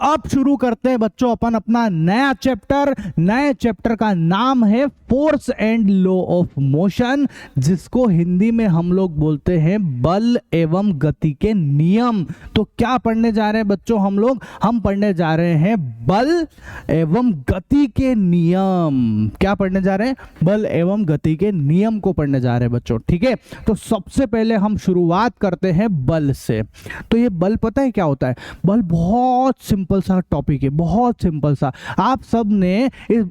अब शुरू करते हैं बच्चों अपन अपना नया चैप्टर। नए चैप्टर का नाम है force and law of motion, जिसको हिंदी में हम लोग बोलते हैं बल एवं गति के नियम। तो क्या पढ़ने जा रहे हैं बच्चों हम लोग? हम पढ़ने जा रहे हैं बल एवं गति के नियम। क्या पढ़ने जा रहे हैं? बल एवं गति के नियम को पढ़ने जा रहे हैं बच्चों, ठीक है। तो सबसे पहले हम शुरुआत करते हैं बल से। तो ये बल पता है क्या होता है? बल बहुत सिंपल सा टॉपिक है, बहुत सिंपल सा। आप सब ने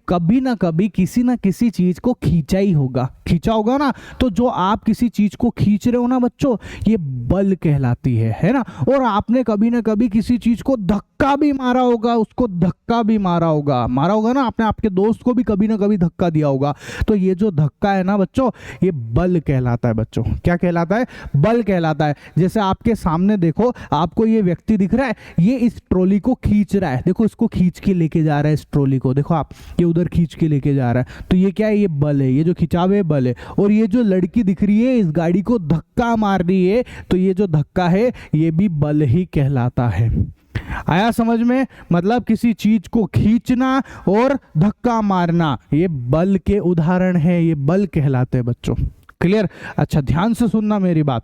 कभी ना कभी किसी ना किसी चीज को खींचा ही होगा, खींचा होगा ना। तो जो आप किसी चीज को खींच रहे हो ना बच्चों, ये बल कहलाती है ना। और आपने कभी ना कभी किसी चीज को धक्का भी मारा होगा, उसको धक्का भी मारा होगा ना आपने। आपके दोस्त को भी कभी ना कभी धक्का दिया होगा। तो ये जो धक्का है ना बच्चों, ये बल कहलाता है बच्चों। क्या कहलाता है? बल कहलाता है। जैसे आपके सामने देखो, आपको ये व्यक्ति दिख रहा है, ये इस ट्रॉली को खींच रहा है। देखो इसको खींच के लेके जा रहा है, इस ट्रॉली को देखो आप, ये उधर खींच के लेके जा रहा है। तो ये क्या है? ये बल है, ये जो खिंचाव है बल है। और ये जो लड़की दिख रही है, इस गाड़ी को धक्का मार रही है, तो ये जो धक्का है ये भी बल ही कहलाता है। आया समझ में? मतलब किसी चीज को खींचना और धक्का मारना, ये बल के उदाहरण है, ये बल कहलाते हैं बच्चों। क्लियर? अच्छा ध्यान से सुनना मेरी बात।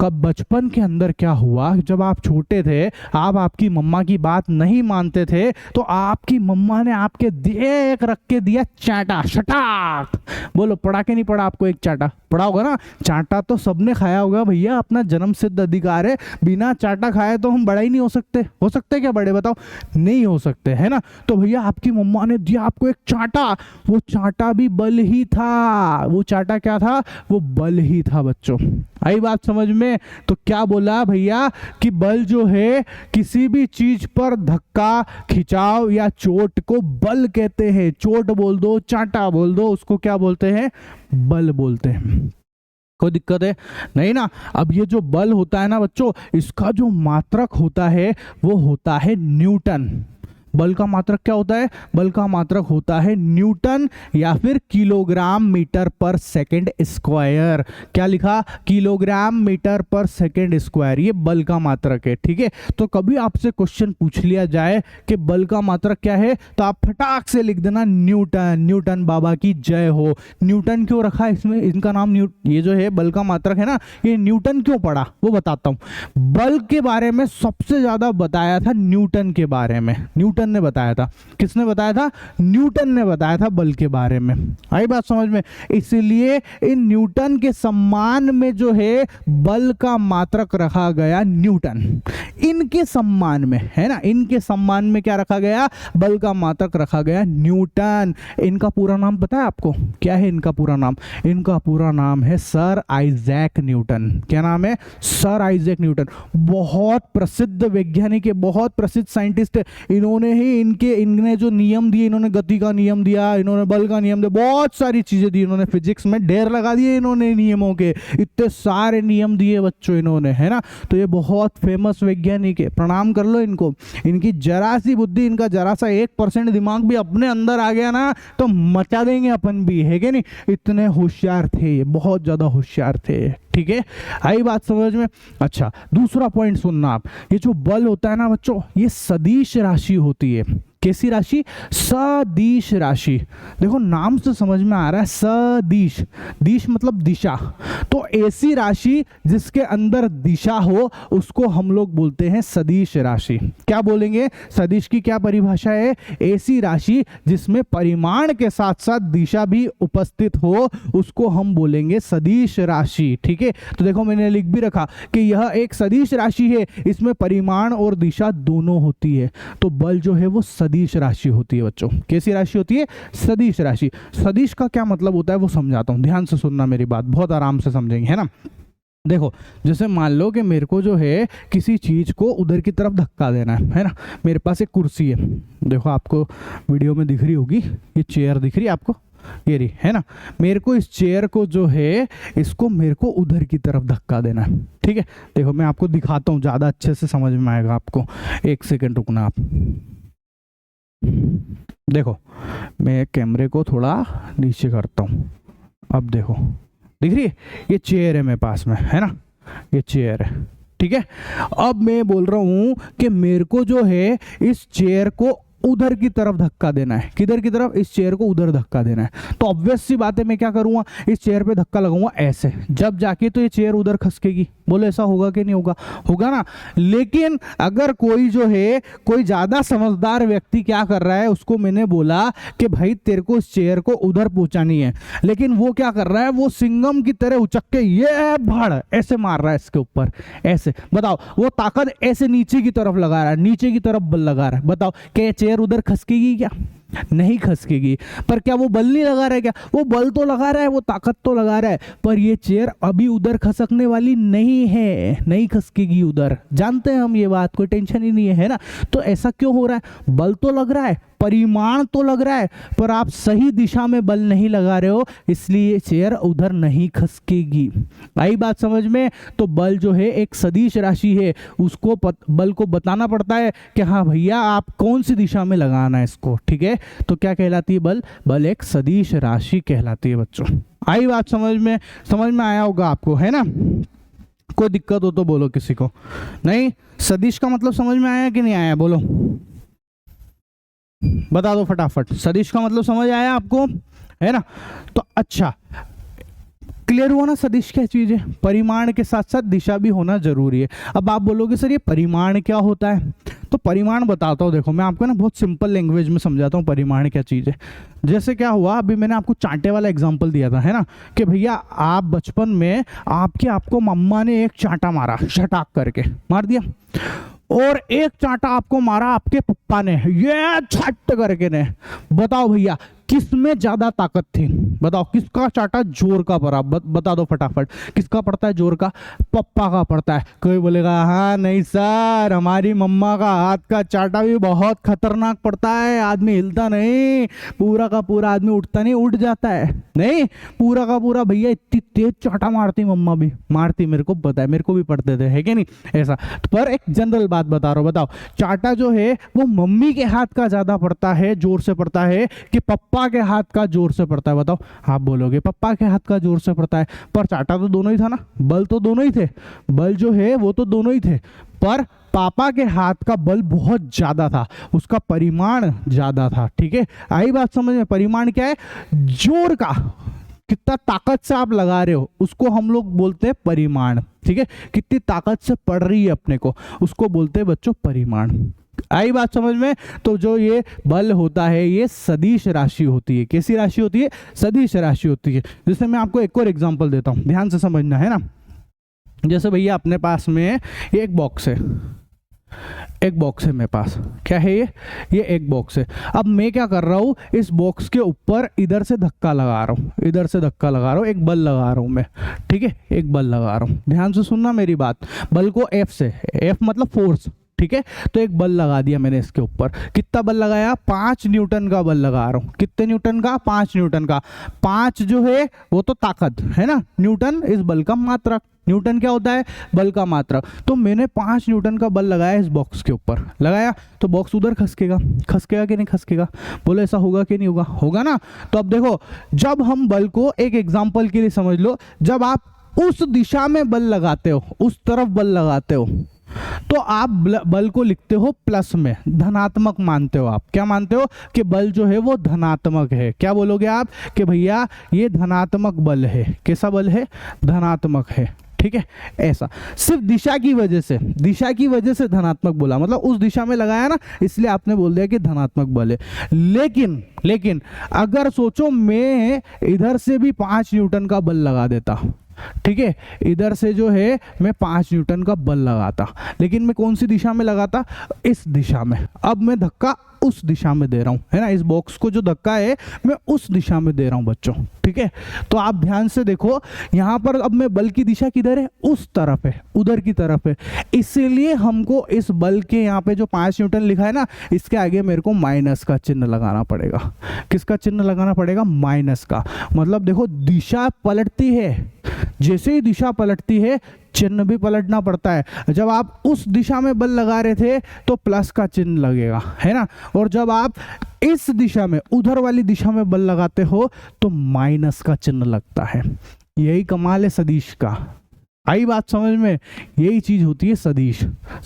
कब बचपन के अंदर क्या हुआ, जब आप छोटे थे, आप आपकी मम्मा की बात नहीं मानते थे, तो आपकी मम्मा ने आपके एक रख के दिया चाटा, शटाक। बोलो पड़ा के नहीं पड़ा आपको? एक चाटा पड़ा होगा ना। चाटा तो सबने खाया होगा भैया, अपना जन्म सिद्ध अधिकार है। बिना चाटा खाए तो हम बड़ा ही नहीं हो सकते। हो सकते क्या बड़े? बताओ। नहीं हो सकते, है ना। तो भैया आपकी मम्मा ने दिया आपको एक चाटा, वो चाटा भी बल ही था। वो चाटा क्या था? वो बल ही था बच्चों। आई बात समझ में? तो क्या बोला भैया कि बल जो है किसी भी चीज पर धक्का, खिंचाव या चोट को बल कहते हैं। चोट बोल दो, चाटा बोल दो, उसको क्या बोलते हैं? बल बोलते हैं। कोई दिक्कत है? नहीं ना। अब ये जो बल होता है ना बच्चों, इसका जो मात्रक होता है वो होता है न्यूटन। बल का मात्रक क्या होता है? बल का मात्रक होता है न्यूटन या फिर किलोग्राम मीटर पर सेकंड स्क्वायर। क्या लिखा? किलोग्राम मीटर पर सेकंड स्क्वायर, ये बल का मात्रक है, ठीक है। तो कभी आपसे क्वेश्चन पूछ लिया जाए कि बल का मात्रक क्या है, तो आप फटाक से लिख देना न्यूटन। न्यूटन बाबा की जय हो। न्यूटन क्यों रखा इसमें? इनका नाम ये जो है बल का मात्रक है ना, ये न्यूटन क्यों पड़ा वो बताता हूं। बल के बारे में सबसे ज्यादा बताया था न्यूटन के बारे में। न्यूटन ने बताया था। किसने बताया था? न्यूटन ने बताया था बल के बारे में। आई बात समझ में? इसलिए इन न्यूटन के सम्मान में जो है बल का मात्रक रखा गया न्यूटन। इनके सम्मान में, है ना, इनके सम्मान में क्या रखा गया? बल का मात्रक रखा गया न्यूटन। इनका पूरा नाम पता है आपको? क्या है इनका पूरा नाम? इनका पूरा नाम है सर आइजैक न्यूटन। क्या नाम है? Sir Isaac Newton. बहुत प्रसिद्ध वैज्ञानिक है, बहुत प्रसिद्ध साइंटिस्ट है। इन्होंने जो नियम दिए, इन्होंने गति का नियम दिया, इन्होंने बल का नियम दिया, बहुत सारी चीजें दी इन्होंने। फिजिक्स में ढेर लगा दिए इन्होंने नियमों के, इतने सारे नियम दिए बच्चों इन्होंने, है ना। तो ये बहुत फेमस वैज्ञानिक है, प्रणाम कर लो इनको। इनकी जरा सी बुद्धि, इनका जरा सा 1% दिमाग भी अपने अंदर आ गया ना, तो मचा देंगे अपन भी, है कि नहीं। इतने होशियार थे, बहुत ज्यादा होशियार थे, ठीक है। आई बात समझ में? अच्छा दूसरा पॉइंट सुनना आप। ये जो बल होता है ना बच्चों, ये सदिश राशि होती है। कैसी राशि? सदिश राशि। देखो नाम से समझ में आ रहा है, सदिश। दिश मतलब दिशा। तो ऐसी राशि जिसके अंदर दिशा हो उसको हम लोग बोलते हैं सदिश राशि। क्या बोलेंगे? सदिश की क्या परिभाषा है? ऐसी राशि जिसमें परिमाण के साथ साथ दिशा भी उपस्थित हो उसको हम बोलेंगे सदिश राशि, ठीक है। तो देखो मैंने लिख भी रखा कि यह एक सदिश राशि है, इसमें परिमाण और दिशा दोनों होती है। तो बल जो है वो सदिश राशि होती है बच्चों। कैसी राशि होती है? सदिश राशि। सदिश का क्या मतलब होता है वो समझाता हूं, ध्यान से सुनना मेरी बात, बहुत आराम से समझेंगे, है ना। देखो जैसे मान लो कि मेरे को जो है किसी चीज को उधर की तरफ धक्का देना है ना। मेरे पास एक कुर्सी है, देखो आपको वीडियो में दिख रही होगी, ये चेयर दिख रही है आपको, ये रही, है ना। मेरे को इस चेयर को जो है इसको मेरे को उधर की तरफ धक्का देना है, ठीक है। देखो मैं आपको दिखाता हूँ, ज्यादा अच्छे से समझ में आएगा आपको। एक सेकंड रुकना आप। देखो मैं कैमरे को थोड़ा नीचे करता हूँ, अब देखो दिख रही है, ये चेयर है मेरे पास में, है ना, ये चेयर है, ठीक है। अब मैं बोल रहा हूं कि मेरे को जो है इस चेयर को उधर की तरफ धक्का देना है। किधर की तरफ? इस चेयर को उधर धक्का देना है। तो ऑब्वियस सी बात है, मैं क्या करूंगा, इस चेयर पे धक्का लगाऊंगा ऐसे, जब जाके तो ये चेयर उधर खसकेगी। बोलो ऐसा होगा कि नहीं होगा? होगा ना। लेकिन अगर कोई जो है, कोई ज्यादा समझदार व्यक्ति क्या कर रहा है, उसको मैंने बोला कि भाई तेरे को इस चेयर को उधर पहुंचानी है, लेकिन वो क्या कर रहा है, वो सिंघम की तरह उचक के ये भड़ ऐसे मार रहा है इसके ऊपर ऐसे। बताओ, वो ताकत ऐसे नीचे की तरफ लगा रहा है, नीचे की तरफ बल लगा रहा है। बताओ क्या चेयर उधर खसकेगी? क्या नहीं खसकेगी। पर क्या वो बल नहीं लगा रहा है? क्या वो बल तो लगा रहा है, वो ताकत तो लगा रहा है, पर ये चेयर अभी उधर खसकने वाली नहीं है, नहीं खसकेगी उधर। जानते हैं हम ये बात, कोई टेंशन ही नहीं है ना। तो ऐसा क्यों हो रहा है? बल तो लग रहा है, परिमाण तो लग रहा है, पर आप सही दिशा में बल नहीं लगा रहे हो, इसलिए चेयर उधर नहीं खसकेगी। आई बात समझ में? तो बल जो है एक सदिश राशि है, उसको बल को बताना पड़ता है कि हाँ भैया आप कौन सी दिशा में लगाना है इसको। ठीक है, तो क्या कहलाती है? बल। बल एक सदिश राशि कहलाती है बच्चों। आई बात समझ में? समझ में आया होगा आपको, है ना? कोई दिक्कत हो तो बोलो किसी को। नहीं, सदिश का मतलब समझ में आया कि नहीं आया? बोलो, बता दो फटाफट। सदिश का मतलब समझ आया आपको, है ना? तो अच्छा, क्लियर हुआ ना सदिश क्या चीज है? परिमाण के साथ साथ दिशा भी होना जरूरी है। अब आप बोलोगे सर ये परिमाण क्या होता है? तो परिमाण बताता हूँ, देखो मैं आपको ना बहुत सिंपल लैंग्वेज में समझाता हूँ परिमाण क्या चीज है। जैसे क्या हुआ, अभी मैंने आपको चांटे वाला एग्जांपल दिया था, है ना, कि भैया आप बचपन में आपको मम्मा ने एक चांटा मारा, शटाक करके मार दिया, और एक चांटा आपको मारा आपके पप्पा ने, ये छट करके ने। बताओ भैया किसमें ज्यादा ताकत थी? बताओ किसका चांटा जोर का पड़ा? बता दो फटाफट, किसका पड़ता है जोर का? पप्पा का पड़ता है। कोई बोलेगा हाँ नहीं सर, हमारी मम्मा का हाथ का चांटा भी बहुत खतरनाक पड़ता है, आदमी हिलता नहीं, पूरा का पूरा आदमी उठता नहीं, उठ जाता है। नहीं, पूरा का पूरा भैया इतनी तेज चांटा मारती मम्मा भी, मारती, मेरे को पता है, मेरे को भी पड़ते थे, है कि नहीं? ऐसा। पर एक जनरल बात बता रहा हूं, बताओ चांटा जो है वो मम्मी के हाथ का ज्यादा पड़ता है, जोर से पड़ता है, कि पप्पा के हाथ का जोर से पड़ता है? बताओ। आप बोलोगे पप्पा के हाथ का जोर से पड़ता है, पर चांटा तो दोनों ही था ना, बल तो दोनों ही थे, बल जो है वो तो दोनों ही थे, पर पापा के हाथ का बल बहुत ज्यादा था, उसका परिमाण ज्यादा था। ठीक है, आई बात समझ में? परिमाण क्या है? जोर का, कितना ताकत से आप लगा रहे हो उसको हम लोग बोलते हैं परिमाण। ठीक है, कितनी ताकत से पड़ रही है अपने को, उसको बोलते हैं बच्चों परिमाण। आई बात समझ में? तो जो ये बल होता है ये सदिश राशि होती है। कैसी राशि होती है? सदिश राशि होती है। जैसे मैं आपको एक और एग्जांपल देता हूं, ध्यान से समझना, है ना। जैसे भैया अपने पास में ये एक बॉक्स है, एक बॉक्स है मेरे पास। क्या है ये एक बॉक्स है। अब मैं क्या कर रहा हूँ, इस बॉक्स के ऊपर इधर से धक्का लगा रहा हूँ, इधर से धक्का लगा रहा हूँ, एक बल लगा रहा हूँ मैं। ठीक है, एक बल लगा रहा हूँ, ध्यान से सुनना मेरी बात। बल को एफ से, एफ मतलब फोर्स, ठीक है। तो एक बल लगा दिया मैंने इसके ऊपर। कितना बल लगाया? 5 न्यूटन का बल लगा रहा हूं। कितने न्यूटन का? 5 न्यूटन का। 5 जो है वो तो ताकत है ना, न्यूटन इस बल का मात्रक। न्यूटन क्या होता है? बल का मात्रक। तो मैंने 5 न्यूटन का बल लगाया इस बॉक्स के ऊपर, लगाया तो बॉक्स उधर खसकेगा, खसकेगा कि नहीं खसकेगा? बोलो ऐसा होगा कि नहीं होगा? होगा ना। तो अब देखो, जब हम बल को, एक एग्जाम्पल के लिए समझ लो, जब आप उस दिशा में बल लगाते हो, उस तरफ बल लगाते हो, तो आप बल को लिखते हो प्लस में, धनात्मक मानते हो। आप क्या मानते हो? कि बल जो है वो धनात्मक है। क्या बोलोगे आप? कि भैया ये धनात्मक बल है। कैसा बल है? धनात्मक है। ठीक है, ऐसा सिर्फ दिशा की वजह से, दिशा की वजह से धनात्मक बोला, मतलब उस दिशा में लगाया ना, इसलिए आपने बोल दिया कि धनात्मक बल है। लेकिन अगर सोचो मैं इधर से भी 5 न्यूटन का बल लगा देता, ठीक है, इधर से जो है मैं 5 न्यूटन का बल लगाता, लेकिन मैं कौन सी दिशा में लगाता? इस दिशा में। अब मैं धक्का उस दिशा में दे रहा हूं, है ना, इस बॉक्स को जो धक्का है मैं उस दिशा में दे रहा हूं बच्चों। ठीक है, तो आप ध्यान से देखो, यहां पर अब मैं बल की दिशा किधर है? उस तरफ है, उधर की तरफ है। इसीलिए हमको इस बल के यहाँ पे जो 5 न्यूटन लिखा है ना, इसके आगे मेरे को माइनस का चिन्ह लगाना पड़ेगा। किसका चिन्ह लगाना पड़ेगा? माइनस का। मतलब देखो, दिशा पलटती है, जैसे ही दिशा पलटती है चिन्ह भी पलटना पड़ता है। जब आप उस दिशा में बल लगा रहे थे तो प्लस का चिन्ह लगेगा, है ना, और जब आप इस दिशा में, उधर वाली दिशा में बल लगाते हो तो माइनस का चिन्ह लगता है। यही कमाल है सदिश का। आई बात समझ में? यही चीज होती है सदिश।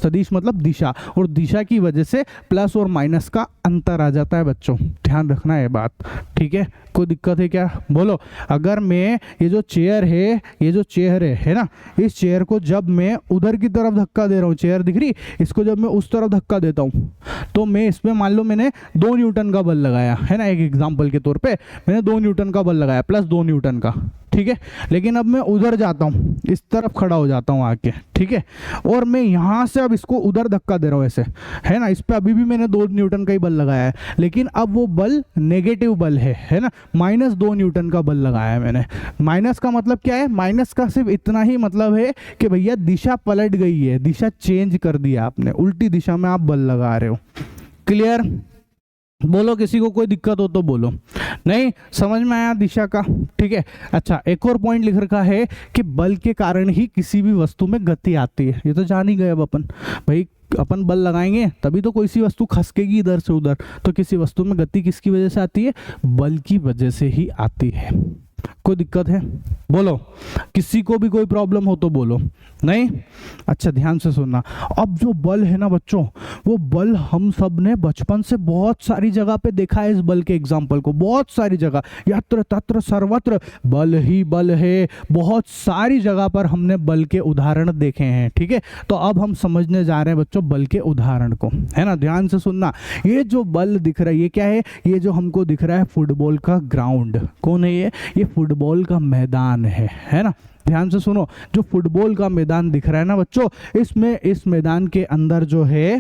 सदिश मतलब दिशा, और दिशा की वजह से प्लस और माइनस का अंतर आ जाता है बच्चों, ध्यान रखना है बात, ठीक है? कोई दिक्कत है क्या? बोलो। अगर मैं ये जो चेयर है, ये जो चेयर है ना, इस चेयर को जब मैं उधर की तरफ धक्का दे रहा हूँ, चेयर दिख रही, इसको जब मैं उस तरफ धक्का देता हूँ तो मैं इसमें मान लो मैंने 2 न्यूटन का बल लगाया है ना, एक एग्जाम्पल के तौर पे मैंने 2 न्यूटन का बल लगाया प्लस 2 न्यूटन का, ठीक है? लेकिन अब मैं उधर जाता हूँ, इस तरफ खड़ा हो जाता हूँ आके, ठीक है? और मैं यहाँ से अब इसको उधर धक्का दे रहा हूँ ऐसे, है ना? इस पे अभी भी मैंने 2 न्यूटन का ही बल लगाया है, लेकिन अब वो बल नेगेटिव बल है ना? माइनस 2 न्यूटन का बल लगाया है मैंने। माइनस का मतलब क्या है? माइनस का सिर्फ इतना ही मतलब है कि भैया दिशा पलट गई है, दिशा चेंज कर दिया आपने, उल्टी दिशा में आप बल लगा रहे हो। क्लियर? बोलो, किसी को कोई दिक्कत हो तो बोलो। नहीं समझ में आया दिशा का? ठीक है। अच्छा, एक और पॉइंट लिख रखा है कि बल के कारण ही किसी भी वस्तु में गति आती है। ये तो जान ही गए अब अपन, भाई अपन बल लगाएंगे तभी तो कोई सी वस्तु खसकेगी इधर से उधर, तो किसी वस्तु में गति किसकी वजह से आती है? बल की वजह से ही आती है। कोई दिक्कत है? बोलो, किसी को भी कोई प्रॉब्लम हो तो बोलो। नहीं? अच्छा, ध्यान से सुनना। अब जो बल है ना बच्चों, वो बल हम सब ने बचपन से बहुत सारी जगह पे देखा है। इस बल के एग्जाम्पल को बहुत सारी जगह, यत्र तत्र सर्वत्र बल ही बल है, बहुत सारी जगह पर हमने बल के उदाहरण देखे हैं। ठीक है, तो अब हम समझने जा रहे हैं बच्चों बल के उदाहरण को, है ना? ध्यान से सुनना। ये जो बल दिख रहा है ये क्या है? ये जो हमको दिख रहा है फुटबॉल का ग्राउंड। कौन है ये फुटबॉल का मैदान है ना? ध्यान से सुनो, जो फुटबॉल का मैदान दिख रहा है ना बच्चों, इसमें इस मैदान के अंदर जो है,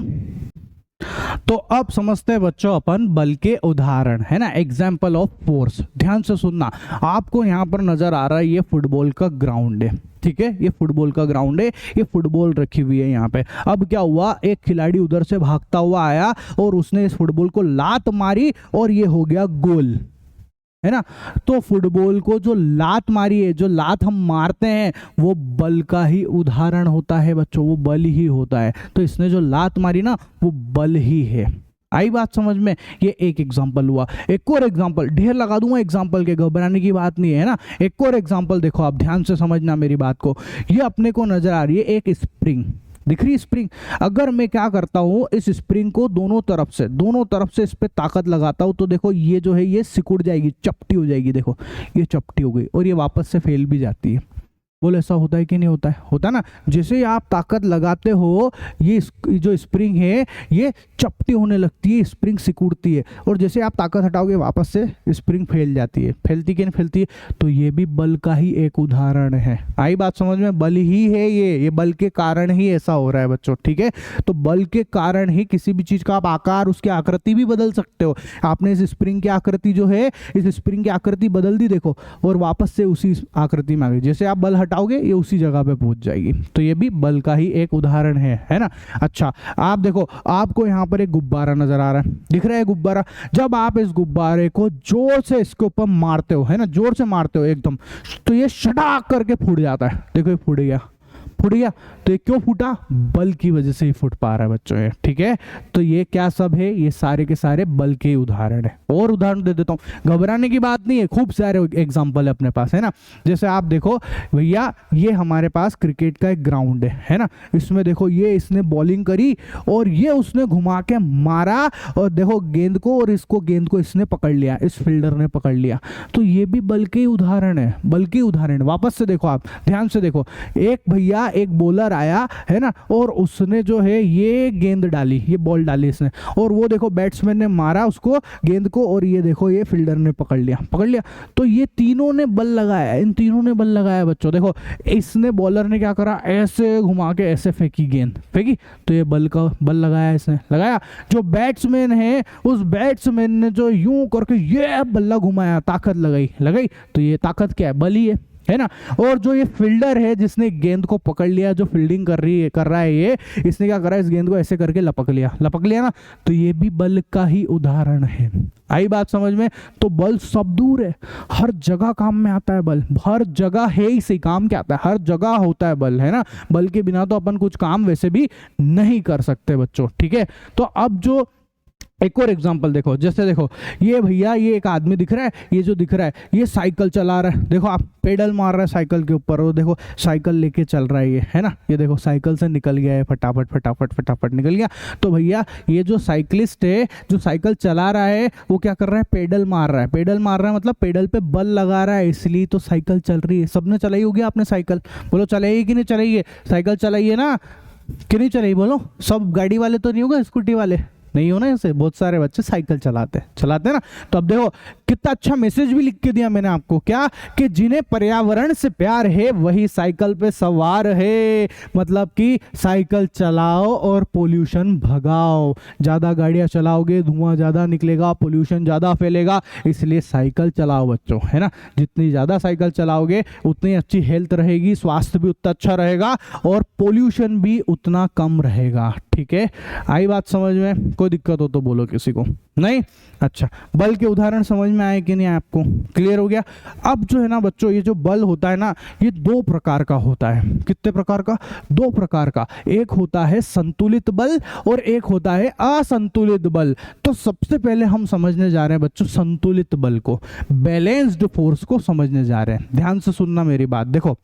तो अब समझते हैं बच्चों अपन बल के उदाहरण, है ना? Example of force. ध्यान से सुनना, आपको यहाँ पर नजर आ रहा है ये फुटबॉल का ग्राउंड है। ठीक है, ये फुटबॉल का ग्राउंड है, ये फुटबॉल रखी हुई है यहाँ पे। अब क्या हुआ, एक खिलाड़ी उधर से भागता हुआ आया और उसने इस फुटबॉल को लात मारी और ये हो गया गोल, है ना? तो फुटबॉल को जो लात मारी है, जो लात हम मारते हैं, वो बल का ही उदाहरण होता है बच्चों, वो बल ही होता है। तो इसने जो लात मारी ना, वो बल ही है। आई बात समझ में? ये एक एग्जांपल हुआ। एक और एग्जांपल, ढेर लगा दूंगा एग्जांपल के, घबराने की बात नहीं है ना। एक और एग्जांपल देखो, आप ध्यान से समझना मेरी बात को। ये अपने को नजर आ रही है एक स्प्रिंग, दिख रही स्प्रिंग। अगर मैं क्या करता हूं, इस स्प्रिंग को दोनों तरफ से इस पे ताकत लगाता हूं, तो देखो ये जो है ये सिकुड़ जाएगी, चपटी हो जाएगी। देखो ये चपटी हो गई और ये वापस से फैल भी जाती है। बोलो, ऐसा होता है कि नहीं होता है? होता ना? जैसे ही आप ताकत लगाते हो, ये जो स्प्रिंग है ये चपटी होने लगती है, स्प्रिंग सिकुड़ती है, और जैसे आप ताकत हटाओगे वापस से स्प्रिंग फैल जाती है। फैलती कि नहीं फैलती है? तो ये भी बल का ही एक उदाहरण है। आई बात समझ में? बल ही है ये बल के कारण ही ऐसा हो रहा है बच्चों। ठीक है, तो बल के कारण ही किसी भी चीज का आप आकार, उसकी आकृति भी बदल सकते हो। आपने इस स्प्रिंग की आकृति जो है, इस स्प्रिंग की आकृति बदल दी, देखो, और वापस से उसी आकृति में आ गई। जैसे आप बल हटाओगे ये उसी जगह पे पहुंच जाएगी। तो ये भी बल का ही एक उदाहरण है ना? अच्छा, आप देखो, आपको यहाँ पर एक गुब्बारा नजर आ रहा है, दिख रहा है गुब्बारा। जब आप इस गुब्बारे को जोर से इसके ऊपर मारते हो, है ना, जोर से मारते हो एकदम, तो ये शटाक करके फूट जाता है। देखो ये फूट गया। तो ये क्यों फूटा? बल की वजह से ही फूट पा रहा है बच्चों ये। ठीक है, तो ये क्या सब है? ये सारे के सारे बल के उदाहरण है। और उदाहरण दे देता हूं, घबराने की बात नहीं है, खूब सारे एग्जांपल है अपने पास, है ना? जैसे आप देखो भैया, ये हमारे पास क्रिकेट का एक ग्राउंड है ना? इसमें देखो ये इसने बॉलिंग करी और ये उसने घुमा के मारा, और देखो गेंद को, और इसको गेंद को इसने पकड़ लिया, इस फील्डर ने पकड़ लिया। तो ये भी बल के उदाहरण है, बल के उदाहरण। वापस से देखो, आप ध्यान से देखो, एक भैया, एक बॉलर आया, है ना, और उसने जो है ये गेंद डाली, ये बॉल डाली इसने, और वो देखो बैट्समैन ने मारा उसको, गेंद को, और ये देखो ये फील्डर ने पकड़ लिया। तो ये तीनों ने बल लगाया, इन तीनों ने बल लगाया बच्चों। देखो इसने, बॉलर ने क्या करा, ऐसे घुमा के ऐसे फेंकी, गेंद फेंकी, तो ये बल लगाया, इसने लगाया। जो बैट्समैन है, उस बैट्समैन ने जो यूं करके ये बल्ला घुमाया, ताकत लगाई, तो ये ताकत क्या है? बल ही है ना? और जो ये फील्डर है, जिसने गेंद को पकड़ लिया, जो फील्डिंग कर रहा है ये, इसने क्या करा, इस गेंद को ऐसे करके लपक लिया ना, तो ये भी बल का ही उदाहरण है। आई बात समझ में? तो बल सब दूर है, हर जगह काम में आता है बल, हर जगह है ही सही, काम क्या आता है, हर जगह होता है बल, है ना? बल के बिना तो अपन कुछ काम वैसे भी नहीं कर सकते बच्चों। ठीक है, तो अब जो एक और एग्जांपल देखो, जैसे देखो ये भैया, ये एक आदमी दिख रहा है, ये जो दिख रहा है ये साइकिल चला रहा है, देखो आप पेडल मार रहा है साइकिल के ऊपर, वो देखो साइकिल लेके चल रहा है ये, है ना, ये देखो साइकिल से निकल गया है, फटाफट फटाफट फटाफट निकल गया। तो भैया ये जो साइकिलिस्ट है जो साइकिल चला रहा है वो क्या कर रहा है, पेडल मार रहा है। पेडल मार रहा है मतलब पेडल पे बल लगा रहा है, इसलिए तो साइकिल चल रही है। सबने चलाई होगी आपने साइकिल, बोलो चलाइए कि नहीं चलाइए, साइकिल चलाइए ना कि नहीं चलाइए, बोलो। सब गाड़ी वाले तो नहीं होगा, स्कूटी वाले नहीं हो ना, ऐसे बहुत सारे बच्चे साइकिल चलाते हैं ना। तो अब देखो कितना अच्छा मैसेज भी लिख के दिया मैंने आपको, क्या कि जिन्हें पर्यावरण से प्यार है वही साइकिल पे सवार है, मतलब कि साइकिल चलाओ और पोल्यूशन भगाओ। ज्यादा गाड़ियां चलाओगे धुआं ज्यादा निकलेगा, पोल्यूशन ज्यादा फैलेगा, इसलिए साइकिल चलाओ बच्चों, है ना। जितनी ज्यादा साइकिल चलाओगे उतनी अच्छी हेल्थ रहेगी, स्वास्थ्य भी उतना अच्छा रहेगा और पोल्यूशन भी उतना कम रहेगा। ठीक है, आई बात समझ में? कोई दिक्कत हो तो बोलो, किसी को नहीं? अच्छा, बल के उदाहरण समझ में आए कि नहीं आपको? क्लियर हो गया? अब जो है ना बच्चों, ये जो बल होता है ना, ये दो प्रकार का होता है। कितने प्रकार का? दो प्रकार का। एक होता है संतुलित बल और एक होता है असंतुलित बल। तो सबसे पहले हम समझने जा रहे हैं बच्चों संतुलित बल को, बैलेंस्ड फोर्स को समझने जा रहे हैं। ध्यान से सुनना मेरी बात। देखो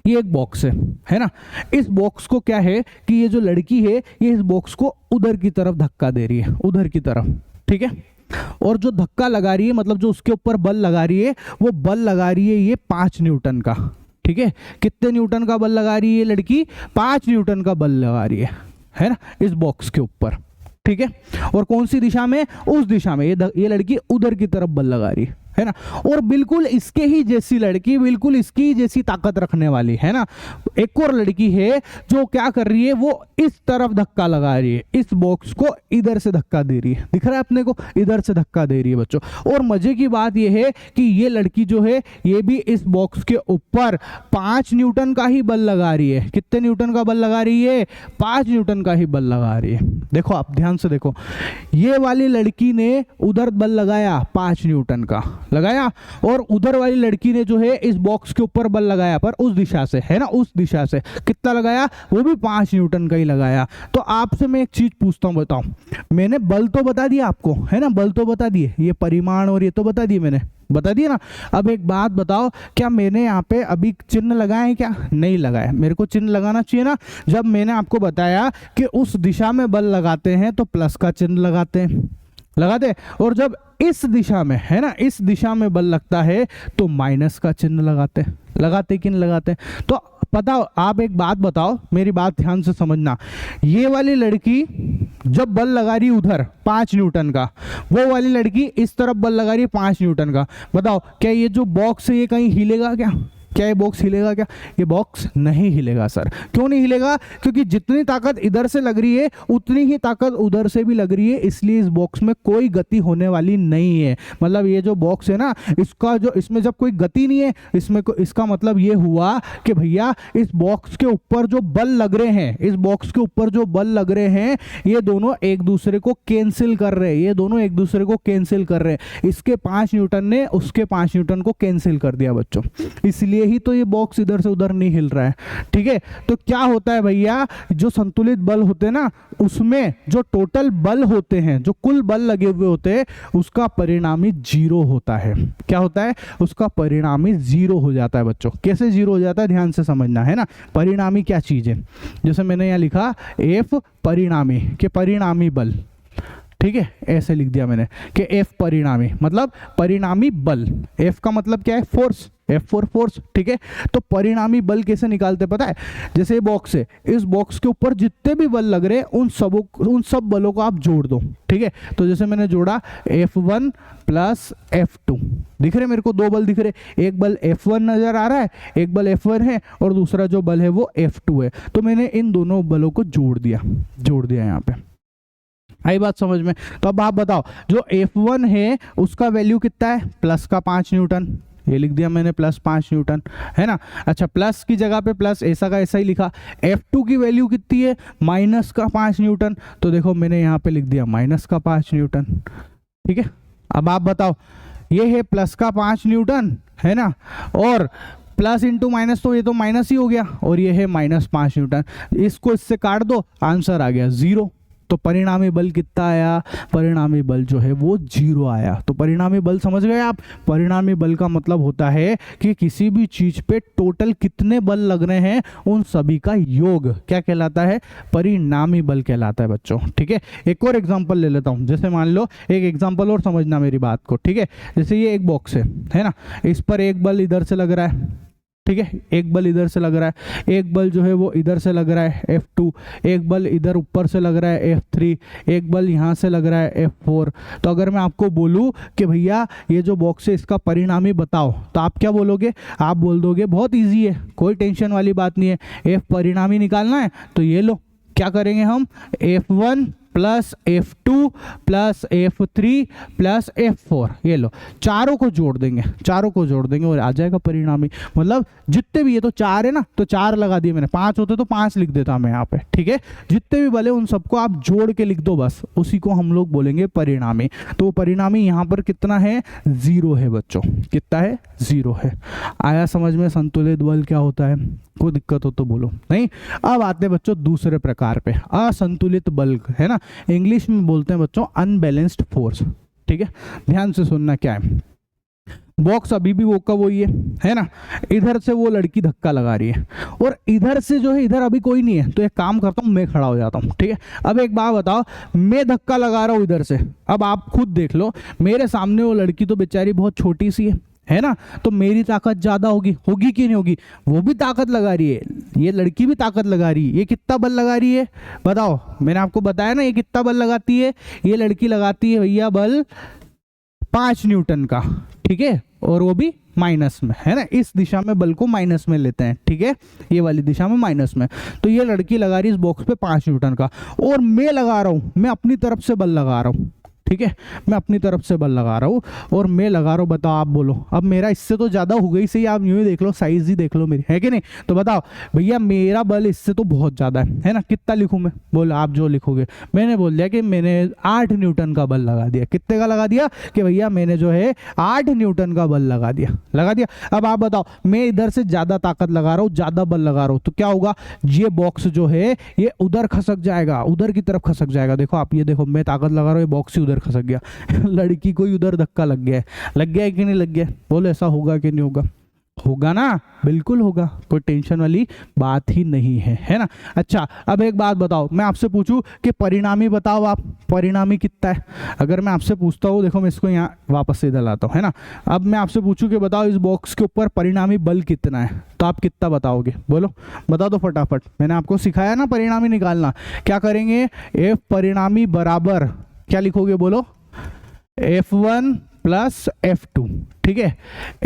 ये एक बॉक्स है ना, इस बॉक्स को क्या है कि ये जो लड़की है ये इस बॉक्स को उधर की तरफ धक्का दे रही है, उधर की तरफ, ठीक है। और जो धक्का लगा रही है, मतलब जो उसके ऊपर बल लगा रही है, वो बल लगा रही है ये 5 न्यूटन का। ठीक है, कितने न्यूटन का बल लगा रही है लड़की? 5 न्यूटन का बल लगा रही है ना, इस बॉक्स के ऊपर। ठीक है, और कौन सी दिशा में? उस दिशा में। ये लड़की उधर की तरफ बल लगा रही है ना, और बिल्कुल इसके ही जैसी लड़की, बिल्कुल इसकी ही जैसी ताकत रखने वाली, है ना, एक और लड़की है जो क्या कर रही है, वो इस तरफ धक्का लगा रही है, इस बॉक्स को इधर से धक्का दे रही है। दिख रहा है अपने को? इधर से धक्का दे रही है बच्चों। और मजे की बात यह है कि ये लड़की जो है ये भी इस बॉक्स के ऊपर 5 न्यूटन का ही बल लगा रही है। कितने न्यूटन का बल लगा रही है? 5 न्यूटन का ही बल लगा रही है। देखो आप ध्यान से देखो, ये वाली लड़की ने उधर बल लगाया 5 न्यूटन का लगाया, और उधर वाली लड़की ने जो है इस बॉक्स के ऊपर बल लगाया, पर उस दिशा से, है ना, उस दिशा से कितना लगाया? वो भी 5 न्यूटन का ही लगाया। तो आपसे मैं एक चीज पूछता हूं, बताओ, मैंने बल तो बता दिया आपको, है ना, बल तो बता दिए, ये परिमाण और ये तो बता दिए, मैंने बता दिया ना। अब एक बात बताओ, क्या मैंने यहाँ पे अभी चिन्ह लगाया है? क्या नहीं लगाया? मेरे को चिन्ह लगाना चाहिए ना। जब मैंने आपको बताया कि उस दिशा में बल लगाते हैं तो प्लस का चिन्ह लगाते, और जब इस दिशा में, है ना, इस दिशा में बल लगता है तो माइनस का चिन्ह लगाते कि नहीं लगाते? तो पता, आप एक बात बताओ, मेरी बात ध्यान से समझना, ये वाली लड़की जब बल लगा रही उधर 5 न्यूटन का, वो वाली लड़की इस तरफ बल लगा रही है 5 न्यूटन का, बताओ क्या ये जो बॉक्स है ये कहीं हिलेगा क्या ये बॉक्स हिलेगा क्या? ये बॉक्स नहीं हिलेगा सर। क्यों नहीं हिलेगा? क्योंकि जितनी ताकत इधर से लग रही है उतनी ही ताकत उधर से भी लग रही है, इसलिए इस बॉक्स में कोई गति होने वाली नहीं है। मतलब ये जो बॉक्स है ना, इसमें जब कोई गति नहीं है, इसका मतलब ये हुआ कि भैया इस बॉक्स के ऊपर जो बल लग रहे हैं, इस बॉक्स के ऊपर जो बल लग रहे हैं, ये दोनों एक दूसरे को कैंसिल कर रहे हैं, ये दोनों एक दूसरे को कैंसिल कर रहे हैं। इसके 5 न्यूटन ने उसके 5 न्यूटन को कैंसिल कर दिया बच्चों, इसलिए ही तो ये बॉक्स इधर से उधर नहीं हिल रहा है। ठीक है, तो क्या होता है भैया, जो संतुलित बल होते हैं ना, उसमें जो टोटल बल होते हैं, जो कुल बल लगे हुए होते हैं, उसका परिणामी 0 होता है। क्या होता है? उसका परिणामी 0 हो जाता है बच्चों। कैसे 0 हो जाता है? ध्यान से समझना, है ना। परिणामी क्या चीज है? जैसे मैंने यहां लिखा F परिणामी के परिणामी बल, ठीक है, ऐसे लिख दिया मैंने कि F परिणामी मतलब परिणामी बल। F का मतलब क्या है? Force, F for force. ठीक है, तो परिणामी बल कैसे निकालते पता है? जैसे ये बॉक्स है, इस बॉक्स के ऊपर जितने भी बल लग रहे हैं उन सब बलों को आप जोड़ दो। ठीक है, तो जैसे मैंने जोड़ा F1 प्लस F2, दिख रहे मेरे को 2 बल दिख रहे, एक बल F1 नजर आ रहा है, एक बल F1 है, और दूसरा जो बल है वो F2 है। तो मैंने इन दोनों बलों को जोड़ दिया यहाँ पे। आई बात समझ में? तो अब आप बताओ, जो F1 है उसका वैल्यू कितना है? प्लस का 5 न्यूटन, ये लिख दिया मैंने, प्लस 5 न्यूटन, है ना। अच्छा, प्लस की जगह पे प्लस ऐसा का ऐसा ही लिखा। F2 की वैल्यू कितनी है? माइनस का 5 न्यूटन, तो देखो मैंने यहाँ पे लिख दिया माइनस का 5 न्यूटन। ठीक है, अब आप बताओ, ये है प्लस का 5 न्यूटन, है ना, और प्लस इंटू माइनस, तो ये तो माइनस ही हो गया, और ये है माइनस 5 न्यूटन। इसको इससे काट दो, आंसर आ गया 0। तो परिणामी बल कितना आया, परिणामी बल जो है वो 0 आया। तो परिणामी बल समझ गए आप, परिणामी बल का मतलब होता है कि किसी भी चीज पे टोटल कितने बल लग रहे हैं उन सभी का योग क्या कहलाता है, परिणामी बल कहलाता है बच्चों। ठीक है, एक और एग्जांपल ले लेता हूं, जैसे मान लो एक एग्जांपल और समझना मेरी बात को। ठीक है, जैसे ये एक बॉक्स है ना, इस पर एक बल इधर से लग रहा है, ठीक है, एक बल इधर से लग रहा है, एक बल जो है वो इधर से लग रहा है F2, एक बल इधर ऊपर से लग रहा है F3, एक बल यहाँ से लग रहा है F4। तो अगर मैं आपको बोलूँ कि भैया ये जो बॉक्स है इसका परिणामी बताओ, तो आप क्या बोलोगे, आप बोल दोगे बहुत इजी है, कोई टेंशन वाली बात नहीं है, F परिणामी निकालना है तो ये लो, क्या करेंगे हम, F1 plus F2 plus F3 plus F4, ये लो चारों को जोड़ देंगे, चारों को जोड़ देंगे और आ जाएगा परिणामी। मतलब जितने भी, ये तो 4 है ना, तो 4 लगा दिए मैंने, 5 होते तो 5 लिख देता मैं यहाँ पे। ठीक है, जितने भी बल है उन सबको आप जोड़ के लिख दो बस, उसी को हम लोग बोलेंगे परिणामी। तो परिणामी यहाँ पर कितना है, 0 है बच्चों, कितना है, 0 है। आया समझ में संतुलित बल क्या होता है, कोई दिक्कत हो तो बोलो। नहीं, अब आते हैं बच्चों दूसरे प्रकार पे, असंतुलित बल है ना, इंग्लिश में बोलते हैं बच्चों अनबैलेंस्ड फोर्स। ठीक है, ध्यान से सुनना क्या है, बॉक्स अभी भी वो का वही है ना, इधर से वो लड़की धक्का लगा रही है और इधर से जो है, इधर अभी कोई नहीं है, तो एक काम करता हूँ मैं खड़ा हो जाता हूँ। ठीक है, अब एक बात बताओ, मैं धक्का लगा रहा हूँ इधर से, अब आप खुद देख लो मेरे सामने वो लड़की तो बेचारी बहुत छोटी सी है ना, तो मेरी ताकत ज्यादा होगी, होगी कि नहीं होगी, वो भी ताकत लगा रही है, ये लड़की भी ताकत लगा रही है, ये कितना बल लगा रही है बताओ, मैंने आपको बताया ना ये कितना बल लगाती है, ये लड़की लगाती है भैया बल 5 न्यूटन का। ठीक है, और वो भी माइनस में है ना, इस दिशा में बल को माइनस में लेते हैं। ठीक है, ये वाली दिशा में माइनस में, तो ये लड़की लगा रही है इस बॉक्स पे 5 न्यूटन का, और मैं लगा रहा हूं, मैं अपनी तरफ से बल लगा रहा हूं। ठीक है, मैं अपनी तरफ से बल लगा रहा हूँ और मैं लगा रहा हूँ, बताओ आप बोलो, अब मेरा इससे तो ज़्यादा हो गई सही, आप यूँ ही देख लो, साइज ही देख लो मेरी, है कि नहीं, तो बताओ भैया मेरा बल इससे तो बहुत ज़्यादा है ना, कितना लिखूँ मैं, बोलो आप जो लिखोगे। मैंने बोल दिया कि मैंने 8 न्यूटन का बल लगा दिया, कितने का लगा दिया, कि भैया मैंने जो है 8 न्यूटन का बल लगा दिया, लगा दिया। अब आप बताओ, मैं इधर से ज़्यादा ताकत लगा रहा हूँ, ज़्यादा बल लगा रहा हूँ, तो क्या होगा, ये बॉक्स जो है ये उधर खसक जाएगा, उधर की तरफ खसक जाएगा। देखो आप ये देखो, मैं ताकत लगा रहा हूँ, ये बॉक्स ही उधर खसक गया, लड़की को उधर धक्का लग गया है, लग गया है कि नहीं लग गया, बोलो ऐसा होगा कि नहीं होगा, होगा ना, बिल्कुल होगा, कोई टेंशन वाली बात ही नहीं है ना। अच्छा, अब एक बात बताओ, मैं आपसे पूछूं कि परिणामी बताओ आप, परिणामी कितना है, अगर मैं आपसे पूछता हूँ, देखो मैं इसको यहाँ वापस से इधर लाता हूँ है ना, अब मैं आपसे पूछूं कि बताओ इस बॉक्स के ऊपर परिणामी बल कितना है, तो आप कितना बताओगे, बोलो बता दो फटाफट। मैंने आपको सिखाया ना परिणामी निकालना, क्या करेंगे, F परिणामी बराबर क्या लिखोगे, बोलो F1 प्लस F2। ठीक है,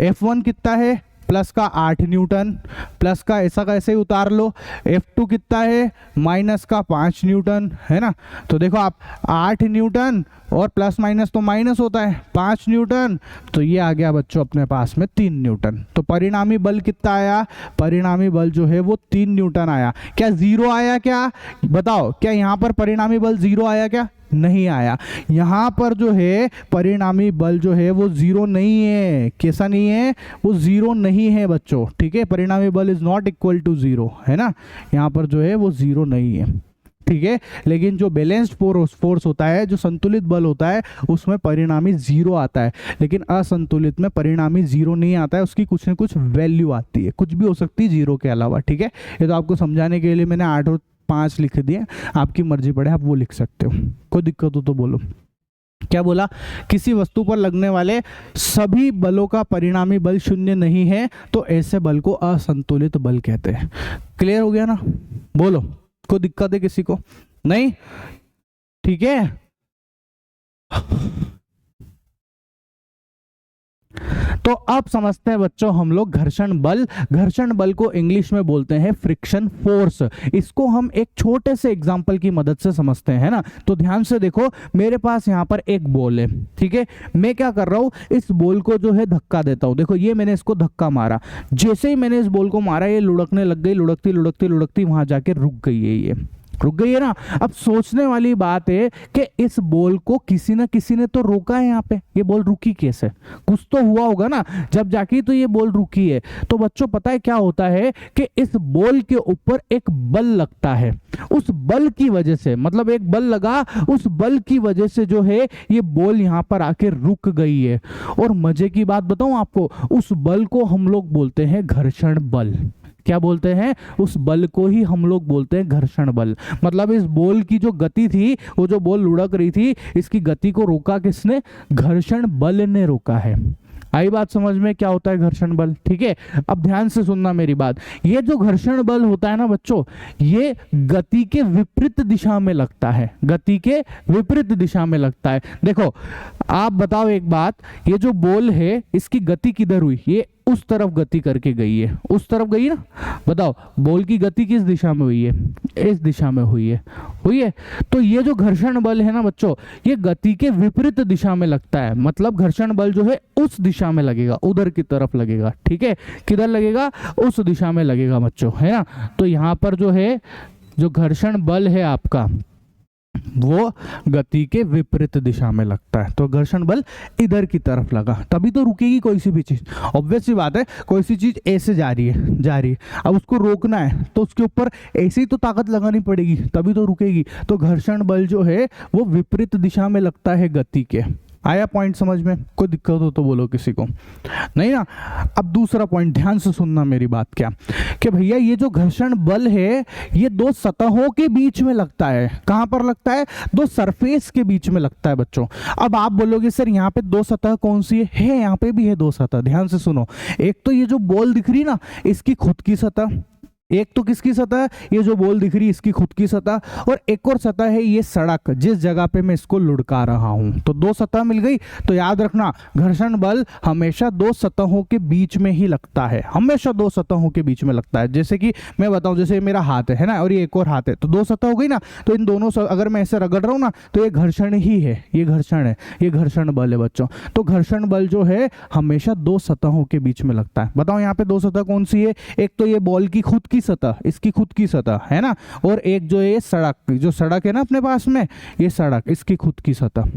F1 कितना है, प्लस का 8 न्यूटन, प्लस का ऐसा कैसे उतार लो, F2 कितना है, माइनस का 5 न्यूटन, है ना। तो देखो आप 8 न्यूटन और प्लस माइनस तो माइनस होता है, 5 न्यूटन, तो ये आ गया बच्चों अपने पास में 3 न्यूटन। तो परिणामी बल कितना आया, परिणामी बल जो है वो 3 न्यूटन आया। क्या 0 आया, क्या बताओ, क्या यहाँ पर परिणामी बल 0 आया, क्या नहीं आया, यहाँ पर जो है परिणामी बल जो है वो 0 नहीं है, कैसा नहीं है, वो 0 नहीं है बच्चों। ठीक है, परिणामी बल इज नॉट इक्वल टू 0, है ना, यहाँ पर जो है वो 0 नहीं है। ठीक है, लेकिन जो बैलेंस्ड फोर्स होता है, जो संतुलित बल होता है, उसमें परिणामी 0 आता है, लेकिन असंतुलित में परिणामी 0 नहीं आता है, उसकी कुछ न कुछ वैल्यू आती है, कुछ भी हो सकती है 0 के अलावा। ठीक है, ये तो आपको समझाने के लिए मैंने 8 और 5 लिख दिए, आपकी मर्जी पड़े, आप वो लिख सकते हो, कोई दिक्कत हो तो बोलो। क्या बोला, किसी वस्तु पर लगने वाले सभी बलों का परिणामी बल 0 नहीं है, तो ऐसे बल को असंतुलित बल कहते हैं। क्लियर हो गया ना, बोलो, कोई दिक्कत है किसी को, नहीं, ठीक है। तो अब समझते हैं बच्चों हम लोग घर्षण बल। घर्षण बल को इंग्लिश में बोलते हैं फ्रिक्शन फोर्स। इसको हम एक छोटे से एग्जांपल की मदद से समझते हैं ना। तो ध्यान से देखो, मेरे पास यहाँ पर एक बॉल है, ठीक है, मैं क्या कर रहा हूँ, इस बॉल को जो है धक्का देता हूँ। देखो ये मैंने इसको धक्का मारा, जैसे ही मैंने इस बॉल को मारा ये लुढ़कने लग गई, लुढ़कती लुढ़कती लुढ़कती वहां जाके रुक गई है ये। रुक गई है ना। अब सोचने वाली बात है कि इस बॉल को किसी ना किसी ने तो रोका है यहाँ पे, ये बॉल रुकी कैसे? कुछ तो हुआ होगा ना, जब जाके तो ये बॉल रुकी है। तो बच्चों पता है क्या होता है कि इस बॉल के ऊपर एक बल लगता है, उस बल की वजह से, मतलब एक बल लगा, उस बल की वजह से जो है ये बॉल यहाँ पर आके रुक गई है। और मजे की बात बताऊं आपको, उस बल को हम लोग बोलते हैं घर्षण बल। क्या बोलते हैं? उस बल को ही हम लोग बोलते हैं घर्षण बल। मतलब इस बॉल की जो गति थी, वो जो बॉल लुढ़क रही थी, इसकी गति को रोका किसने? घर्षण बल ने रोका है। आई बात समझ में क्या होता है घर्षण बल? ठीक है, अब ध्यान से सुनना मेरी बात। ये जो घर्षण बल होता है ना बच्चों, ये गति के विपरीत दिशा में लगता है, गति के विपरीत दिशा में लगता है। देखो आप बताओ एक बात, ये जो बॉल है इसकी गति किधर हुई? ये उस तरफ गति करके गई है, उस तरफ गई ना। बताओ बॉल की गति किस दिशा में हुई है? इस दिशा में हुई है, हुई है। तो ये जो घर्षण बल है ना बच्चों, ये गति के विपरीत दिशा में लगता है। मतलब घर्षण बल जो है उस दिशा में लगेगा, उधर की तरफ लगेगा। ठीक है, किधर लगेगा? उस दिशा में लगेगा बच्चों, है ना। तो यहाँ पर जो है, जो घर्षण बल है आपका, वो गति के विपरीत दिशा में लगता है। तो घर्षण बल इधर की तरफ लगा, तभी तो रुकेगी कोई सी भी चीज। ऑब्वियस सी बात है, कोई सी चीज ऐसे जा रही है, अब उसको रोकना है तो उसके ऊपर ऐसे ही तो ताकत लगानी पड़ेगी, तभी तो रुकेगी। तो घर्षण बल जो है वो विपरीत दिशा में लगता है गति के। आया पॉइंट समझ में? कोई दिक्कत हो तो बोलो किसी को, नहीं ना। अब दूसरा पॉइंट ध्यान से सुनना मेरी बात, क्या कि भैया ये जो घर्षण बल है ये दो सतहों के बीच में लगता है। कहां पर लगता है? दो सरफेस के बीच में लगता है बच्चों। अब आप बोलोगे सर यहाँ पे दो सतह कौन सी है? यहाँ पे भी है दो सतह। ध्यान से सुनो, एक तो ये जो बॉल दिख रही ना, इसकी खुद की सतह, एक तो किसकी सतह? ये जो बॉल दिख रही है इसकी खुद की सतह, और एक और सतह है ये सड़क, जिस जगह पे मैं इसको लुढ़का रहा हूं। तो दो सतह मिल गई। तो याद रखना, घर्षण बल हमेशा दो सतहों के बीच में ही लगता है, हमेशा दो सतहों के बीच में लगता है। जैसे कि मैं बताऊं, जैसे मेरा हाथ है ना, और ये एक और हाथ है, तो दो सतह हो गई ना। तो इन दोनों अगर मैं ऐसे रगड़ रहा हूं ना, तो ये घर्षण ही है, ये घर्षण है, ये घर्षण बल है बच्चों। तो घर्षण बल जो है हमेशा दो सतहों के बीच में लगता है। बताओ यहाँ पे दो सतह कौन सी है? एक तो ये बॉल की खुद की सतह, इसकी खुद की सतह है ना, और एक जो है सड़क, जो सड़क है ना अपने पास में, ये सड़क, इसकी खुद की सतह।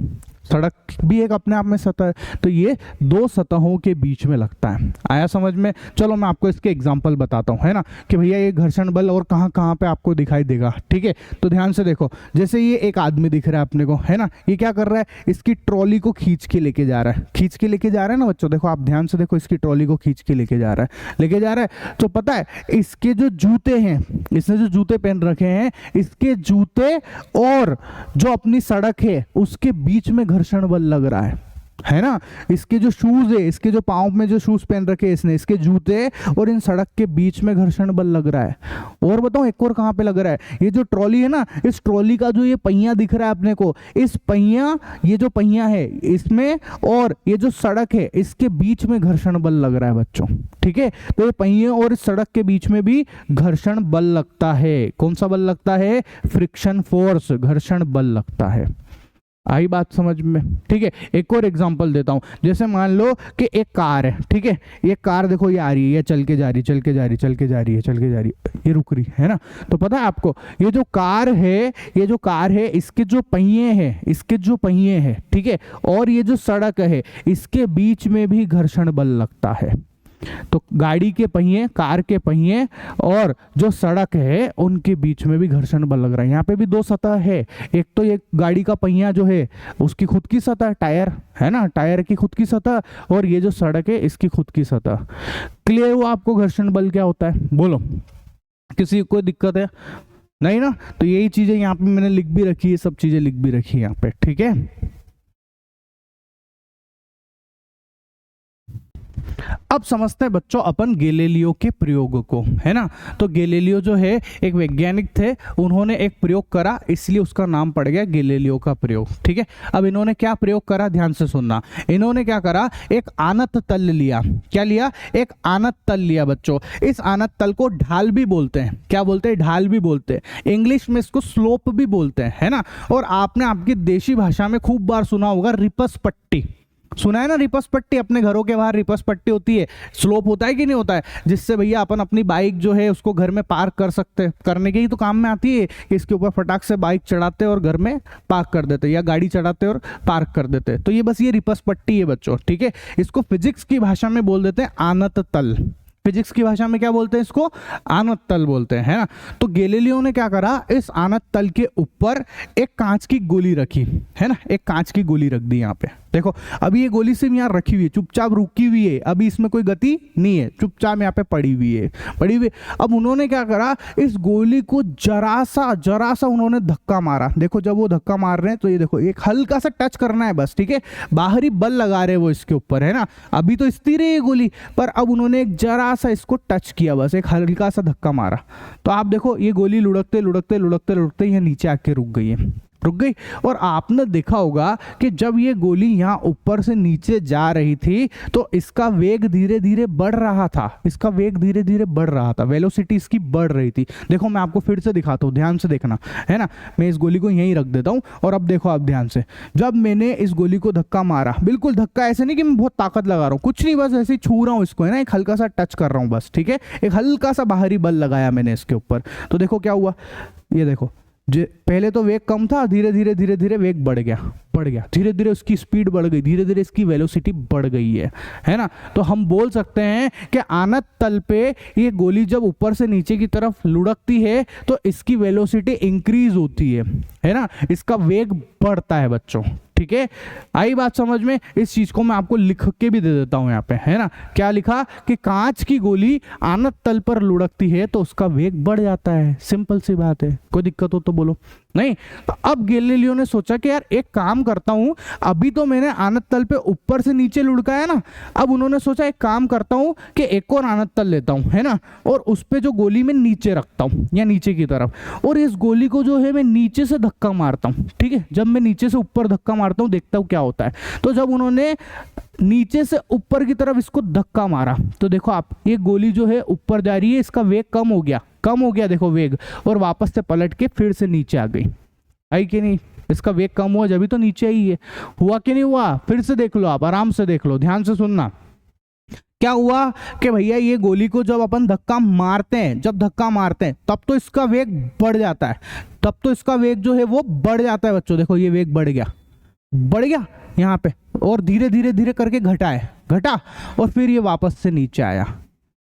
सड़क भी एक अपने आप में सतह है। तो ये दो सतहों के बीच में लगता है। आया समझ में? चलो मैं आपको इसके एग्जांपल बताता हूँ, है ना, कि भैया ये घर्षण बल और कहाँ कहाँ पे आपको दिखाई देगा। ठीक है, तो ध्यान से देखो, जैसे ये एक आदमी दिख रहा है अपने को, है ना, ये क्या कर रहा है? इसकी ट्रॉली को खींच के लेके जा रहा है, खींच के लेके जा रहा है ना बच्चों। देखो आप ध्यान से देखो, इसकी ट्रॉली को खींच के लेके जा रहा है, लेके जा रहा है। तो पता है इसके जो जूते हैं, इसने जो जूते पहन रखे हैं, इसके जूते और जो अपनी सड़क है उसके बीच में घर्षण बल लग रहा है ना। इसके जो शूज है, इसके जो पाँव में जो शूज पहन रखे इसने, इसके जूते और इन सड़क के बीच में घर्षण बल लग रहा है। और बताओ एक और कहाँ पे लग रहा है? ये जो ट्रॉली है ना, इस ट्रॉली का जो ये पहिया दिख रहा है अपने को, इस पहिया, ये जो पहिया है इसमें और ये जो सड़क है इसके बीच में घर्षण बल लग रहा है बच्चों। ठीक है, तो ये पहिए और इस सड़क के बीच में भी घर्षण बल लगता है। कौन सा बल लगता है? फ्रिक्शन फोर्स, घर्षण बल लगता है। आई बात समझ में? ठीक है, एक और एग्जांपल देता हूं। जैसे मान लो कि एक कार है, ठीक है, ये कार देखो ये आ रही है, ये चल के जा रही, चल के जा रही, चल के जा रही है, चल के जा रही है, ये रुक रही है ना। तो पता है आपको, ये जो कार है, ये जो कार है, इसके जो पहिए हैं, इसके जो पहिए हैं, ठीक है, और ये जो सड़क है, इसके बीच में भी घर्षण बल लगता है। तो गाड़ी के पहिए, कार के पहिए और जो सड़क है उनके बीच में भी घर्षण बल लग रहा है। यहाँ पे भी दो सतह है। एक तो ये गाड़ी का पहिया जो है उसकी खुद की सतह, टायर है ना, टायर की खुद की सतह, और ये जो सड़क है इसकी खुद की सतह। क्लियर हुआ आपको घर्षण बल क्या होता है? बोलो, किसी को कोई दिक्कत है? नहीं ना। तो यही चीजें यहाँ पे मैंने लिख भी रखी है, सब चीजें लिख भी रखी है यहाँ पे। ठीक है, अब समझते हैं बच्चों अपन गैलीलियो के प्रयोग को, है ना। तो गैलीलियो जो है एक वैज्ञानिक थे, उन्होंने एक प्रयोग करा, इसलिए उसका नाम पड़ गया गैलीलियो का प्रयोग। ठीक है, अब इन्होंने क्या प्रयोग करा, ध्यान से सुनना। इन्होंने क्या करा, एक आनत तल लिया। क्या लिया? एक आनत तल लिया बच्चों। इस आनत तल को ढाल भी बोलते हैं। क्या बोलते हैं? ढाल भी बोलते हैं। इंग्लिश में इसको स्लोप भी बोलते हैं, है ना। और आपने आपकी देशी भाषा में खूब बार सुना होगा रिपस पट्टी। सुना है ना, रिपस पट्टी, अपने घरों के बाहर रिपस पट्टी होती है, स्लोप होता है कि नहीं होता है, जिससे भैया अपन अपनी बाइक जो है उसको घर में पार्क कर सकते, करने के ही तो काम में आती है कि इसके ऊपर फटाक से बाइक चढ़ाते और घर में पार्क कर देते, या गाड़ी चढ़ाते और पार्क कर देते। तो ये बस ये रिपस पट्टी है बच्चों, ठीक है। इसको फिजिक्स की भाषा में बोल देते हैं आनत तल। फिजिक्स की भाषा में क्या बोलते हैं इसको? आनत तल बोलते हैं, है ना। तो गैलीलियो ने क्या करा, इस आनत तल के ऊपर एक कांच की गोली रखी, है ना, एक कांच की गोली रख दी यहाँ पे। देखो अभी ये गोली सिर्फ यहाँ रखी हुई है, चुपचाप रुकी हुई है, अभी इसमें कोई गति नहीं है, चुपचाप यहाँ पे पड़ी हुई है, पड़ी हुई। अब उन्होंने क्या करा, इस गोली को जरा सा उन्होंने धक्का मारा। देखो जब वो धक्का मार रहे हैं तो ये देखो एक हल्का सा टच करना है बस, ठीक है, बाहरी बल लगा रहे वो इसके ऊपर, है ना। अभी तो स्थिर है ये गोली, पर अब उन्होंने एक जरा सा इसको टच किया, बस एक हल्का सा धक्का मारा। तो आप देखो ये गोली लुढ़कते लुढ़कते लुढ़कते लुढ़कते यहाँ नीचे आके रुक गई है, रुक गई। और आपने देखा होगा कि जब ये गोली यहाँ ऊपर से नीचे जा रही थी तो इसका वेग धीरे धीरे बढ़ रहा था, इसका वेग धीरे धीरे बढ़ रहा था, वेलोसिटी इसकी बढ़ रही थी। देखो मैं आपको फिर से दिखाता हूँ, ध्यान से देखना, है ना। मैं इस गोली को यहीं रख देता हूँ और अब देखो आप ध्यान से, जब मैंने इस गोली को धक्का मारा, बिल्कुल धक्का ऐसे नहीं कि मैं बहुत ताकत लगा रहा हूँ, कुछ नहीं, बस ऐसे ही छू रहा हूँ इसको, है ना, एक हल्का सा टच कर रहा हूँ बस, ठीक है, एक हल्का सा बाहरी बल लगाया मैंने इसके ऊपर। तो देखो क्या हुआ, ये देखो पहले तो वेग कम था, धीरे धीरे वेग बढ़ गया, धीरे धीरे उसकी स्पीड बढ़ गई, धीरे धीरे इसकी वेलोसिटी बढ़ गई है ना। तो हम बोल सकते हैं कि आनत तल पे ये गोली जब ऊपर से नीचे की तरफ लुढ़कती है तो इसकी वेलोसिटी इंक्रीज होती है ना, इसका वेग बढ़ता है बच्चों, ठीक है। आई बात समझ में? इस चीज को मैं आपको लिख के भी दे देता हूं यहाँ पे, है ना। क्या लिखा कि कांच की गोली आनत तल पर लुढ़कती है तो उसका वेग बढ़ जाता है, सिंपल सी बात है। कोई दिक्कत हो तो बोलो। नहीं तो अब गैलीलियो ने सोचा कि यार एक काम करता हूं, अभी तो मैंने आनत तल पे ऊपर से नीचे लुढ़काया ना, अब उन्होंने सोचा एक काम करता हूं कि एक और आनत तल लेता हूं, है ना, और उस पे जो गोली मैं नीचे रखता हूं या नीचे की तरफ, और इस गोली को जो है मैं नीचे से धक्का मारता हूं, ठीक है। जब मैं नीचे से ऊपर धक्का मारता हूं देखता हूं क्या होता है। तो जब उन्होंने नीचे से ऊपर की तरफ इसको धक्का मारा तो देखो आप, ये गोली जो है ऊपर जा रही है, इसका वेग कम हो गया देखो वेग, और वापस से पलट के फिर से नीचे आ गई। आई कि नहीं? इसका वेग कम हुआ जब भी तो नीचे आई है, हुआ कि नहीं हुआ? फिर से देख लो, आप आराम से देख लो, ध्यान से सुनना। क्या हुआ कि भैया ये गोली को जब अपन धक्का मारते हैं, तब तो इसका वेग बढ़ जाता है, तब तो इसका वेग जो है वो बढ़ जाता है बच्चों। देखो ये वेग बढ़ गया यहाँ पे, और धीरे धीरे करके घटा और फिर ये वापस से नीचे आया,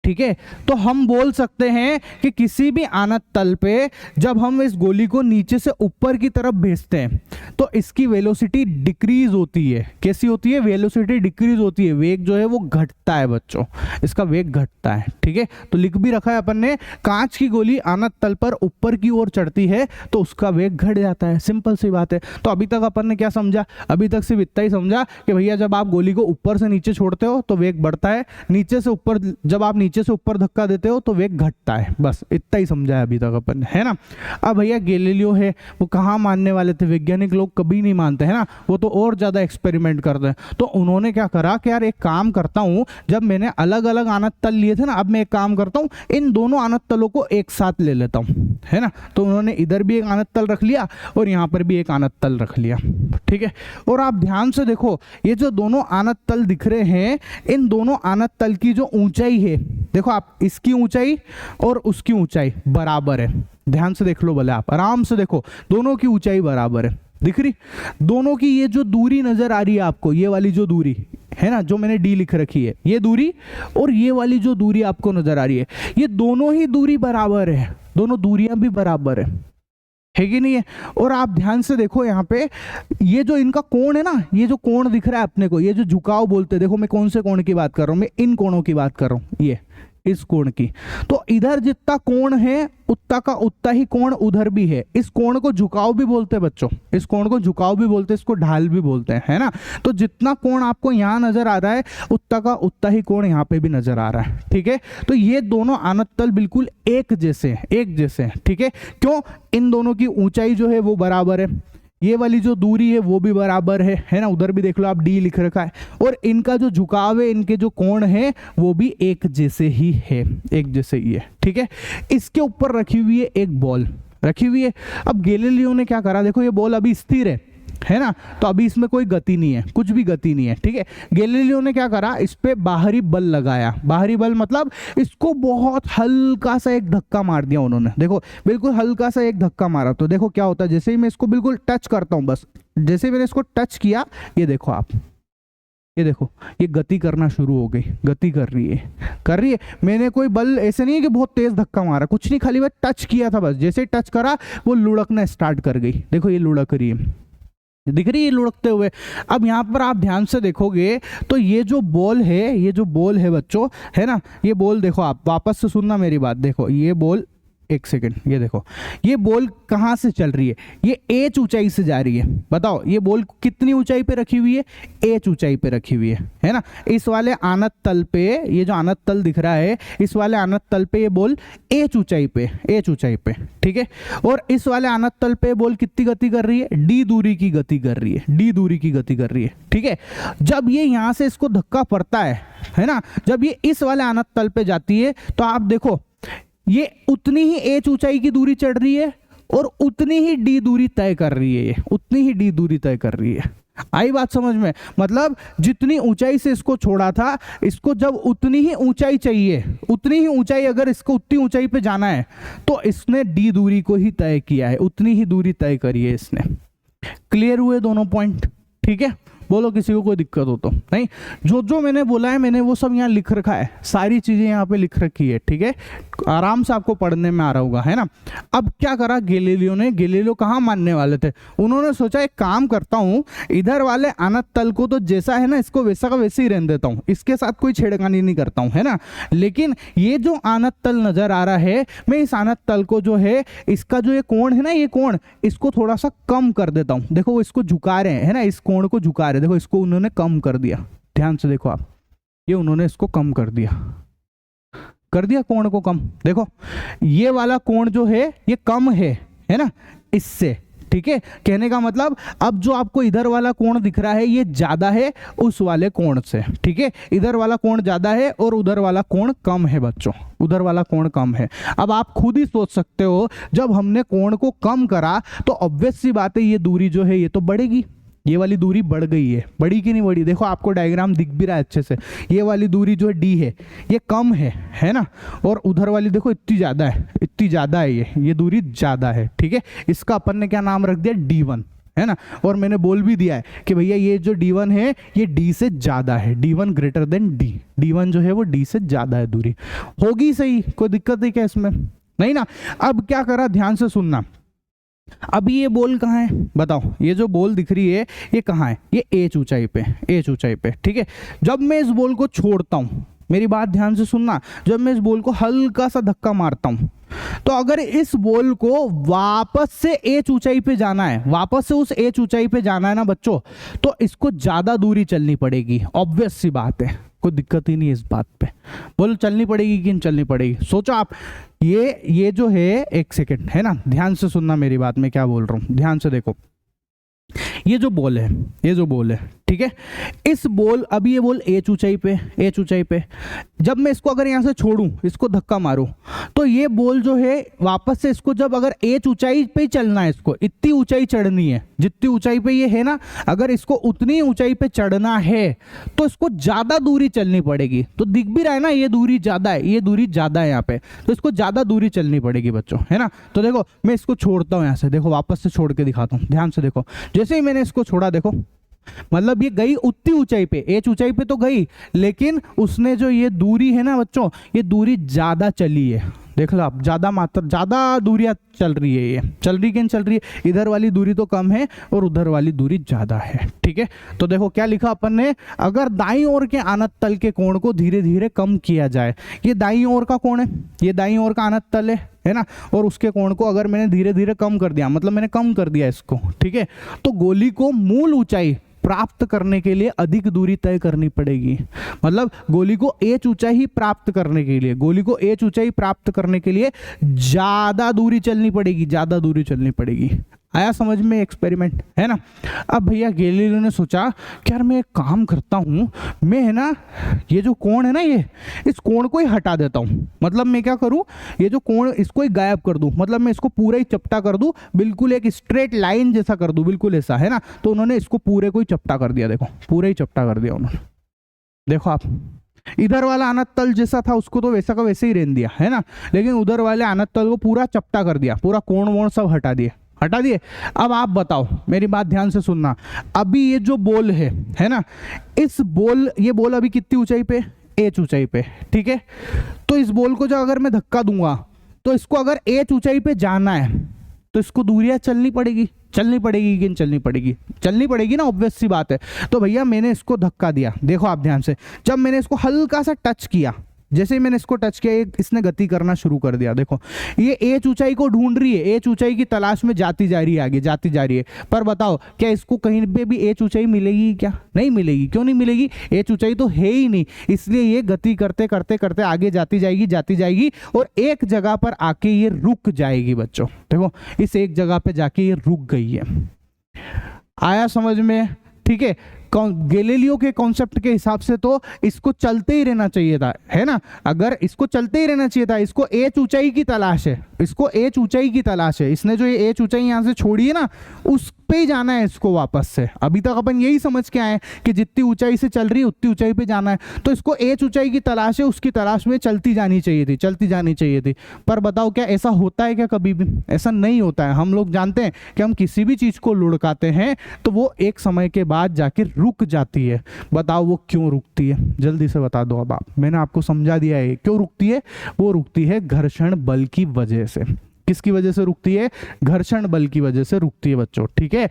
ठीक है। तो हम बोल सकते हैं कि किसी भी आनत तल पे जब हम इस गोली को नीचे से ऊपर की तरफ भेजते हैं तो इसकी वेलोसिटी डिक्रीज होती है। कैसी होती है? वेलोसिटी डिक्रीज होती है, वेग जो है वो घटता है बच्चों, इसका वेग घटता है, ठीक है। तो लिख भी रखा है अपन ने, कांच की गोली आनत तल पर ऊपर की ओर चढ़ती है तो उसका वेग घट जाता है, सिंपल सी बात है। तो अभी तक अपन ने क्या समझा? अभी तक सिर्फ इतना ही समझा कि भैया जब आप गोली को ऊपर से नीचे छोड़ते हो तो वेग बढ़ता है, नीचे से ऊपर जब आप नीचे से ऊपर धक्का देते हो तो वेग घटता है, बस इतना ही समझा है अभी तक अपन, है ना। अब भैया गैलीलियो है वो कहाँ मानने वाले थे, वैज्ञानिक लोग कभी नहीं मानते, है ना, वो तो और ज्यादा एक्सपेरिमेंट करते हैं। तो उन्होंने क्या करा कि यार एक काम करता हूं, जब मैंने अलग अलग आनत तल लिए थे ना, अब मैं एक काम करता हूं, इन दोनों आनत तलों को एक साथ ले लेता हूं, है ना। तो उन्होंने इधर भी एक आनत तल रख लिया और यहाँ पर भी एक आनत तल रख लिया, ठीक है। और आप ध्यान से देखो, ये जो दोनों आनत तल दिख रहे हैं, इन दोनों आनत तल की जो ऊंचाई है, देखो आप, इसकी ऊंचाई और उसकी ऊंचाई बराबर है। ध्यान से देख लो भले, आप आराम से देखो, दोनों की ऊंचाई बराबर है, दिख रही? दोनों की ये जो दूरी नजर आ रही है आपको, ये वाली जो दूरी है ना, जो मैंने डी लिख रखी है, ये दूरी और ये वाली जो दूरी आपको नजर आ रही है, ये दोनों ही दूरी बराबर है, दोनों दूरियां भी बराबर है कि नहीं है। और आप ध्यान से देखो यहाँ पे, ये जो इनका कोण है ना, ये जो कोण दिख रहा है अपने को, ये जो झुकाव बोलते हैं, देखो मैं कौन से कोण की बात कर रहा हूँ, मैं इन कोणों की बात कर रहा हूँ, ये इस कोण की। तो इधर जितना कोण है उतना का उतना ही कोण उधर भी है। इस कोण को झुकाव भी बोलते हैं बच्चों, इस कोण को झुकाव भी बोलते हैं, इसको ढाल भी बोलते हैं, है ना। तो जितना कोण आपको यहाँ नजर आ रहा है उतना का उतना ही कोण यहाँ पे भी नजर आ रहा है, ठीक है। तो ये दोनों आनत तल बिल्कुल एक जैसे हैं, ठीक है। क्यों? इन दोनों की ऊंचाई जो है वो बराबर है, ये वाली जो दूरी है वो भी बराबर है ना, उधर भी देख लो आप डी लिख रखा है, और इनका जो झुकाव है, इनके जो कोण है वो भी एक जैसे ही है, एक जैसे ही है, ठीक है। इसके ऊपर रखी हुई है एक बॉल रखी हुई है। अब गैलीलियो ने क्या करा, देखो ये बॉल अभी स्थिर है, है ना। तो अभी इसमें कोई गति नहीं है, कुछ भी गति नहीं है, ठीक है। गैलीलियो ने क्या करा, इस पे बाहरी बल लगाया। बाहरी बल मतलब इसको बहुत हल्का सा एक धक्का मार दिया उन्होंने, देखो बिल्कुल हल्का सा एक धक्का मारा। तो देखो क्या होता है, जैसे ही मैं इसको बिल्कुल टच करता हूं, बस जैसे मैंने इसको टच किया, ये देखो आप, ये देखो ये गति करना शुरू हो गई, गति कर रही है। मैंने कोई बल ऐसे नहीं है कि बहुत तेज धक्का मारा, कुछ नहीं, खाली मैं टच किया था बस। जैसे टच करा वो लुढ़कना स्टार्ट कर गई, देखो ये लुढ़क रही है, दिख रही है लुढ़कते हुए। अब यहाँ पर आप ध्यान से देखोगे तो ये जो बॉल है, ये जो बॉल है बच्चों, है ना, ये बॉल देखो, आप वापस से सुनना मेरी बात, देखो ये बॉल, एक सेकेंड, ये देखो ये बॉल कहाँ से चल रही है, ये एच ऊंचाई से जा रही है। बताओ ये बॉल कितनी ऊंचाई पे रखी हुई है, एच ऊंचाई पे रखी हुई है ना। इस वाले आनत तल पे, ये जो आनत तल दिख रहा है, इस वाले आनत तल पे ये बॉल एच ऊंचाई पे, ठीक है। और इस वाले आनत तल पे बॉल कितनी गति कर रही है, डी दूरी की गति कर रही है, ठीक है। जब ये यहाँ से इसको धक्का पड़ता है ना, जब ये इस वाले आनत तल पे जाती है तो आप देखो ये उतनी ही एच ऊंचाई की दूरी चढ़ रही है और उतनी ही डी दूरी तय कर रही है, उतनी ही डी दूरी तय कर रही है। आई बात समझ में, मतलब जितनी ऊंचाई से इसको छोड़ा था, इसको जब उतनी ही ऊंचाई चाहिए, उतनी ही ऊंचाई, अगर इसको उतनी ऊंचाई पे जाना है तो इसने डी दूरी को ही तय किया है, उतनी ही दूरी तय करी है इसने। क्लियर हुए दोनों पॉइंट, ठीक है। बोलो किसी को कोई दिक्कत हो तो नहीं, जो मैंने बोला है मैंने वो सब यहाँ लिख रखा है, सारी चीजें यहाँ पे लिख रखी है, ठीक है। आराम से आपको पढ़ने में आ रहा होगा, है ना। अब क्या करा गैलीलियो ने, गैलीलियो कहाँ मानने वाले थे, उन्होंने सोचा एक काम करता हूँ, इधर वाले आनत तल को तो जैसा है ना इसको वैसा का वैसे ही रहने देता हूँ, इसके साथ कोई छेड़खानी नहीं करता हूँ, है ना। लेकिन ये जो आनत तल नजर आ रहा है, मैं इस आनत तल को जो है, इसका जो ये कोण है ना, ये कोण, इसको थोड़ा सा कम कर देता हूँ। देखो वो इसको झुका रहे हैं, है ना, इस कोण को झुका रहे, देखो इसको उन्होंने कम कर दिया, ध्यान से देखो आप, ये उन्होंने इसको कम कर दिया कोण को कम। देखो ये वाला कोण जो है ये कम है ना इससे, ठीक है। कहने का मतलब अब जो आपको इधर वाला कोण दिख रहा है ये ज्यादा है उस वाले कोण से, ठीक है। इधर वाला कोण ज्यादा है और उधर वाला कोण कम है बच्चों, उधर वाला कोण कम है। अब आप खुद ही सोच सकते हो, जब हमने कोण को कम करा तो ऑब्वियस सी बात है ये दूरी जो है ये तो बढ़ेगी, ये वाली दूरी बढ़ गई है, बढ़ी कि नहीं बढ़ी, देखो आपको डायग्राम दिख भी रहा है अच्छे से। ये वाली दूरी जो है डी है ये कम है ना, और उधर वाली देखो इतनी ज़्यादा है, ये दूरी ज़्यादा है, ठीक है। इसका अपन ने क्या नाम रख दिया, D1, है ना। और मैंने बोल भी दिया है कि भैया ये जो D1 है ये D से ज़्यादा है, D1 greater than D, D1 जो है वो D से ज़्यादा है दूरी, होगी सही, कोई दिक्कत नहीं क्या इसमें, नहीं ना। अब क्या करा, ध्यान से सुनना, अभी ये बॉल कहाँ है बताओ, ये जो बॉल दिख रही है ये कहाँ है, ये एच ऊंचाई पे, ठीक है। जब मैं इस बॉल को छोड़ता हूँ, मेरी बात ध्यान से सुनना, जब मैं इस बॉल को हल्का सा धक्का मारता हूँ, तो अगर इस बॉल को वापस से एच ऊंचाई पे जाना है, वापस से उस एच ऊंचाई पे जाना है ना बच्चों, तो इसको ज्यादा दूरी चलनी पड़ेगी, ऑब्वियस सी बात है, कोई दिक्कत ही नहीं इस बात पे। बोलो चलनी पड़ेगी कि नहीं चलनी पड़ेगी, सोचो आप। ये जो है, एक सेकेंड, है ना, ध्यान से सुनना मेरी बात, मैं क्या बोल रहा हूँ, ध्यान से देखो। ये जो बॉल है, ठीक है, इस बॉल, अभी ये बॉल एच ऊंचाई पे, जब मैं इसको अगर यहाँ से छोड़ूं, इसको धक्का मारूं, तो ये बॉल जो है वापस से इसको जब अगर एच ऊंचाई पे चलना है, इसको इतनी ऊंचाई चढ़नी है जितनी ऊंचाई पे ये है ना, अगर इसको उतनी ऊंचाई पे चढ़ना है तो इसको ज्यादा दूरी चलनी पड़ेगी। तो दिख भी रहा है ना ये दूरी ज्यादा है, ये दूरी ज्यादा है यहाँ पे, तो इसको ज्यादा दूरी चलनी पड़ेगी बच्चों, है ना। तो देखो मैं इसको छोड़ता हूँ यहाँ से, देखो वापस से छोड़ के दिखाता हूँ, ध्यान से देखो। जैसे ही मैंने इसको छोड़ा, देखो मतलब ये गई उतनी ऊंचाई पे, एच ऊंचाई पे तो गई, लेकिन उसने जो ये दूरी है ना बच्चों, ये दूरी ज्यादा चली है, देख लो आप, ज्यादा दूरियां चल रही है, ये चल रही कि नहीं चल रही है, इधर वाली दूरी तो कम है और उधर वाली दूरी ज्यादा है, ठीक है। तो देखो क्या लिखा अपन ने, अगर दाईं ओर के आनत तल के कोण को धीरे धीरे कम किया जाए, ये दाईं ओर का कोण है, ये दाईं ओर का आनत तल है ना, और उसके कोण को अगर मैंने धीरे धीरे कम कर दिया, मतलब मैंने कम कर दिया इसको, ठीक है, तो गोली को मूल ऊंचाई प्राप्त करने के लिए अधिक दूरी तय करनी पड़ेगी। मतलब गोली को एच ऊंचाई प्राप्त करने के लिए, गोली को एच ऊंचाई प्राप्त करने के लिए ज्यादा दूरी चलनी पड़ेगी, ज्यादा दूरी चलनी पड़ेगी। आया समझ में एक्सपेरिमेंट, है ना। अब भैया गैलीलियो ने सोचा कि यार मैं एक काम करता हूँ, मैं है ना ये जो कोण है ना, ये इस कोण को ही हटा देता हूँ। मतलब मैं क्या करूँ, ये जो कोण इसको ही गायब कर दूँ, मतलब मैं इसको पूरा ही चपटा कर दूँ, बिल्कुल एक स्ट्रेट लाइन जैसा कर दूँ, बिल्कुल ऐसा, है ना। तो उन्होंने इसको पूरे को ही चपटा कर दिया, देखो पूरा ही चपटा कर दिया उन्होंने। देखो आप, इधर वाला अनंत तल जैसा था उसको तो वैसा का वैसे ही रहने दिया, है ना, लेकिन उधर वाले अनंत तल को पूरा चपटा कर दिया, पूरा कोण वोण सब हटा दिए। अब आप बताओ, मेरी बात ध्यान से सुनना। अभी ये जो बॉल है ना, इस बॉल, ये बॉल अभी कितनी ऊंचाई पे, एच ऊंचाई पे, ठीक है। तो इस बॉल को जो अगर मैं धक्का दूंगा, तो इसको अगर एच ऊंचाई पे जाना है तो इसको दूरियां चलनी पड़ेगी कि चलनी पड़ेगी ना, ऑब्वियस सी बात है। तो भैया मैंने इसको धक्का दिया, देखो आप ध्यान से, जब मैंने इसको हल्का सा टच किया, जैसे ही मैंने इसको टच किया, इसने गति करना शुरू कर दिया। देखो ये एच ऊंचाई को ढूंढ रही है, एच ऊंचाई की तलाश में जाती जा रही है, आगे जाती जा रही है। पर बताओ क्या इसको कहीं पे भी एच ऊंचाई मिलेगी क्या? नहीं मिलेगी। क्यों नहीं मिलेगी? एच ऊंचाई तो है ही नहीं, इसलिए ये गति करते करते करते आगे जाती जाएगी और एक जगह पर आके ये रुक जाएगी। बच्चों देखो, इस एक जगह पे जाके ये रुक गई है। आया समझ में? ठीक है। गैलीलियो के कॉन्सेप्ट के हिसाब से तो इसको चलते ही रहना चाहिए था, है ना। अगर इसको चलते ही रहना चाहिए था, इसको एच ऊंचाई की तलाश है, इसने जो ये एच ऊंचाई यहां से छोड़ी है ना, उस पे ही जाना है इसको वापस से। अभी तक अपन यही समझ के आए कि जितनी ऊंचाई से चल रही है उतनी ऊंचाई पे जाना है, तो इसको एच ऊंचाई की तलाश है, उसकी तलाश में चलती जानी चाहिए थी। पर बताओ क्या ऐसा होता है क्या? कभी भी ऐसा नहीं होता है। हम लोग जानते हैं कि हम किसी भी चीज को लुढ़काते हैं तो वो एक समय के बाद जाके रुक जाती है। बताओ वो क्यों रुकती है? जल्दी से बता दो। अब आप, मैंने आपको समझा दिया है क्यों रुकती है। वो रुकती है घर्षण बल की वजह से। किसकी वजह से रुकती है? घर्षण बल की वजह से रुकती है बच्चों, ठीक है।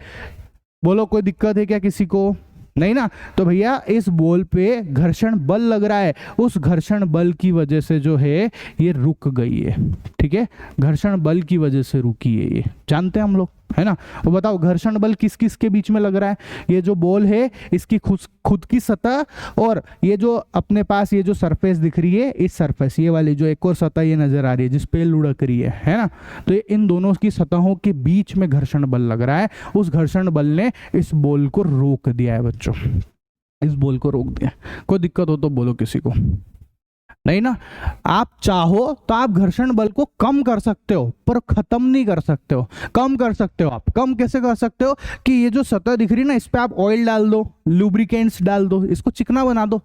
बोलो कोई दिक्कत है क्या किसी को? नहीं ना। तो भैया इस बॉल पे घर्षण बल लग रहा है, उस घर्षण बल की वजह से जो है ये रुक गई है, ठीक है। घर्षण बल की वजह से रुकी है, ये जानते हैं हम लोग, है ना। वो बताओ घर्षण बल किस किस के बीच में लग रहा है? ये जो बॉल है इसकी खुद की सतह, और ये जो अपने पास ये जो सरफेस दिख रही है, इस सरफेस, ये वाली जो एक और सतह ये नजर आ रही है जिस पे लुढ़क रही है ना। तो ये इन दोनों की सतहों के बीच में घर्षण बल लग रहा है। उस घर्षण बल ने इस बॉल को रोक दिया है बच्चों, इस बॉल को रोक दिया। कोई दिक्कत हो तो बोलो किसी को। नहीं ना। आप चाहो तो आप घर्षण बल को कम कर सकते हो, पर खत्म नहीं कर सकते हो। कम कर सकते हो आप। कम कैसे कर सकते हो? कि ये जो सतह दिख रही है ना, इस पे आप ऑयल डाल दो, लुब्रिकेंट्स डाल दो, इसको चिकना बना दो।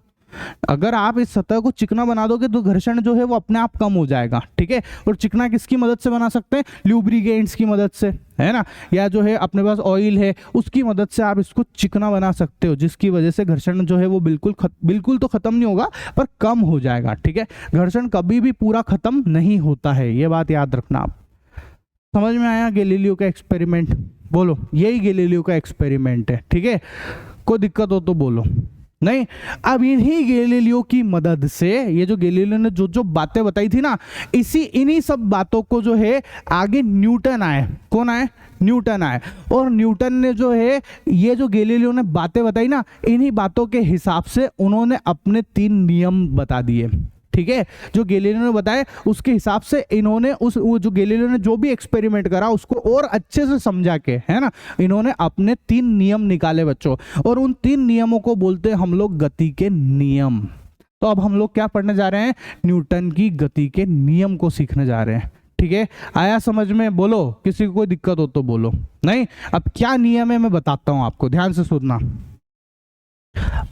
अगर आप इस सतह को चिकना बना दोगे तो घर्षण जो है वो अपने आप कम हो जाएगा, ठीक है। और चिकना किसकी मदद से बना सकते हैं? लुब्रिकेंट्स की मदद से, है ना, या जो है अपने पास ऑयल है उसकी मदद से आप इसको चिकना बना सकते हो, जिसकी वजह से घर्षण जो है वो बिल्कुल तो खत्म नहीं होगा, पर कम हो जाएगा, ठीक है। घर्षण कभी भी पूरा खत्म नहीं होता है, ये बात याद रखना आप। समझ में आया गैलीलियो का एक्सपेरिमेंट? बोलो, यही गैलीलियो का एक्सपेरिमेंट है, ठीक है। कोई दिक्कत हो तो बोलो। नहीं। अब इन्हीं गैलीलियो की मदद से, ये जो गैलीलियो ने जो बातें बताई थी ना, इन्हीं सब बातों को जो है आगे न्यूटन आए। कौन आए? न्यूटन आए। और न्यूटन ने जो है ये जो गैलीलियो ने बातें बताई ना, इन्हीं बातों के हिसाब से उन्होंने अपने 3 नियम बता दिए, ठीक है। जो गैलीलियो ने बताए उसके हिसाब से इन्होंने वो जो गैलीलियो ने जो भी एक्सपेरिमेंट करा उसको और अच्छे से समझा के, है ना, इन्होंने अपने 3 नियम निकाले बच्चों। और उन 3 नियमों को बोलते हैं हम लोग गति के नियम। तो अब हम लोग क्या पढ़ने जा रहे हैं? न्यूटन की गति के नियम को सीखने जा रहे हैं, ठीक है। आया समझ में? बोलो किसी को कोई दिक्कत हो तो बोलो। नहीं। अब क्या नियम है मैं बताता हूं आपको, ध्यान से सुनना।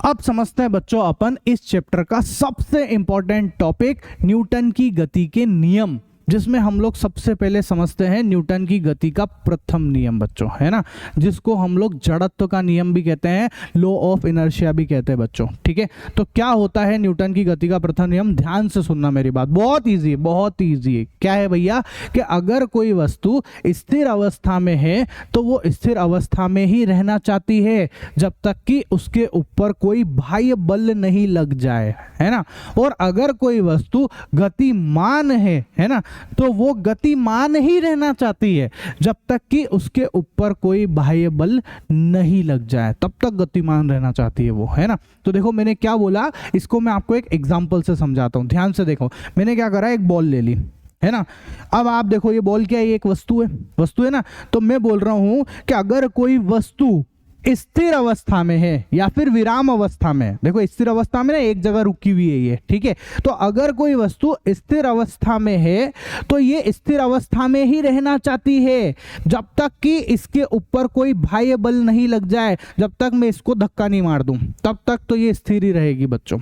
अब समझते हैं बच्चों अपन इस चैप्टर का सबसे इंपॉर्टेंट टॉपिक, न्यूटन की गति के नियम, जिसमें हम लोग सबसे पहले समझते हैं न्यूटन की गति का प्रथम नियम बच्चों, है ना, जिसको हम लोग जड़त्व का नियम भी कहते हैं, लॉ ऑफ इनर्शिया भी कहते हैं बच्चों, ठीक है। तो क्या होता है न्यूटन की गति का प्रथम नियम? ध्यान से सुनना मेरी बात, बहुत ईजी है, बहुत ईजी है। क्या है भैया? कि अगर कोई वस्तु स्थिर अवस्था में है तो वो स्थिर अवस्था में ही रहना चाहती है जब तक कि उसके ऊपर कोई बाह्य बल नहीं लग जाए, है ना। और अगर कोई वस्तु गतिमान है ना, तो वो गतिमान ही रहना चाहती है जब तक कि उसके ऊपर कोई बाह्य बल नहीं लग जाए, तब तक गतिमान रहना चाहती है वो, है ना। तो देखो मैंने क्या बोला, इसको मैं आपको एक एग्जांपल से समझाता हूं, ध्यान से देखो। मैंने क्या करा, एक बॉल ले ली, है ना। अब आप देखो ये बॉल क्या है, ये एक वस्तु है ना। तो मैं बोल रहा हूं कि अगर कोई वस्तु स्थिर अवस्था में है या फिर विराम अवस्था में, देखो स्थिर अवस्था में ना एक जगह रुकी हुई है ये, ठीक है। तो अगर कोई वस्तु स्थिर अवस्था में है तो ये स्थिर अवस्था में ही रहना चाहती है जब तक कि इसके ऊपर कोई बाह्य बल नहीं लग जाए, जब तक मैं इसको धक्का नहीं मार दूं तब तक तो ये स्थिर ही रहेगी बच्चों,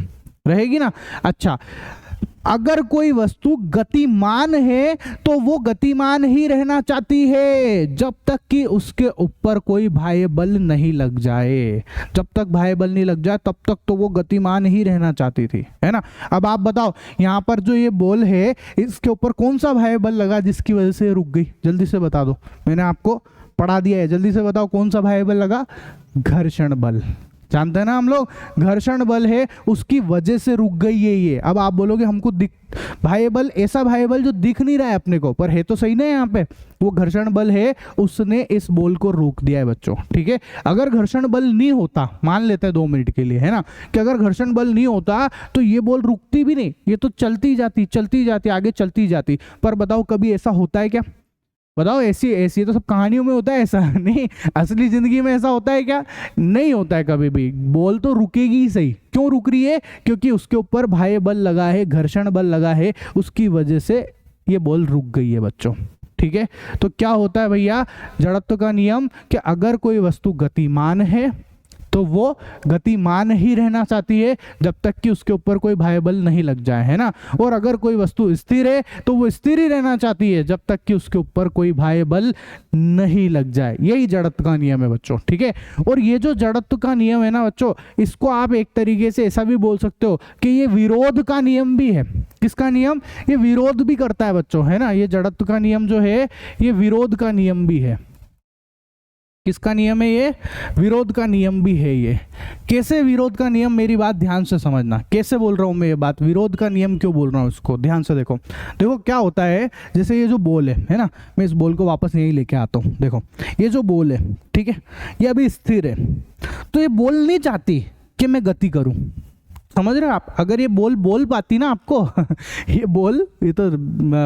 रहेगी ना। अच्छा, अगर कोई वस्तु गतिमान है तो वो गतिमान ही रहना चाहती है जब तक कि उसके ऊपर कोई बाह्य बल नहीं लग जाए। जब तक बाह्य बल नहीं लग जाए तब तक तो वो गतिमान ही रहना चाहती थी, है ना। अब आप बताओ यहाँ पर जो ये बॉल है इसके ऊपर कौन सा बाह्य बल लगा जिसकी वजह से रुक गई, जल्दी से बता दो, मैंने आपको पढ़ा दिया है, जल्दी से बताओ कौन सा बाह्य बल लगा, घर्षण बल। जानते हैं ना हम लोग, घर्षण बल है उसकी वजह से रुक गई है ये। अब आप बोलोगे हमको बाह्य बल, ऐसा बाह्य बल जो दिख नहीं रहा है अपने को, पर है तो सही ना यहाँ पे, वो घर्षण बल है, उसने इस बॉल को रोक दिया है बच्चों, ठीक है। अगर घर्षण बल नहीं होता, मान लेते हैं 2 मिनट के लिए, है ना, कि अगर घर्षण बल नहीं होता तो ये बॉल रुकती भी नहीं, ये तो चलती जाती आगे चलती जाती। पर बताओ कभी ऐसा होता है क्या, बताओ, ऐसी तो सब कहानियों में होता है, ऐसा नहीं, असली जिंदगी में ऐसा होता है क्या, नहीं होता है कभी भी। बॉल तो रुकेगी ही सही, क्यों रुक रही है, क्योंकि उसके ऊपर बाह्य बल लगा है, घर्षण बल लगा है, उसकी वजह से ये बॉल रुक गई है बच्चों, ठीक है। तो क्या होता है भैया, जड़त्व का नियम कि अगर कोई वस्तु गतिमान है तो वो गतिमान ही रहना चाहती है जब तक कि उसके ऊपर कोई बाह्य बल नहीं लग जाए, है ना। और अगर कोई वस्तु स्थिर है तो वो स्थिर ही रहना चाहती है जब तक कि उसके ऊपर कोई बाह्य बल नहीं लग जाए। यही जड़त्व का नियम है बच्चों, ठीक है। और ये जो जड़त्व का नियम है ना बच्चों, इसको आप एक तरीके से ऐसा भी बोल सकते हो कि ये विरोध का नियम भी है। किसका नियम, ये विरोध भी करता है बच्चों, है ना। ये जड़त्व का नियम जो है ये विरोध का नियम भी है। किसका नियम है ये, विरोध का नियम भी है ये। कैसे विरोध का नियम, मेरी बात ध्यान से समझना, कैसे बोल रहा हूं मैं ये बात, विरोध का नियम क्यों बोल रहा हूं इसको ध्यान से देखो। देखो क्या होता है, जैसे ये जो बॉल है ना, मैं इस बॉल को वापस यहीं लेके आता हूं। देखो ये जो बॉल है, ठीक है, ये अभी स्थिर है, तो ये बॉल नहीं चाहती कि मैं गति करूं, समझ रहे हो आप। अगर ये बोल पाती ना आपको ये तो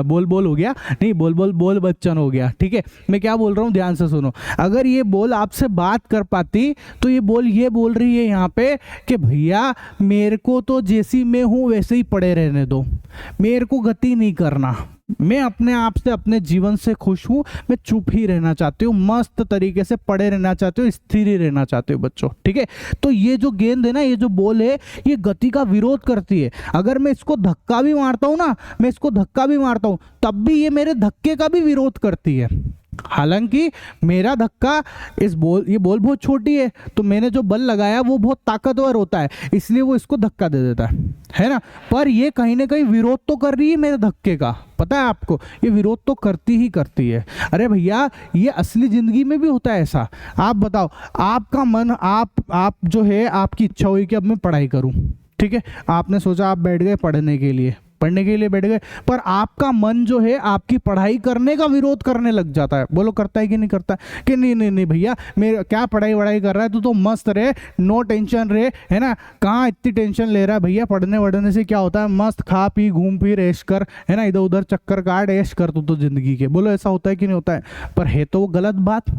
बोल हो गया, नहीं बोल बच्चन हो गया, ठीक है। मैं क्या बोल रहा हूँ ध्यान से सुनो। अगर ये बॉल आपसे बात कर पाती तो ये बॉल ये बोल रही है यहाँ पे कि भैया मेरे को तो जैसी मैं हूँ वैसे ही पड़े रहने दो, मेरे को गति नहीं करना, मैं अपने आप से अपने जीवन से खुश हूं, मैं चुप ही रहना चाहती हूँ, मस्त तरीके से पड़े रहना चाहती हूँ, स्थिर ही रहना चाहती हूँ बच्चों, ठीक है। तो ये जो गेंद है ना, ये जो बॉल है, ये गति का विरोध करती है। अगर मैं इसको धक्का भी मारता हूँ ना, मैं इसको धक्का भी मारता हूँ तब भी ये मेरे धक्के का भी विरोध करती है। हालांकि मेरा धक्का ये बॉल बहुत छोटी है, तो मैंने जो बल लगाया वो बहुत ताकतवर होता है, इसलिए वो इसको धक्का दे देता है ना। पर ये कहीं ना कहीं विरोध तो कर रही है मेरे धक्के का, पता है आपको, ये विरोध तो करती ही करती है। अरे भैया ये असली जिंदगी में भी होता है ऐसा। आप बताओ, आपका मन, आप जो है, आपकी इच्छा हुई कि अब मैं पढ़ाई करूं, ठीक है, आपने सोचा आप बैठ गए पढ़ने के लिए बैठ गए, पर आपका मन जो है आपकी पढ़ाई करने का विरोध करने लग जाता है। बोलो करता है कि नहीं करता है, कि नहीं भैया मेरे क्या पढ़ाई वढ़ाई कर रहा है, तू तो मस्त रहे, नो टेंशन रहे, है ना, कहाँ इतनी टेंशन ले रहा है भैया, पढ़ने वढ़ने से क्या होता है, मस्त खा पी घूम फिर ऐश कर, है ना, इधर उधर चक्कर काट ऐश कर तू तो जिंदगी के। बोलो ऐसा होता है कि नहीं होता है, पर है तो वो गलत बात,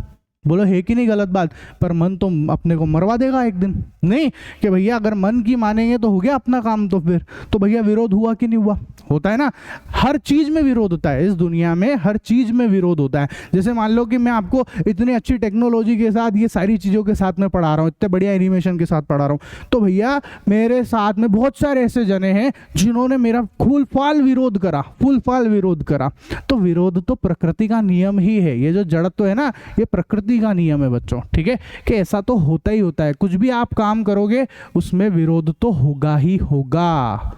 बोलो है कि नहीं गलत बात। पर मन तो अपने को मरवा देगा एक दिन, नहीं कि भैया अगर मन की मानेंगे तो हो गया अपना काम, तो फिर तो भैया विरोध हुआ कि नहीं हुआ, होता है ना। हर चीज में विरोध होता है इस दुनिया में, हर चीज में विरोध होता है। जैसे मान लो कि मैं आपको इतनी अच्छी टेक्नोलॉजी के साथ, ये सारी चीजों के साथ में पढ़ा रहा हूँ, इतने बढ़िया एनिमेशन के साथ पढ़ा रहा हूँ, तो भैया मेरे साथ में बहुत सारे ऐसे जने हैं जिन्होंने मेरा फुल फाल विरोध करा। तो विरोध तो प्रकृति का नियम ही है, ये जो जड़त्व है ना, ये प्रकृति का नियम है बच्चों, ठीक है, कि ऐसा तो होता ही होता है। कुछ भी आप काम करोगे उसमें विरोध तो होगा ही होगा।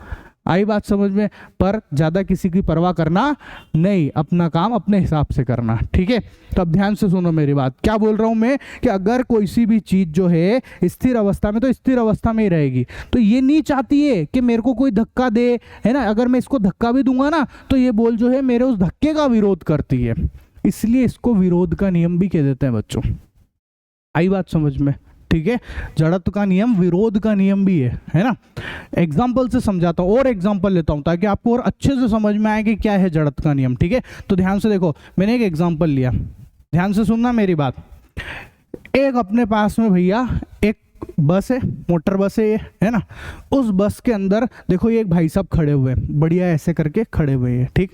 आई बात समझ में। पर ज्यादा किसी की परवाह करना नहीं, अपना काम अपने हिसाब से करना, ठीक है। तो अब ध्यान से सुनो मेरी बात, क्या बोल रहा हूं मैं, कि अगर कोई सी भी चीज जो है स्थिर अवस्था में, तो स्थिर अवस्था में ही रहेगी। तो ये नहीं चाहती है कि मेरे को कोई धक्का दे, है ना, अगर मैं इसको धक्का भी दूंगा ना तो ये बॉल जो है मेरे उस धक्के का विरोध करती है, इसलिए इसको विरोध का नियम भी कह देते हैं बच्चों। आई बात समझ में। ठीक है, जड़त्व का नियम विरोध का नियम भी है ना। एग्जाम्पल से समझाता हूँ और एग्जाम्पल लेता हूँ ताकि आपको और अच्छे से समझ में आए कि क्या है जड़त्व का नियम। ठीक है, तो ध्यान से देखो, मैंने एक एग्जाम्पल लिया, ध्यान से सुनना मेरी बात। एक अपने पास में भैया एक बस है, मोटर बस है ये, है ना। उस बस के अंदर देखो ये एक भाई साहब खड़े हुए हैं, बढ़िया ऐसे करके खड़े हुए हैं। ठीक,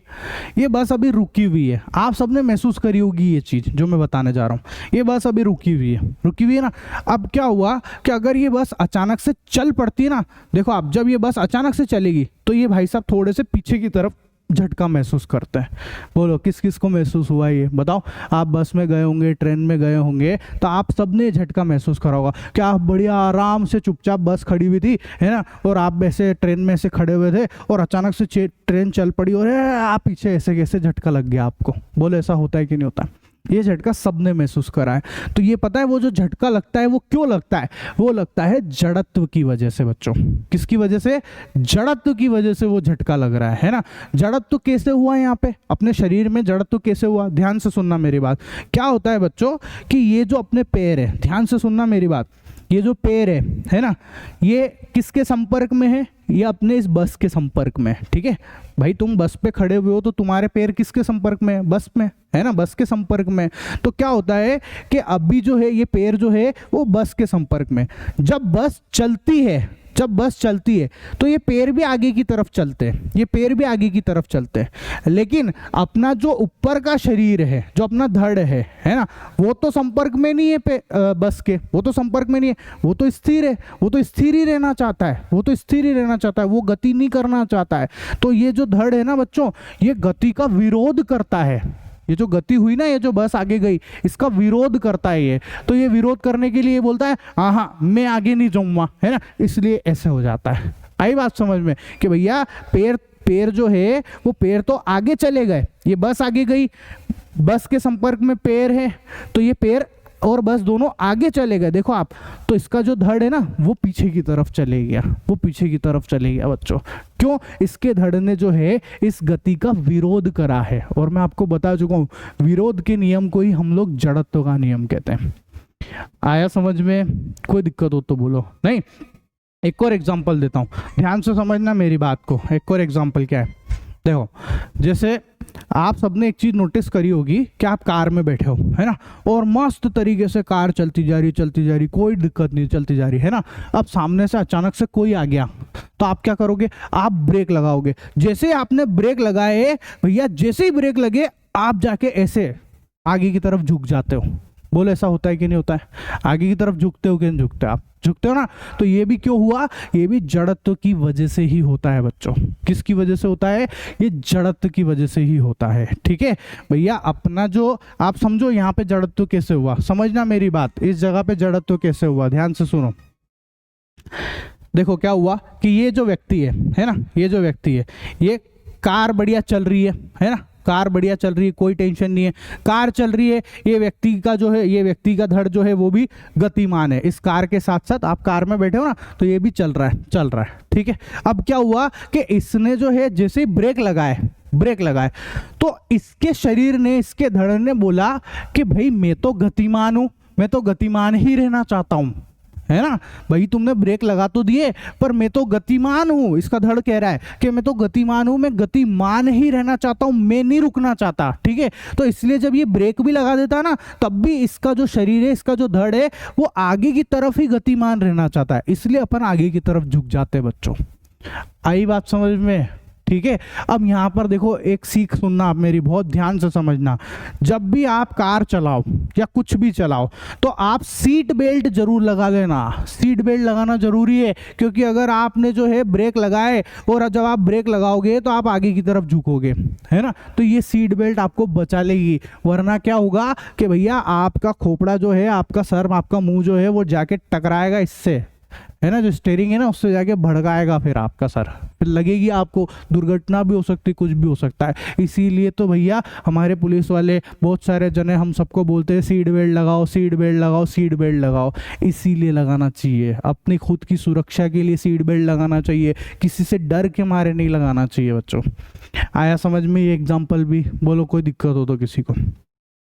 ये बस अभी रुकी हुई है, आप सबने महसूस करी होगी ये चीज़ जो मैं बताने जा रहा हूँ। ये बस अभी रुकी हुई है ना। अब क्या हुआ कि अगर ये बस अचानक से चल पड़ती है ना, देखो आप, जब ये बस अचानक से चलेगी तो ये भाई साहब थोड़े से पीछे की तरफ झटका महसूस करते हैं। बोलो किस किस को महसूस हुआ ये बताओ। आप बस में गए होंगे, ट्रेन में गए होंगे, तो आप सबने झटका महसूस करा होगा कि आप बढ़िया आराम से चुपचाप बस खड़ी हुई थी, है ना, और आप ऐसे ट्रेन में ऐसे खड़े हुए थे और अचानक से ट्रेन चल पड़ी और आप पीछे ऐसे कैसे झटका लग गया आपको। बोलो ऐसा होता है कि नहीं होता? ये झटका सबने महसूस करा है। तो ये पता है वो जो झटका लगता है वो क्यों लगता है? वो लगता है जड़त्व की वजह से बच्चों। किसकी वजह से? जड़त्व की वजह से वो झटका लग रहा है ना। जड़त्व कैसे हुआ यहाँ पे अपने शरीर में? जड़त्व कैसे हुआ? ध्यान से सुनना मेरी बात। क्या होता है बच्चों कि ये जो अपने पैर है, ध्यान से सुनना मेरी बात, ये जो पैर है ना, ये किसके संपर्क में है? ये अपने इस बस के संपर्क में। ठीक है भाई, तुम बस पे खड़े हुए हो तो तुम्हारे पैर किसके संपर्क में है? बस में, है ना, बस के संपर्क में। तो क्या होता है कि अभी जो है ये पैर जो है वो बस के संपर्क में। जब बस चलती है तो ये पैर भी आगे की तरफ चलते हैं, ये पैर भी आगे की तरफ चलते हैं। लेकिन अपना जो ऊपर का शरीर है, जो अपना धड़ है ना, वो तो संपर्क में नहीं है बस के, वो तो संपर्क में नहीं है, वो तो स्थिर है, वो तो स्थिर ही रहना चाहता है, वो गति नहीं करना चाहता है। तो ये जो धड़ है ना बच्चों, ये गति का विरोध करता है। ये जो गति हुई ना, ये जो बस आगे गई, इसका विरोध करता है ये। तो ये विरोध करने के लिए ये बोलता है हाँ मैं आगे नहीं जाऊंगा, है ना, इसलिए ऐसे हो जाता है। आई बात समझ में कि भैया पैर जो है वो पैर तो आगे चले गए, ये बस आगे गई, बस के संपर्क में पैर है, तो ये पैर और बस दोनों आगे चले गए। देखो आप, तो इसका जो धड़ है ना वो पीछे की तरफ चले गया, बच्चों। क्यों? इसके धड़ ने जो है इस गति का विरोध करा है। और मैं आपको बता चुका हूं, विरोध के नियम को ही हम लोग जड़त्व का नियम कहते हैं। आया समझ में? कोई दिक्कत हो तो बोलो। नहीं, एक और एग्जाम्पल देता हूं, ध्यान से समझना मेरी बात को। एक और एग्जाम्पल क्या है, देखो, जैसे आप सबने एक चीज नोटिस करी होगी कि आप कार में बैठे हो, है ना, और मस्त तरीके से कार चलती जा रही, कोई दिक्कत नहीं, चलती जा रही है ना। अब सामने से अचानक से कोई आ गया तो आप क्या करोगे? आप ब्रेक लगाओगे। जैसे आपने ब्रेक लगाए भैया, जैसे ही ब्रेक लगे आप जाके ऐसे आगे की तरफ झुक जाते हो। बोलो ऐसा होता है कि नहीं होता है? आगे की तरफ झुकते हो कि नहीं झुकते? आप झुकते हो ना। तो ये भी क्यों हुआ? ये भी जड़त्व की वजह से ही होता है बच्चों। किसकी वजह से होता है? ये जड़त्व की वजह से ही होता है। ठीक है भैया, अपना जो आप समझो यहाँ पे जड़त्व कैसे हुआ, समझना मेरी बात। इस जगह पे जड़त्व कैसे हुआ, ध्यान से सुनो। देखो क्या हुआ कि ये जो व्यक्ति है ना, ये जो व्यक्ति है, ये कार बढ़िया चल रही है ना, कार बढ़िया चल रही है, कोई टेंशन नहीं है, कार चल रही है। ये व्यक्ति का जो है, ये व्यक्ति का धड़ जो है वो भी गतिमान है। इस कार के साथ साथ आप कार में बैठे हो ना, तो ये भी चल रहा है। ठीक है, अब क्या हुआ कि इसने जो है जैसे ही ब्रेक लगाए तो इसके शरीर ने, इसके धड़ ने बोला कि भाई मैं तो गतिमान हूं, मैं तो गतिमान ही रहना चाहता हूं, है ना भाई, तुमने ब्रेक लगा तो दिए पर मैं तो गतिमान हूं। इसका धड़ कह रहा है कि मैं तो गतिमान हूं, मैं गतिमान ही रहना चाहता हूं, मैं नहीं रुकना चाहता। ठीक है, तो इसलिए जब ये ब्रेक भी लगा देता ना, तब भी इसका जो शरीर है, इसका जो धड़ है, वो आगे की तरफ ही गतिमान रहना चाहता है, इसलिए अपन आगे की तरफ झुक जाते हैं बच्चों। आई बात समझ में? ठीक है, अब यहाँ पर देखो एक सीख सुनना आप मेरी, बहुत ध्यान से समझना। जब भी आप कार चलाओ या कुछ भी चलाओ तो आप सीट बेल्ट जरूर लगा लेना। सीट बेल्ट लगाना जरूरी है, क्योंकि अगर आपने जो है ब्रेक लगाए और जब आप ब्रेक लगाओगे तो आप आगे की तरफ झुकोगे, है ना, तो ये सीट बेल्ट आपको बचा लेगी। वरना क्या होगा कि भैया आपका खोपड़ा जो है, आपका सर, आपका मुंह जो है वो जाके टकराएगा इससे, है ना, जो स्टीयरिंग है ना, उससे जाके भड़काएगा फिर आपका सर, फिर लगेगी आपको, दुर्घटना भी हो सकती है, कुछ भी हो सकता है। इसीलिए तो भैया हमारे पुलिस वाले बहुत सारे जने हम सबको बोलते हैं सीट बेल्ट लगाओ, सीट बेल्ट लगाओ, सीट बेल्ट लगाओ। इसीलिए लगाना चाहिए, अपनी खुद की सुरक्षा के लिए सीट बेल्ट लगाना चाहिए, किसी से डर के मारे नहीं लगाना चाहिए बच्चों। आया समझ में ये एग्जाम्पल भी? बोलो कोई दिक्कत हो तो किसी को।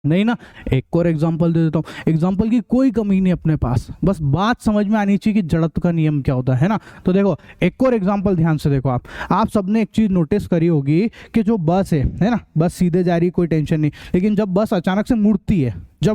नहीं ना। एक और एग्जांपल दे देता हूँ, एग्जांपल की कोई कमी नहीं अपने पास, बस बात समझ में आनी चाहिए कि जड़त्व का नियम क्या होता है ना। तो देखो एक और एग्जांपल ध्यान से देखो, आप सबने एक चीज नोटिस करी होगी कि जो बस है ना, बस सीधे जा रही है कोई टेंशन नहीं, लेकिन जब बस अचानक से मुड़ती है, जब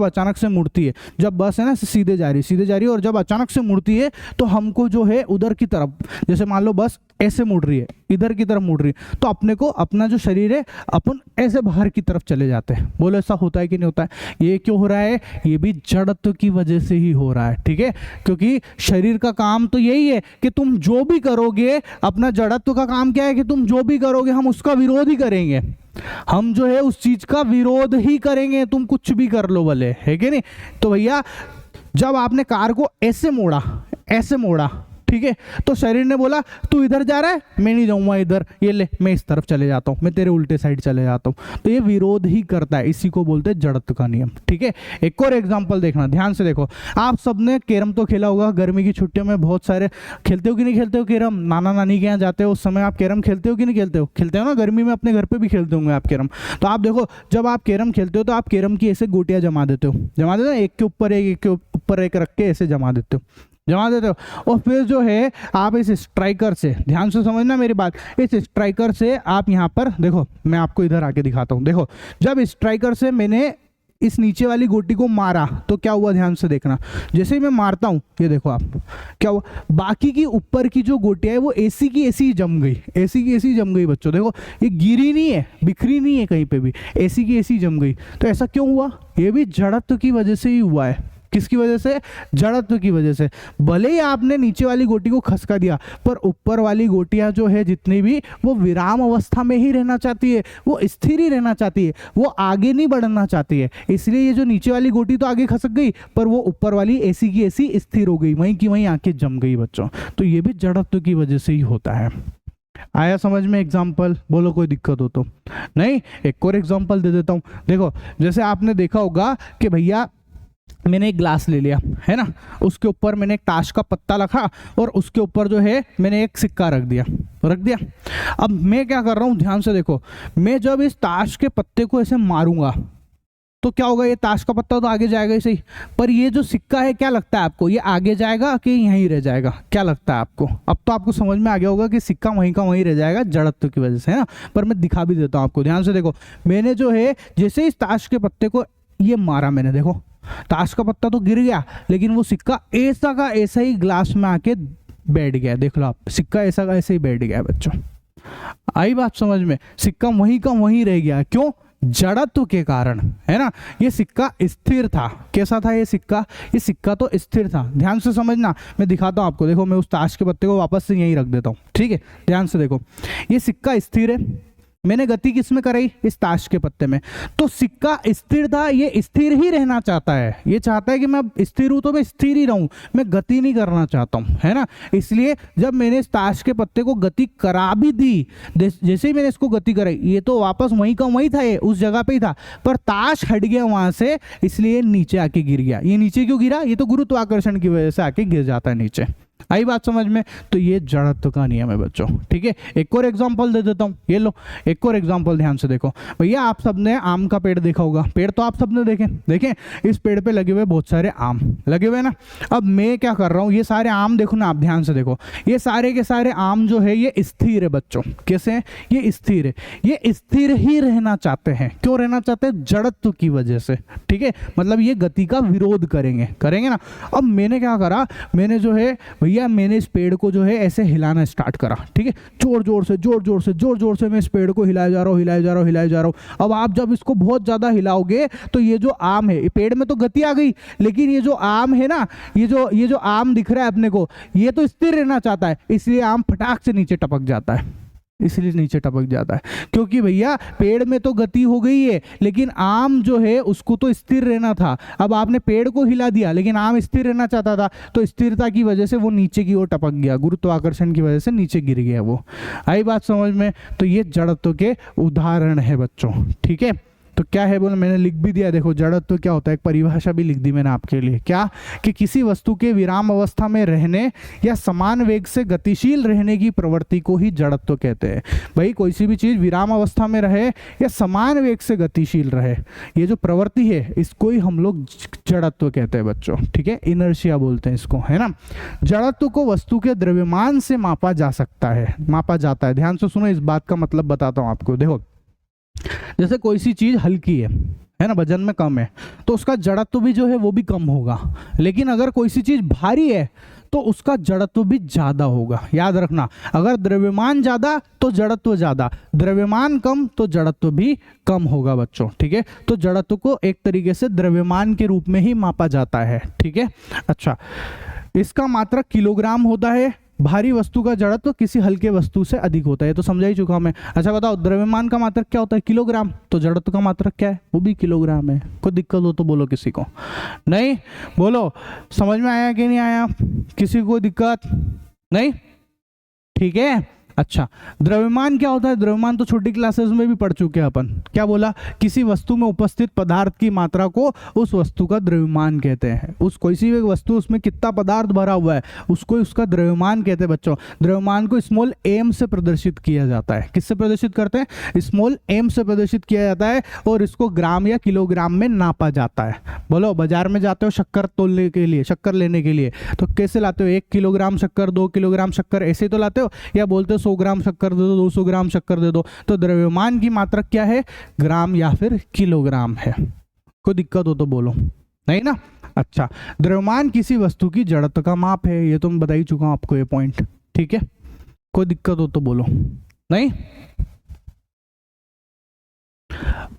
बस है ना सीधे जा रही है और जब अचानक से मुड़ती है तो हमको जो है उधर की तरफ, जैसे मान लो बस ऐसे मुड़ रही है, इधर की तरफ मुड़ रही है, तो अपने को अपना जो शरीर है अपन ऐसे बाहर की तरफ चले जाते हैं। बोलो ऐसा होता है कि नहीं होता है? ये क्यों हो रहा है? ये भी जड़त्व की वजह से ही हो रहा है, ठीक है। क्योंकि शरीर का काम तो यही है कि तुम जो भी करोगे, अपना जड़त्व का काम क्या है कि तुम जो भी करोगे हम उसका विरोध ही करेंगे, हम जो है उस चीज का विरोध ही करेंगे, तुम कुछ भी कर लो भले, है कि नहीं। तो भैया जब आपने कार को ऐसे मोड़ा, ठीक है, तो शरीर ने बोला तू इधर जा रहा है, मैं नहीं जाऊंगा इधर, ये ले मैं इस तरफ चले जाता हूँ, मैं तेरे उल्टे साइड चले जाता हूँ। तो ये विरोध ही करता है, इसी को बोलते हैं जड़त्व का नियम, ठीक है। एक और एग्जांपल देखना, ध्यान से देखो। आप सबने कैरम तो खेला होगा, गर्मी की छुट्टियों में बहुत सारे खेलते हो कि नहीं खेलते हो कैरम? नाना नानी के यहाँ जाते हो उस समय आप कैरम खेलते हो कि नहीं खेलते हो? खेलते हो ना, गर्मी में अपने घर पे भी खेलते होंगे आप कैरम। तो आप देखो जब आप कैरम खेलते हो तो आप कैरम की ऐसे गोटियां जमा देते हो, एक के ऊपर एक रख के ऐसे जमा देते हो, और फिर जो है आप इस स्ट्राइकर से, ध्यान से समझना मेरी बात, इस स्ट्राइकर से आप यहाँ पर देखो, मैं आपको इधर आके दिखाता हूँ। देखो जब स्ट्राइकर से मैंने इस नीचे वाली गोटी को मारा तो क्या हुआ, ध्यान से देखना। जैसे ही मैं मारता हूँ ये देखो आप, क्या हुआ, बाकी की ऊपर की जो गोटियां है वो ऐसी की ऐसी जम गई, बच्चों देखो, ये गिरी नहीं है, बिखरी नहीं है कहीं पे भी, ऐसी की ऐसी जम गई। तो ऐसा क्यों हुआ? ये भी जड़त्व की वजह से ही हुआ है। किसकी वजह से? जड़त्व की वजह से। भले ही आपने नीचे वाली गोटी को खसका दिया, पर ऊपर वाली गोटियां जो है जितनी भी, वो विराम अवस्था में ही रहना चाहती है, वो स्थिर ही रहना चाहती है, वो आगे नहीं बढ़ना चाहती है। इसलिए ये जो नीचे वाली गोटी तो आगे खसक गई, पर वो ऊपर वाली ऐसी की ऐसी स्थिर हो गई, वहीं की वहीं आके जम गई बच्चों। तो ये भी जड़त्व की वजह से ही होता है। आया समझ में एग्जाम्पल? बोलो कोई दिक्कत हो तो? नहीं, एक और एग्जाम्पल दे देता हूँ। देखो जैसे आपने देखा होगा कि भैया मैंने एक ग्लास ले लिया है ना, उसके ऊपर मैंने एक ताश का पत्ता रखा और उसके ऊपर जो है मैंने एक सिक्का रख दिया। अब मैं क्या कर रहा हूँ, ध्यान से देखो, मैं जब इस ताश के पत्ते को ऐसे मारूंगा तो क्या होगा, ये ताश का पत्ता तो आगे जाएगा ही सही, पर ये जो सिक्का है क्या लगता है आपको, ये आगे जाएगा कि यहीं रह जाएगा? क्या लगता है आपको? अब तो आपको समझ में आ गया होगा कि सिक्का वहीं का वहीं रह जाएगा, जड़त्व की वजह से, है ना। पर मैं दिखा भी देता हूँ आपको, ध्यान से देखो। मैंने जो है जैसे इस ताश के पत्ते को ये मारा, मैंने देखो ताश का पत्ता तो गिर गया, लेकिन वो सिक्का ऐसा का ऐसा ही ग्लास में आके बैठ गया। देख लो आप, सिक्का ऐसा का ऐसे ही बैठ गया बच्चों। आई बात समझ में? सिक्का वहीं का वहीं रह गया, क्यों? जड़त्व के कारण, है ना। ये सिक्का स्थिर था। कैसा था ये सिक्का तो स्थिर था। ध्यान से समझना, मैं दिखाता हूं आपको। देखो मैं उस ताश के पत्ते को वापस से यहीं रख देता हूं, ठीक है। ध्यान से देखो, ये सिक्का स्थिर है, मैंने गति किस में कराई? इस ताश के पत्ते में। तो सिक्का स्थिर था, ये स्थिर ही रहना चाहता है, ये चाहता है कि मैं स्थिर हूं तो मैं स्थिर ही रहूं, मैं गति नहीं करना चाहता हूं, है ना। इसलिए जब मैंने इस ताश के पत्ते को गति करा भी दी, जैसे ही मैंने इसको गति कराई, ये तो वापस वहीं का वहीं था, ये उस जगह पे ही था, पर ताश हट गया वहां से, इसलिए नीचे आके गिर गया। ये नीचे क्यों गिरा? ये तो गुरुत्वाकर्षण की वजह से आके गिर जाता है नीचे। आई बात समझ में? तो ये जड़त्व का नियम है बच्चों, ठीक है। एक और एग्जांपल दे देता हूं, ये लो एक और एग्जांपल, ध्यान से देखो। भैया आप सबने आम का पेड़ देखा होगा, पेड़ तो आप सबने देखें, इस पेड़ पे लगे हुए बहुत सारे आम लगे हुए ना। अब मैं क्या कर रहा हूं, ये सारे आम देखो ना आप, ध्यान से देखो, ये सारे के सारे आम जो है ये स्थिर है बच्चों। कैसे है? ये स्थिर है, ये स्थिर ही रहना चाहते हैं। क्यों रहना चाहते हैं? जड़त्व की वजह से, ठीक है। मतलब ये गति का विरोध करेंगे ना। अब मैंने क्या करा, मैंने जो है भैया मैंने इस पेड़ को जो है ऐसे हिलाना स्टार्ट करा, ठीक है। जोर जोर से मैं इस पेड़ को हिलाया जा रहा हूँ। अब आप जब इसको बहुत ज्यादा हिलाओगे तो ये जो आम है, पेड़ में तो गति आ गई, लेकिन ये जो आम है ना, ये जो आम दिख रहा है अपने को, ये तो स्थिर रहना चाहता है, इसलिए आम फटाक से नीचे टपक जाता है। क्योंकि भैया पेड़ में तो गति हो गई है, लेकिन आम जो है उसको तो स्थिर रहना था। अब आपने पेड़ को हिला दिया, लेकिन आम स्थिर रहना चाहता था, तो स्थिरता की वजह से वो नीचे की ओर टपक गया, गुरुत्वाकर्षण की वजह से नीचे गिर गया वो। आई बात समझ में? तो ये जड़त्व के उदाहरण है बच्चों, ठीक है। तो क्या है बोले, मैंने लिख भी दिया, देखो जड़त्व तो क्या होता है, एक परिभाषा भी लिख दी मैंने आपके लिए, क्या कि किसी वस्तु के विराम अवस्था में रहने या समान वेग से गतिशील रहने की प्रवृत्ति को ही जड़त्व कहते हैं। भाई कोई सी भी चीज विराम अवस्था में रहे या समान वेग से गतिशील रहे, ये जो प्रवृत्ति है इसको ही हम लोग जड़त्व कहते हैं बच्चों, ठीक है, इनर्शिया बोलते हैं इसको, है ना। जड़त्व को वस्तु के द्रव्यमान से मापा जा सकता है, मापा जाता है। ध्यान से सुनो, इस बात का मतलब बताता हूं आपको। देखो जैसे कोई सी चीज हल्की है ना, वजन में कम है, तो उसका जड़त्व भी जो है वो भी कम होगा। लेकिन अगर कोई सी चीज भारी है तो उसका जड़त्व भी ज्यादा होगा। याद रखना, अगर द्रव्यमान ज्यादा तो जड़त्व ज्यादा, द्रव्यमान कम तो जड़त्व भी कम होगा बच्चों, ठीक है। तो जड़त्व को एक तरीके से द्रव्यमान के रूप में ही मापा जाता है, ठीक है। अच्छा, इसका मात्रक किलोग्राम होता है। भारी वस्तु का जड़त्व किसी हल्के वस्तु से अधिक होता है, तो समझा ही चुका मैं। अच्छा बताओ, द्रव्यमान का मात्रक क्या होता है, किलोग्राम, तो जड़त्व का मात्रक क्या है, वो भी किलोग्राम है। कोई दिक्कत हो तो बोलो, किसी को नहीं, बोलो समझ में आया कि नहीं आया, किसी को दिक्कत नहीं, ठीक है। अच्छा, द्रव्यमान क्या होता है, द्रव्यमान तो छोटी क्लासेस में भी पढ़ चुके हैं अपन। क्या बोला, किसी वस्तु में उपस्थित पदार्थ की मात्रा को उस वस्तु का द्रव्यमान कहते हैं। उस कोई सी भी वस्तु, उसमें कितना पदार्थ भरा हुआ है उसको उसका द्रव्यमान कहते हैं बच्चों। द्रव्यमान को स्मॉल एम से प्रदर्शित किया जाता है। किससे प्रदर्शित करते हैं, स्मॉल एम से प्रदर्शित किया जाता है, और इसको ग्राम या किलोग्राम में नापा जाता है। बोलो, बाजार में जाते हो शक्कर तोलने के लिए, शक्कर लेने के लिए, तो कैसे लाते हो, 1 किलोग्राम शक्कर, 2 किलोग्राम शक्कर, ऐसे तो लाते हो, या बोलते हो 100 ग्राम शक्कर दे दो, 200 ग्राम शक्कर दे दो। तो द्रव्यमान की मात्रा क्या है, ग्राम या फिर किलोग्राम है। कोई दिक्कत हो तो बोलो, नहीं ना। अच्छा, द्रव्यमान किसी वस्तु की जड़त्व का माप है, ये तो मैं बता ही चुका हूं आपको ये पॉइंट, ठीक है। कोई दिक्कत हो तो बोलो, नहीं।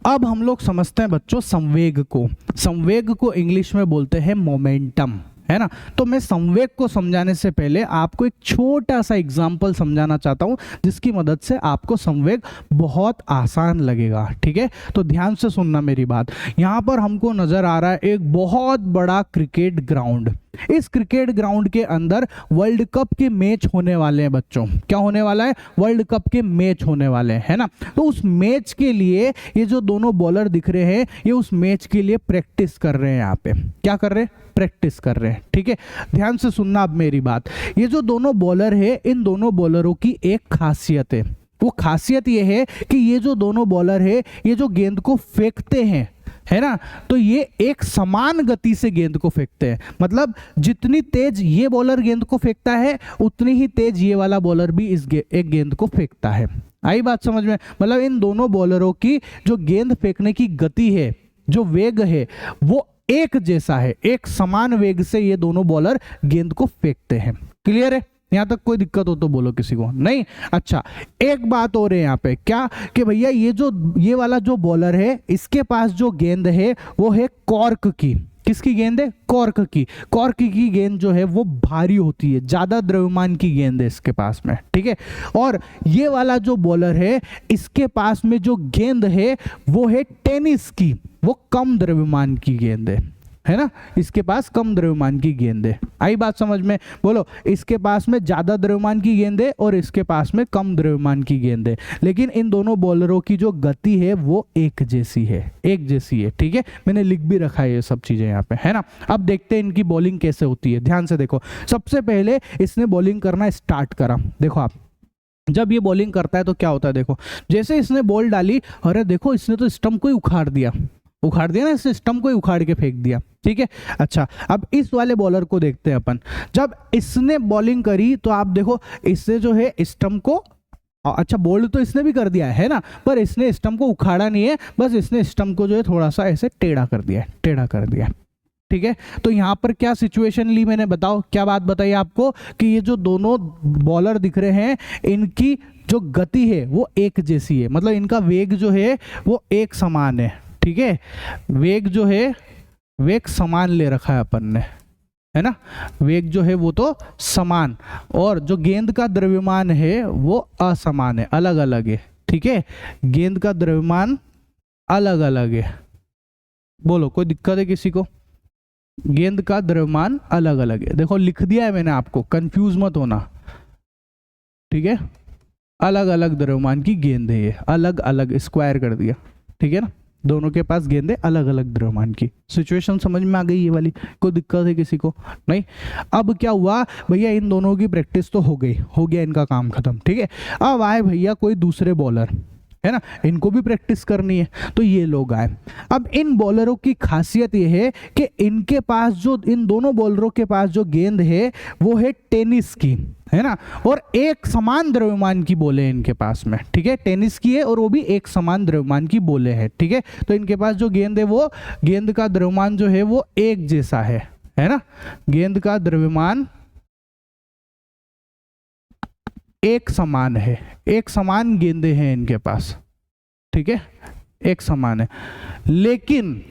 अब हम लोग समझते हैं बच्चों संवेग को। संवेग को इंग्लिश में बोलते हैं मोमेंटम, है ना। तो मैं संवेग को समझाने से पहले आपको एक छोटा सा एग्जांपल समझाना चाहता हूं, जिसकी मदद से आपको संवेग बहुत आसान लगेगा, ठीक है। तो ध्यान से सुनना मेरी बात। यहां पर हमको नजर आ रहा है एक बहुत बड़ा क्रिकेट ग्राउंड। इस क्रिकेट ग्राउंड के अंदर वर्ल्ड कप के मैच होने वाले हैं बच्चों। क्या होने वाला है, वर्ल्ड कप के मैच होने वाले हैं, है ना। तो उस मैच के लिए ये जो दोनों बॉलर दिख रहे हैं, ये उस मैच के लिए प्रैक्टिस कर रहे हैं। यहाँ पे क्या कर रहे हैं, प्रैक्टिस कर रहे हैं, ठीक है। ध्यान से सुनना अब मेरी बात। ये जो दोनों बॉलर है, इन दोनों बॉलरों की एक खासियत है। वो खासियत ये है कि ये जो दोनों बॉलर है, ये जो गेंद को फेंकते हैं, है ना, तो ये एक समान गति से गेंद को फेंकते हैं। मतलब जितनी तेज ये बॉलर गेंद को फेंकता है, उतनी ही तेज ये वाला बॉलर भी एक गेंद को फेंकता है। आई बात समझ में। मतलब इन दोनों बॉलरों की जो गेंद फेंकने की गति है, जो वेग है, वो एक जैसा है। एक समान वेग से ये दोनों बॉलर गेंद को फेंकते हैं। क्लियर है, यहां तक कोई दिक्कत हो तो बोलो, किसी को नहीं। अच्छा, एक बात और है यहाँ पे, क्या कि भैया ये वाला जो बॉलर है, इसके पास जो गेंद है वो है कॉर्क की। किसकी गेंद है, कॉर्क की। कॉर्क की गेंद जो है वो भारी होती है, ज्यादा द्रव्यमान की गेंद है इसके पास में, ठीक है। और ये वाला जो बॉलर है, इसके पास में जो गेंद है वो है टेनिस की, वो कम द्रव्यमान की गेंद है ना। इसके पास कम द्रव्यमान की गेंद है। आई बात समझ में। बोलो, इसके पास में ज्यादा द्रव्यमान की गेंद है और इसके पास में कम द्रव्यमान की गेंद है, लेकिन इन दोनों बॉलरों की जो गति है वो एक जैसी है, एक जैसी है, ठीक है। मैंने लिख भी रखा है ये सब चीजें यहाँ पे, है ना। अब देखते हैं इनकी बॉलिंग कैसे होती है। ध्यान से देखो, सबसे पहले इसने बॉलिंग करना स्टार्ट करा। देखो आप, जब ये बॉलिंग करता है तो क्या होता है, देखो जैसे इसने बॉल डाली, अरे देखो इसने तो स्टंप को ही उखाड़ दिया ना, इसने स्टंप को ही उखाड़ के फेंक दिया, ठीक है। अच्छा, अब इस वाले बॉलर को देखते हैं अपन। जब इसने बॉलिंग करी तो आप देखो, इससे जो है स्टंप को, अच्छा बोल्ड तो इसने भी कर दिया है ना, पर इसने स्टंप को उखाड़ा नहीं है, बस इसने स्टंप को जो है थोड़ा सा ऐसे टेढ़ा कर दिया, ठीक है। तो यहाँ पर क्या सिचुएशन ली मैंने, बताओ क्या बात बताई आपको, कि ये जो दोनों बॉलर दिख रहे हैं, इनकी जो गति है वो एक जैसी है। मतलब इनका वेग जो है वो एक समान है, ठीक है। वेग जो है, वेग समान ले रखा है अपन ने, है ना। वेग जो है वो तो समान, और जो गेंद का द्रव्यमान है वो असमान है, अलग अलग है, ठीक है। गेंद का द्रव्यमान अलग अलग है। बोलो, कोई दिक्कत है किसी को? गेंद का द्रव्यमान अलग अलग है। देखो लिख दिया है मैंने आपको, कंफ्यूज मत होना, ठीक है। अलग अलग द्रव्यमान की गेंद है ये, अलग अलग स्क्वायर कर दिया, ठीक है ना। दोनों के पास गेंद है अलग अलग द्रव्यमान की। सिचुएशन समझ में आ गई ये वाली? कोई दिक्कत है किसी को? नहीं। अब क्या हुआ भैया, इन दोनों की प्रैक्टिस तो हो गई, हो गया इनका काम खत्म, ठीक है। अब आए भैया कोई दूसरे बॉलर, है ना, इनको भी प्रैक्टिस करनी है, तो ये लोग आए। अब इन बॉलरों की खासियत ये है कि इनके पास जो, इन दोनों बॉलरों के पास जो गेंद है वो है टेनिस की, है ना, और एक समान द्रव्यमान की बोले इनके पास में, ठीक है। टेनिस की है और वो भी एक समान द्रव्यमान की बोले है, ठीक है। तो इनके पास जो गेंद है वो, गेंद का द्रव्यमान जो है वो एक जैसा है ना, गेंद का द्रव्यमान एक समान है, एक समान गेंदें हैं इनके पास, ठीक है, एक समान है। लेकिन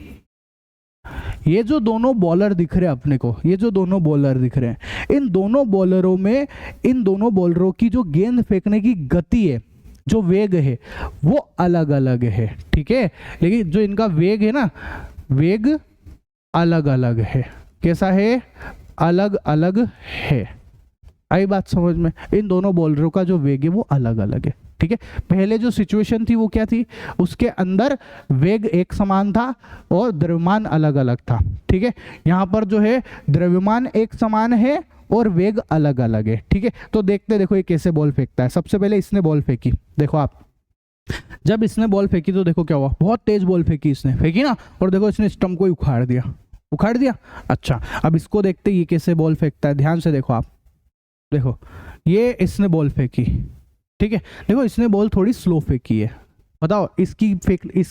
ये जो दोनों बॉलर दिख रहे हैं अपने को, ये जो दोनों बॉलर दिख रहे हैं, इन दोनों बॉलरों में, इन दोनों बॉलरों की जो गेंद फेंकने की गति है, जो वेग है, वो अलग अलग है, ठीक है। लेकिन जो इनका वेग है ना, वेग अलग अलग है। कैसा है? अलग अलग है। आई बात समझ में? इन दोनों बॉलरों का जो वेग है वो अलग अलग है, ठीक है। पहले जो सिचुएशन थी वो क्या थी, उसके अंदर वेग एक समान था और द्रव्यमान अलग अलग था, ठीक है। यहाँ पर जो है द्रव्यमान एक समान है और वेग अलग अलग है, ठीक है। तो देखते देखो ये कैसे बॉल फेंकता है। सबसे पहले इसने बॉल फेंकी, देखो आप, जब इसने बॉल फेंकी तो देखो क्या हुआ, बहुत तेज बॉल फेंकी इसने, फेंकी ना, और देखो इसने स्टंप को उखाड़ दिया, उखाड़ दिया। अच्छा, अब इसको देखते ये कैसे बॉल फेंकता है, ध्यान से देखो आप, देखो ये इसने बॉल फेंकी, ठीक है। देखो इसने बॉल थोड़ी स्लो फेंकी है, बताओ इसकी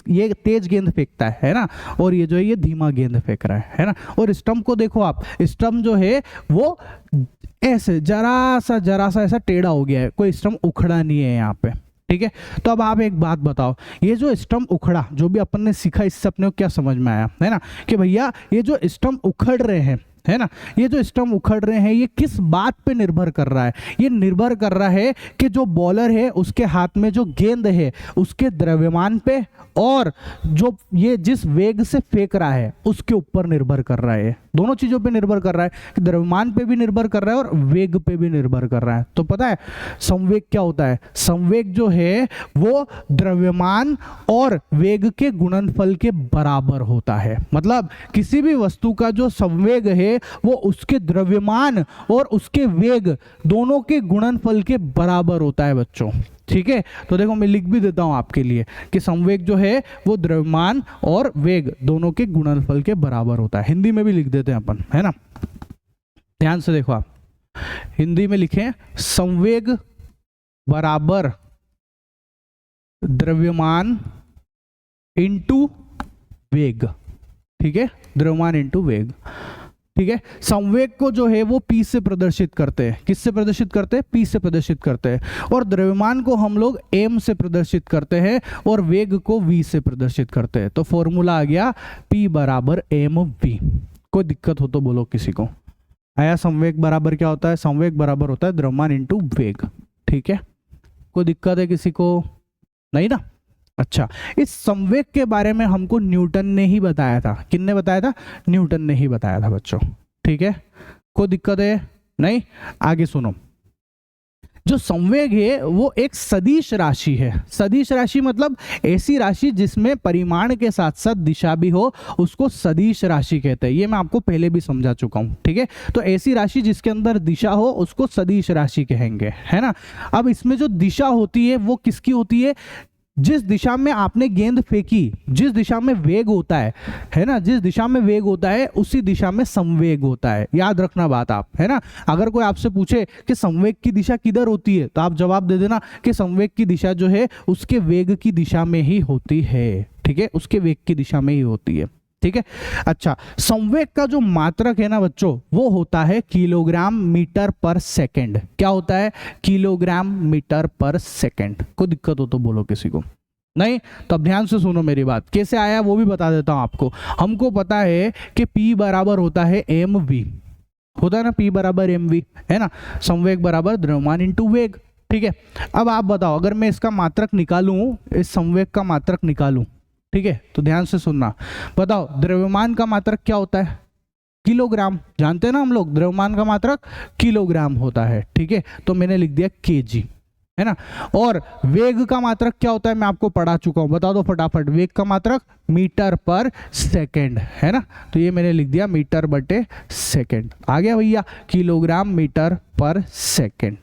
ये तेज गेंद फेंकता है ना, और ये जो है ये धीमा गेंद फेंक रहा है ना। और स्टंप को देखो आप, स्टंप जो है वो ऐसे जरा सा ऐसा टेढ़ा हो गया है, कोई स्टंप उखड़ा नहीं है यहाँ पे, ठीक है। तो अब आप एक बात बताओ, ये जो स्टंप उखड़ा, जो भी अपन ने सीखा, इससे अपने को क्या समझ में आया, है ना, कि भैया ये जो स्टंप उखड़ रहे हैं, है ना, ये जो स्टंप उखड़ रहे हैं, ये किस बात पे निर्भर कर रहा है? ये निर्भर कर रहा है कि जो बॉलर है उसके हाथ में जो गेंद है उसके द्रव्यमान पे, और जो ये जिस वेग से फेंक रहा है उसके ऊपर निर्भर कर रहा है। दोनों चीजों पे निर्भर कर रहा है, कि द्रव्यमान पे भी निर्भर कर रहा है और वेग पे भी निर्भर कर रहा है। तो पता है संवेग क्या होता है? संवेग जो है वो द्रव्यमान और वेग के गुणनफल के बराबर होता है। मतलब किसी भी वस्तु का जो संवेग है वो उसके द्रव्यमान और उसके वेग दोनों के गुणनफल के बराबर होता है बच्चों, ठीक है। तो देखो मैं लिख भी देता हूं आपके लिए कि संवेग जो है वो द्रव्यमान और वेग दोनों के गुणनफल के बराबर होता है। हिंदी में भी लिख देते हैं अपन, है ना, ध्यान से देखो आप, हिंदी में लिखें संवेग बराबर द्रव्यमान इंटू वेग, ठीक है, द्रव्यमान इंटू वेग, ठीक है। संवेग को जो है वो P से प्रदर्शित करते हैं। किससे प्रदर्शित करते हैं? P से प्रदर्शित करते हैं। और द्रव्यमान को हम लोग M से प्रदर्शित करते हैं और वेग को V से प्रदर्शित करते हैं। तो फॉर्मूला आ गया P बराबर mv। कोई दिक्कत हो तो बोलो किसी को। आया? संवेग बराबर क्या होता है? संवेग बराबर होता है द्रव्यमान इंटू वेग, ठीक है। कोई दिक्कत है किसी को? नहीं ना। अच्छा, इस संवेग के बारे में हमको न्यूटन ने ही बताया था। किसने बताया था? न्यूटन ने ही बताया था बच्चों, ठीक है। कोई दिक्कत है? नहीं। आगे सुनो, जो संवेग है वो एक सदिश राशि है। सदिश राशि मतलब ऐसी राशि जिसमें परिमाण के साथ साथ दिशा भी हो, उसको सदिश राशि कहते हैं। ये मैं आपको पहले भी समझा चुका हूं, ठीक है। तो ऐसी राशि जिसके अंदर दिशा हो उसको सदिश राशि कहेंगे, है ना। अब इसमें जो दिशा होती है वो किसकी होती है? जिस दिशा में आपने गेंद फेंकी, जिस दिशा में वेग होता है ना, जिस दिशा में वेग होता है उसी दिशा में संवेग होता है। याद रखना बात आप, है ना। अगर कोई आपसे पूछे कि संवेग की दिशा किधर होती है, तो आप जवाब दे देना कि संवेग की दिशा जो है उसके वेग की दिशा में ही होती है, ठीक है, उसके वेग की दिशा में ही होती है, ठीक है। अच्छा, संवेग का जो मात्रक है ना बच्चों, वो होता है किलोग्राम मीटर पर सेकंड। क्या होता है? किलोग्राम मीटर पर सेकंड। कोई दिक्कत हो तो बोलो किसी को। नहीं तो अब ध्यान से सुनो मेरी बात। कैसे आया वो भी बता देता हूं आपको। हमको पता है कि P बराबर होता है mv, होता है ना, P बराबर mv, है ना। संवेग बराबर द्रव्यमान इंटू वेग, ठीक है। अब आप बताओ, अगर मैं इसका मात्रक निकालूं, इस संवेग का मात्रक निकालूं, ठीक है, तो ध्यान से सुनना। बताओ द्रव्यमान का मात्रक क्या होता है? किलोग्राम। जानते हैं ना हम लोग, द्रव्यमान का मात्रक किलोग्राम होता है, ठीक है। तो मैंने लिख दिया kg, है ना। और वेग का मात्रक क्या होता है, मैं आपको पढ़ा चुका हूं, बता दो फटाफट। वेग का मात्रक मीटर पर सेकंड, है ना। तो ये मैंने लिख दिया मीटर बटे सेकंड। आ गया भैया, किलोग्राम मीटर पर सेकंड।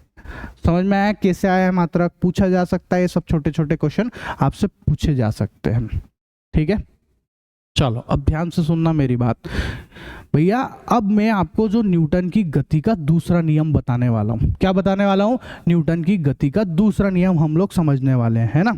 समझ में आया कैसे आया है मात्रक? पूछा जा सकता है, ये सब छोटे छोटे क्वेश्चन आपसे पूछे जा सकते हैं, ठीक है। चलो अब ध्यान से सुनना मेरी बात भैया। अब मैं आपको जो न्यूटन की गति का दूसरा नियम बताने वाला हूं। क्या बताने वाला हूं? न्यूटन की गति का दूसरा नियम हम लोग समझने वाले हैं, है ना।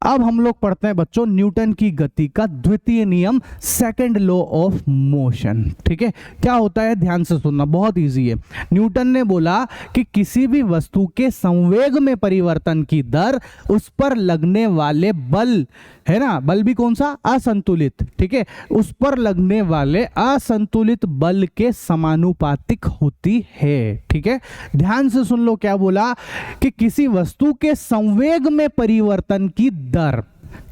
अब हम लोग पढ़ते हैं बच्चों न्यूटन की गति का द्वितीय नियम, सेकंड लॉ ऑफ मोशन, ठीक है। क्या होता है ध्यान से सुनना, बहुत इजी है। न्यूटन ने बोला कि किसी भी वस्तु के संवेग में परिवर्तन की दर उस पर लगने वाले बल, है ना, बल भी कौन सा? असंतुलित, ठीक है, उस पर लगने वाले असंतुलित बल के समानुपातिक होती है, ठीक है। ध्यान से सुन लो, क्या बोला कि किसी वस्तु के संवेग में परिवर्तन की दर,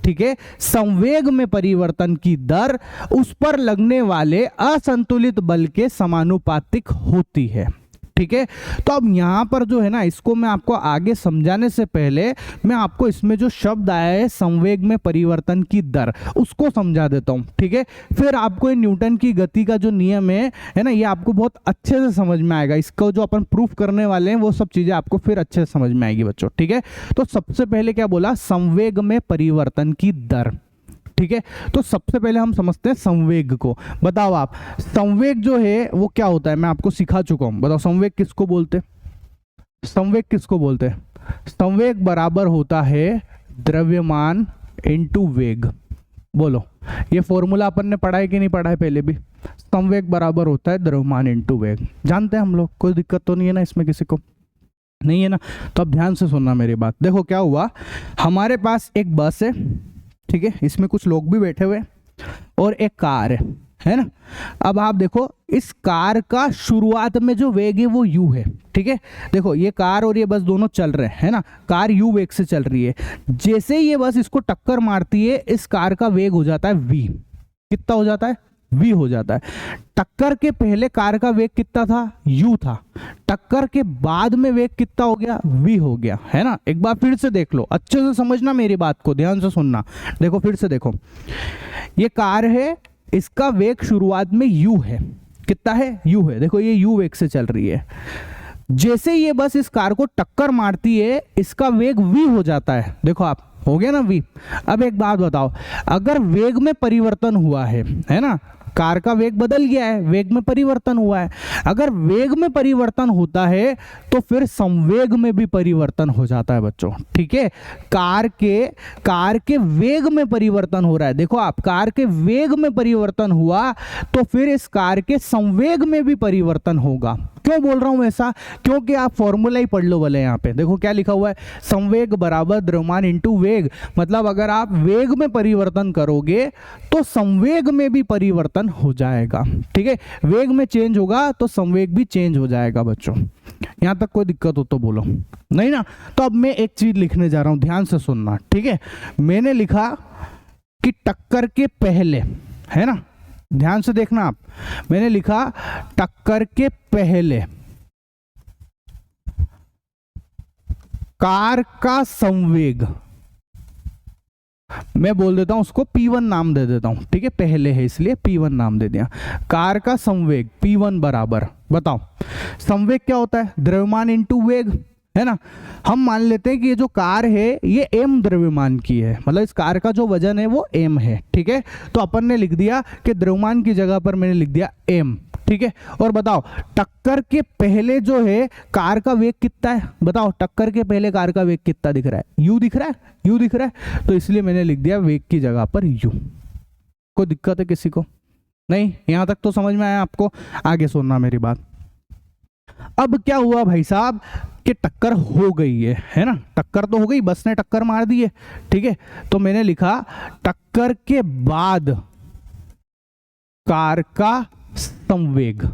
ठीक है, संवेग में परिवर्तन की दर उस पर लगने वाले असंतुलित बल के समानुपातिक होती है, ठीक है। तो अब यहां पर जो है ना, इसको मैं आपको आगे समझाने से पहले मैं आपको इसमें जो शब्द आया है संवेग में परिवर्तन की दर, उसको समझा देता हूं, ठीक है। फिर आपको ये न्यूटन की गति का जो नियम है ना, ये आपको बहुत अच्छे से समझ में आएगा। इसको जो अपन प्रूफ करने वाले हैं वो सब चीजें आपको फिर अच्छे से समझ में आएगी बच्चों, ठीक है। तो सबसे पहले क्या बोला? संवेग में परिवर्तन की दर, ठीक है। तो सबसे पहले हम समझते हैं संवेग को। बताओ आप, संवेग जो है वो क्या होता है? मैं आपको सिखा चुका हूं, बताओ संवेग किसको बोलते हैं? संवेग किसको बोलते हैं? संवेग बराबर होता है द्रव्यमान इंटू वेग। बोलो, ये फॉर्मूला अपन ने पढ़ा है कि नहीं पढ़ा है पहले भी? संवेग बराबर होता है द्रव्यमान इंटू वेग, जानते हैं हम लोग, कोई दिक्कत तो नहीं है ना इसमें, किसी को नहीं है ना। तो अब ध्यान से सुनना मेरी बात। देखो क्या हुआ, हमारे पास एक बस है, ठीक है, इसमें कुछ लोग भी बैठे हुए और एक कार है ना। अब आप देखो, इस कार का शुरुआत में जो वेग है वो u है, ठीक है। देखो ये कार और ये बस दोनों चल रहे हैं ना, कार u वेग से चल रही है। जैसे ये बस इसको टक्कर मारती है, इस कार का वेग हो जाता है v। कितना हो जाता है? v हो जाता है। टक्कर के पहले कार का वेग कितना था? u था। टक्कर के बाद में वेग कितना हो गया? v हो गया, है ना। एक बार फिर से देख लो, अच्छे से समझना मेरी बात को, ध्यान से सुनना। देखो फिर से देखो, ये कार है, इसका वेग शुरुआत में u है। कितना है? u है। देखो ये u वेग से चल रही है। जैसे ये बस इस कार को टक्कर मारती है, इसका वेग v हो जाता है। देखो आप, हो गया ना v। अब एक बात बताओ, अगर वेग में परिवर्तन हुआ है ना, कार का वेग बदल गया है, वेग में परिवर्तन हुआ है। अगर वेग में परिवर्तन होता है तो फिर संवेग में भी परिवर्तन हो जाता है बच्चों, ठीक है। कार के वेग में परिवर्तन हो रहा है। देखो आप, कार के वेग में परिवर्तन हुआ तो फिर इस कार के संवेग में भी परिवर्तन होगा। क्यों बोल रहा हूं ऐसा? क्योंकि आप फॉर्मूला ही पढ़ लो भले। यहाँ पे देखो क्या लिखा हुआ है, संवेग बराबर द्रव्यमान इंटू वेग। मतलब अगर आप वेग में परिवर्तन करोगे तो संवेग में भी परिवर्तन हो जाएगा, ठीक है। वेग में चेंज होगा तो संवेग भी चेंज हो जाएगा बच्चों। यहां तक कोई दिक्कत हो तो बोलो, नहीं ना। तो अब मैं एक चीज लिखने जा रहा हूं, ध्यान से सुनना, ठीक है। मैंने लिखा कि टक्कर के पहले, है ना, ध्यान से देखना आप, मैंने लिखा टक्कर के पहले कार का संवेग, मैं बोल देता हूं उसको P1 नाम दे देता हूं, ठीक है, पहले है इसलिए P1 नाम दे दिया। कार का संवेग P1 बराबर, बताओ संवेग क्या होता है? द्रव्यमान इंटू वेग, है ना। हम मान लेते हैं कि ये जो कार है ये m द्रव्यमान की है, मतलब इस कार का जो वजन है वो m है, ठीक है। तो अपन ने लिख दिया कि द्रव्यमान की जगह पर मैंने लिख दिया m, ठीक है। और बताओ टक्कर के पहले जो है कार का वेग कितना है? बताओ टक्कर के पहले कार का वेग कितना दिख रहा है? u दिख रहा है, u दिख रहा है। तो इसलिए मैंने लिख दिया वेग की जगह पर u। कोई दिक्कत है किसी को? नहीं, यहां तक तो समझ में आया आपको? आगे सुनना मेरी बात। अब क्या हुआ भाई साहब कि टक्कर हो गई है ना, टक्कर तो हो गई, बस ने टक्कर मार दी है, ठीक है। तो मैंने लिखा टक्कर के बाद कार का संवेग,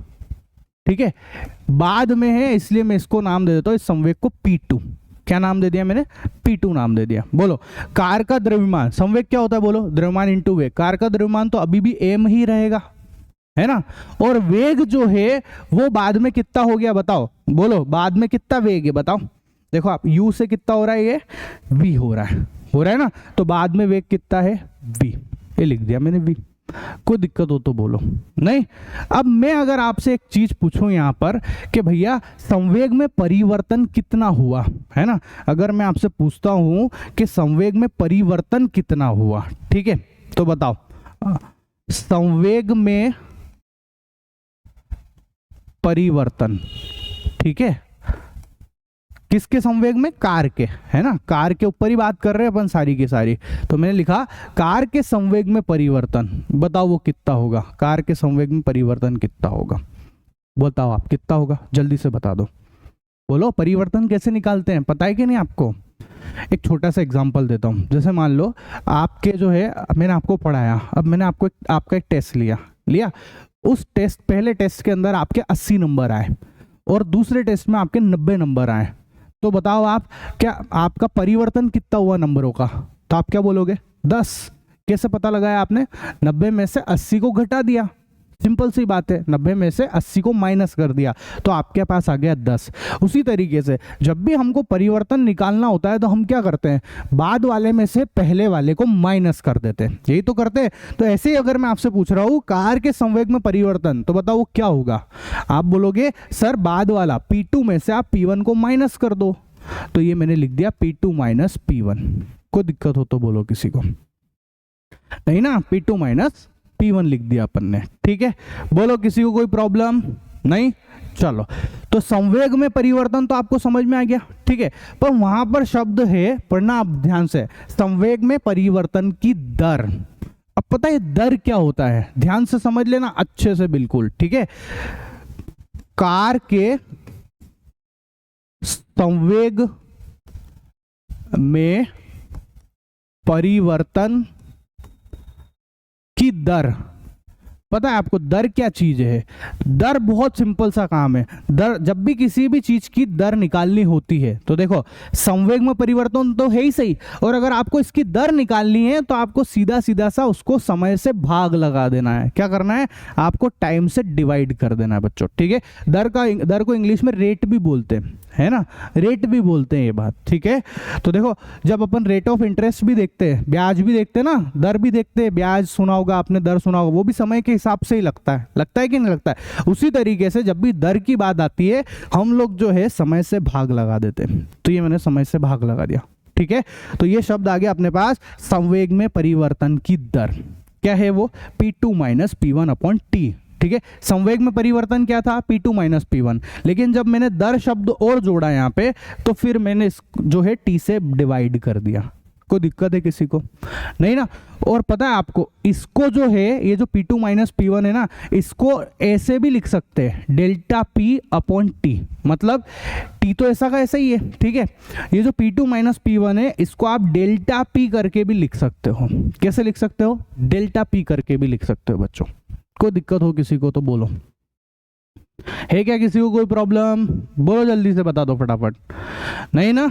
ठीक है, बाद में है इसलिए मैं इसको नाम दे देता हूं, इस संवेग को P2। क्या नाम दे दिया मैंने? P2 नाम दे दिया। बोलो कार का द्रव्यमान, संवेग क्या होता है? बोलो द्रव्यमान इंटू वेग। कार का द्रव्यमान तो अभी भी m ही रहेगा, है ना। और वेग जो है वो बाद में कितना हो गया? बताओ, बोलो बाद में कितना वेग है? बताओ देखो आप u से कितना हो रहा है, ये v हो रहा है ना, तो बाद में वेग कितना है v, ये लिख दिया मैंने v। कोई दिक्कत हो तो बोलो, नहीं। अब मैं अगर आपसे एक चीज पूछूं यहाँ पर कि भैया संवेग में परिवर्तन कितना हुआ, है ना, अगर मैं आपसे पूछता हूं कि संवेग में परिवर्तन कितना हुआ, ठीक है, तो बताओ संवेग में परिवर्तन, ठीक है, किसके संवेग में, कार के, है ना, कार के ऊपर ही बात कर रहे हैं अपन सारी की सारी। तो मैंने लिखा कार के संवेग में परिवर्तन, बताओ वो कितना होगा, कार के संवेग में परिवर्तन कितना होगा, बताओ आप कितना होगा, जल्दी से बता दो, बोलो। परिवर्तन कैसे निकालते हैं पता है कि नहीं आपको? एक छोटा सा एग्जांपल देता हूँ। जैसे मान लो आपके जो है, मैंने आपको पढ़ाया, अब मैंने आपका एक टेस्ट लिया, उस टेस्ट, पहले टेस्ट के अंदर आपके 80 नंबर आए और दूसरे टेस्ट में आपके 90 नंबर आए, तो बताओ आप क्या आपका परिवर्तन कितना हुआ नंबरों का? तो आप क्या बोलोगे? 10। कैसे पता लगाया आपने? 90 में से 80 को घटा दिया, सिंपल सी बात है, 90 में से 80 को माइनस कर दिया, तो आपके पास आ गया 10। उसी तरीके से जब भी हमको परिवर्तन निकालना होता है तो हम क्या करते हैं, बाद वाले में से पहले वाले को माइनस कर देते हैं, यही तो करते हैं। तो ऐसे ही अगर मैं आपसे पूछ रहा हूँ कार के संवेग में परिवर्तन, तो बताओ क्या होगा? आप बोलोगे सर बाद वाला P2 में से आप P1 को माइनस कर दो, तो ये मैंने लिख दिया P2 माइनस P1। कोई दिक्कत हो तो बोलो किसी को, नहीं ना, P2 माइनस P1 लिख दिया अपन ने, ठीक है, बोलो किसी को कोई प्रॉब्लम नहीं? चलो, तो संवेग में परिवर्तन तो आपको समझ में आ गया, ठीक है, पर वहां पर शब्द है, पढ़ना आप ध्यान से, संवेग में परिवर्तन की दर। अब पता है दर क्या होता है, ध्यान से समझ लेना अच्छे से, बिल्कुल ठीक है। कार के संवेग में परिवर्तन की दर, पता है आपको दर क्या चीज है? दर बहुत सिंपल सा काम है। दर, जब भी किसी भी चीज की दर निकालनी होती है तो देखो संवेग में परिवर्तन तो है ही सही, और अगर आपको इसकी दर निकालनी है तो आपको सीधा सीधा सा उसको समय से भाग लगा देना है। क्या करना है? आपको टाइम से डिवाइड कर देना है बच्चों, ठीक है। दर को इंग्लिश में रेट भी बोलते हैं, है ना, रेट भी बोलते हैं ये बात, ठीक है। तो देखो जब अपन रेट ऑफ इंटरेस्ट भी देखते हैं, ब्याज भी देखते हैं ना, दर भी देखते हैं, ब्याज सुना होगा आपने, दर सुना होगा, वो भी समय के हिसाब से ही लगता है कि नहीं लगता है? उसी तरीके से जब भी दर की बात आती है हम लोग जो है समय से भाग लगा देते हैं, तो ये मैंने समय से भाग लगा दिया, ठीक है। तो ये शब्द आ गया अपने पास, संवेग में परिवर्तन की दर। क्या है वो? P2 minus P1 upon T, ठीक है। संवेग में परिवर्तन क्या था? P2 माइनस P1, लेकिन जब मैंने दर शब्द और जोड़ा यहाँ पे, तो फिर मैंने जो है T से डिवाइड कर दिया। कोई दिक्कत है किसी को? नहीं ना। और पता है आपको, इसको जो है, ये जो P2 माइनस P1 है ना, इसको ऐसे भी लिख सकते हैं, डेल्टा P अपॉन T, मतलब T तो ऐसा का ऐसा ही है, ठीक है। ये जो P2 माइनस P1 है, इसको आप डेल्टा P करके भी लिख सकते हो। कैसे लिख सकते हो? डेल्टा P करके भी लिख सकते हो बच्चों। कोई दिक्कत हो किसी को तो बोलो, है क्या किसी को कोई प्रॉब्लम? बोलो जल्दी से, बता दो फटाफट, नहीं ना,